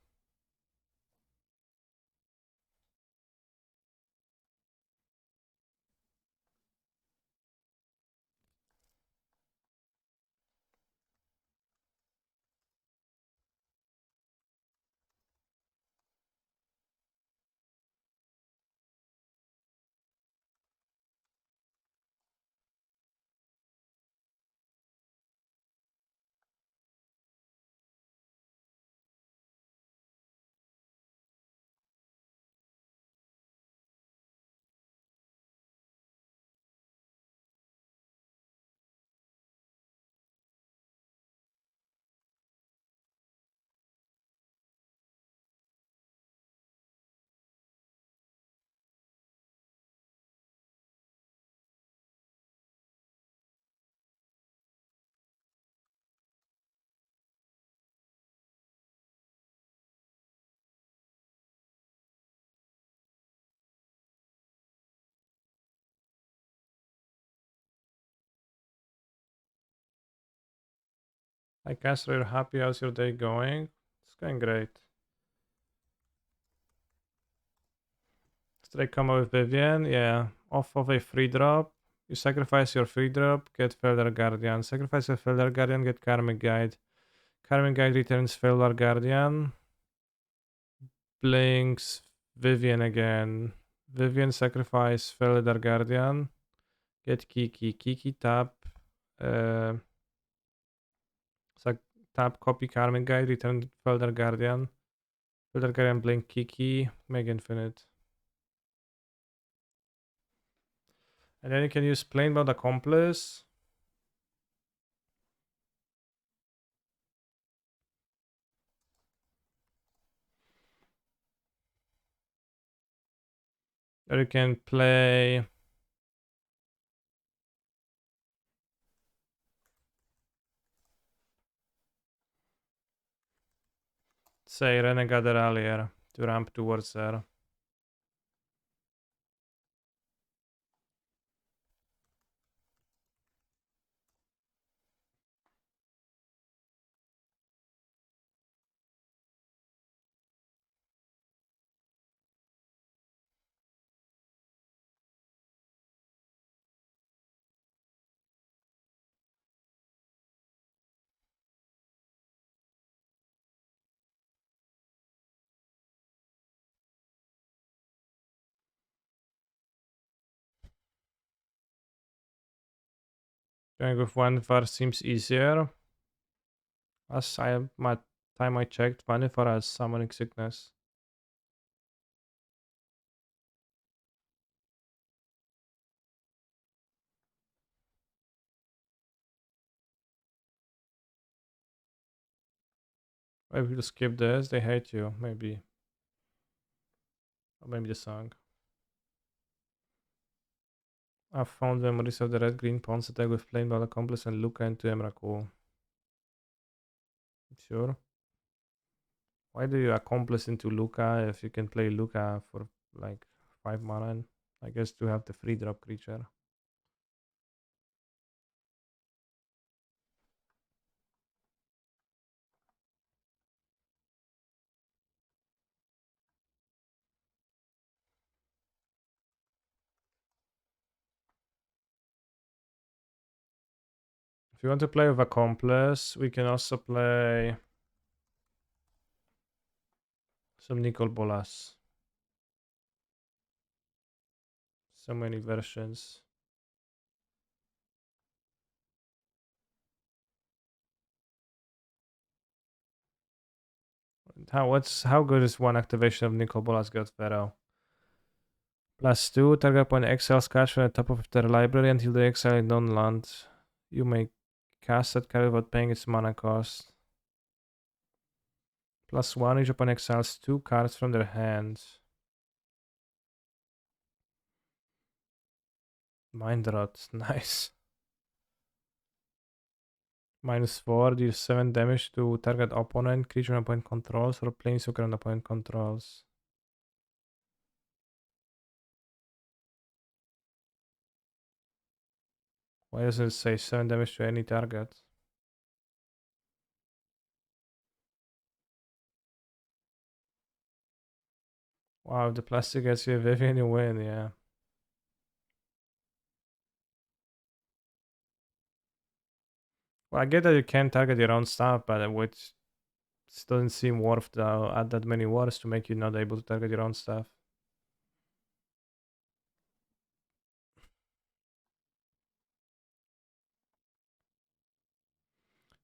Hi Castro, you're happy? How's your day going? It's going great. Straight combo with Vivian, yeah. Off of a free drop. You sacrifice your free drop, get Felder Guardian. Sacrifice a Felder Guardian, get Karmic Guide. Karmic Guide returns Felder Guardian. Blinks Vivian again. Vivian sacrifice Felder Guardian. Get Kiki. Kiki tap. Uh, tap copy Karmic Guide, return Felder Guardian. Felder Guardian blink Kiki. Make infinite. And then you can use Plain Bound Accomplice. Or you can play, say, Renegade earlier to ramp towards her. Going with Vanivar seems easier. Last time I checked, Vanivar has Summoning Sickness. Maybe we'll skip this, they hate you, maybe. Or maybe the song. I found memories of the red green pawns attack with plain ball accomplice and Luca into Emrakul. Sure. Why do you accomplice into Luca if you can play Luca for like 5 mana? I guess to have the free drop creature. If you want to play with Accomplice, we can also play some Nicol Bolas. So many versions. How good is one activation of Nicol Bolas got Vero? +2, target opponent exiles card from the top of their library until they exile non-land. You may cast that card without paying its mana cost. +1, each opponent exiles 2 cards from their hands. Mind Rot, nice. -4, deals 7 damage to target opponent, creature opponent controls, or planeswalker on opponent controls. Why doesn't it say 7 damage to any target? Wow, if the plastic gets you a Vivian, you win, yeah. Well, I get that you can target your own stuff, but which doesn't seem worth to add that many wars to make you not able to target your own stuff.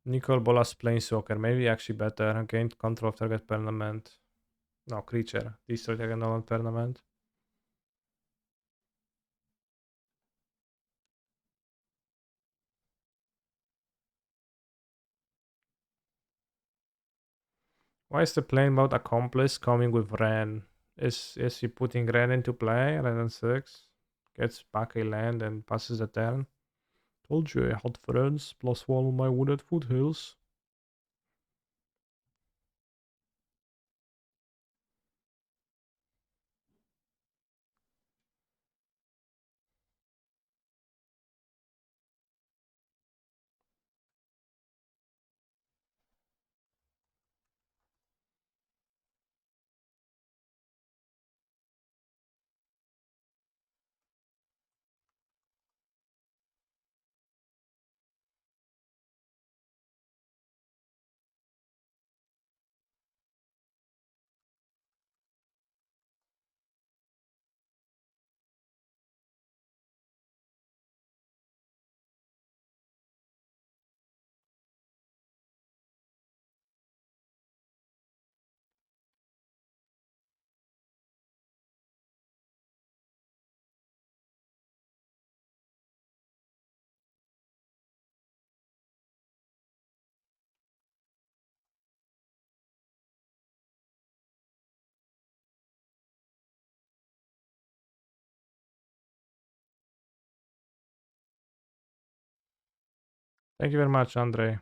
Nicol Bolas Planeswalker, maybe actually better. Gain control of target permanent. No, creature. Destroy target non-permanent. Why is the plane mode accomplice coming with Ren? Is he putting Ren into play? Ren and 6 gets back a land and passes the turn. Told you I had friends. +1 on my wooded foothills. Thank you very much, Andre.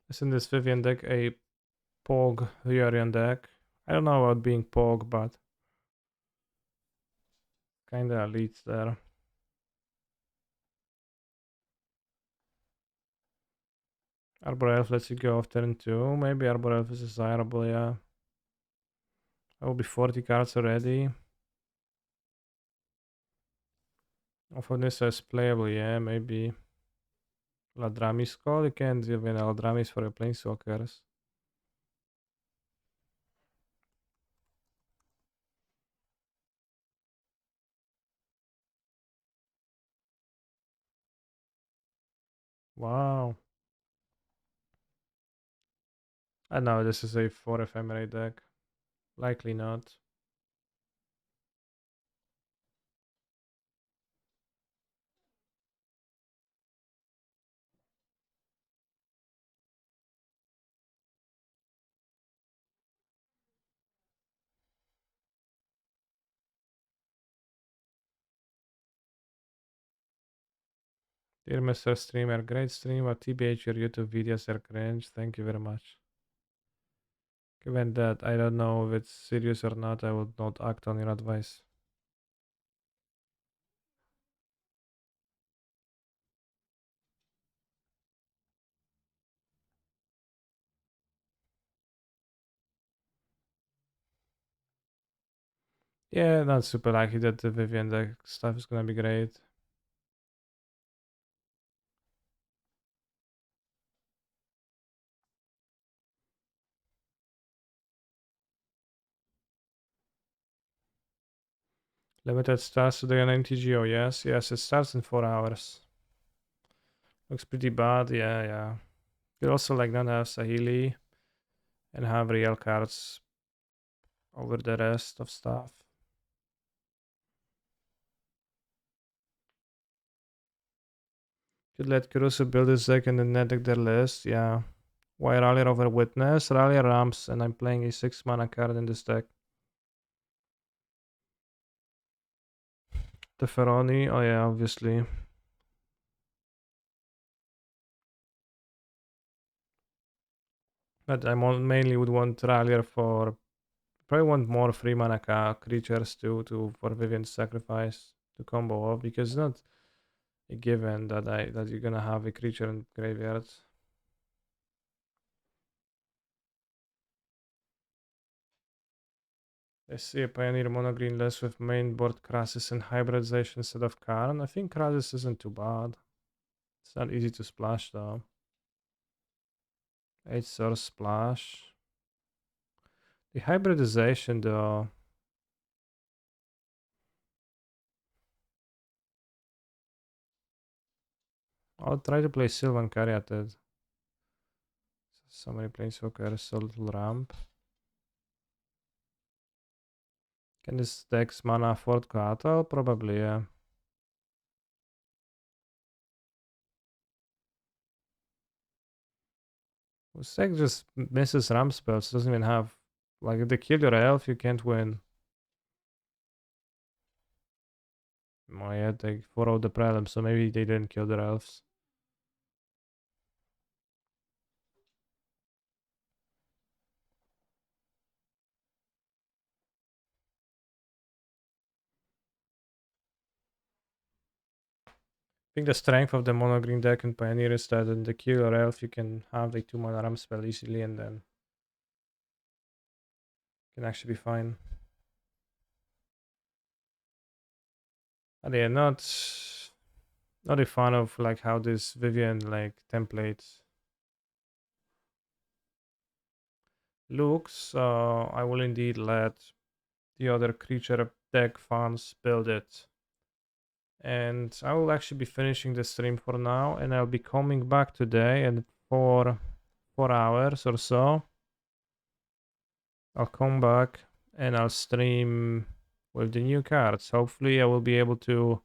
Isn't this Vivian deck a Pog Hurian deck? I don't know about being Pog, but kinda leads there. Arbor Elf lets you go off turn 2. Maybe Arbor Elf is desirable, yeah. I will be 40 cards already. Ofodnissa is playable, yeah, maybe. Ladrami's Call, you can't even Ladrami's for your Planeswalkers. Wow. I know this is a 4 ephemerate deck. Likely not. Dear Mr. Streamer, great streamer. TBH, your YouTube videos are cringe. Thank you very much. Given that I don't know if it's serious or not, I would not act on your advice. Yeah, not super likely that the Vivian deck stuff is gonna be great. Limited starts today on MTGO, yes? Yes, it starts in 4 hours. Looks pretty bad, yeah. You could also like not have Sahili and have real cards over the rest of stuff. Could let Kurusu build his deck and then net deck their list, yeah. Why Rally over Witness? Rally ramps, and I'm playing a 6 mana card in this deck. The Ferroni, oh yeah, obviously. But I mainly would want Rallier for probably want more 3 mana creatures to for Vivian's Sacrifice to combo off because it's not a given that you're gonna have a creature in graveyards. I see a Pioneer mono green list with main board Krasis and hybridization instead of Karn. I think Krasis isn't too bad. It's not easy to splash though. 8 source splash. The hybridization though. I'll try to play Sylvan Caryatid. So many planeswalkers, so little ramp. Can this deck's mana afford Coatl? Probably, yeah. This deck just misses ramp spells, doesn't even have... Like, if they kill your elf, you can't win. Oh yeah, they followed the prelim, so maybe they didn't kill their elves. I think the strength of the mono green deck in Pioneer is that in the kill your elf, you can have the 2 mana ramp spell easily and then can actually be fine. And yeah, not a fan of like how this Vivian like template looks. I will indeed let the other creature deck fans build it. And I will actually be finishing the stream for now, and I'll be coming back today and for 4 hours or so. I'll come back and I'll stream with the new cards. Hopefully I will be able to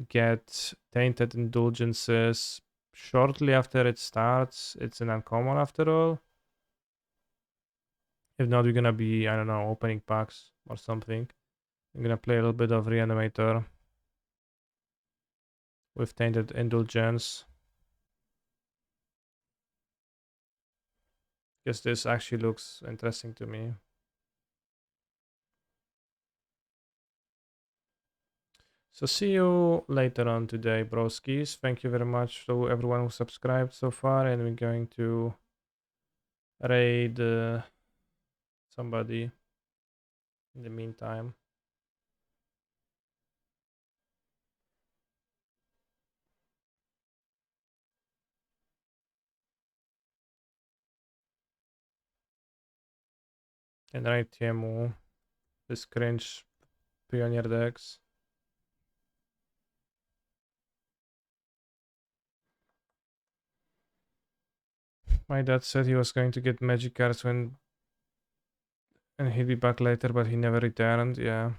get Tainted Indulgences shortly after it starts. It's an uncommon after all. If not, we're gonna be, I don't know, opening packs or something. I'm gonna play a little bit of Reanimator with Tainted Indulgence. Because this actually looks interesting to me. So see you later on today, broskis. Thank you very much to everyone who subscribed so far, and we're going to raid somebody in the meantime. And raid Tiemu, this cringe Pioneer decks. My dad said he was going to get magic cards when and he'd be back later, but he never returned. Yeah.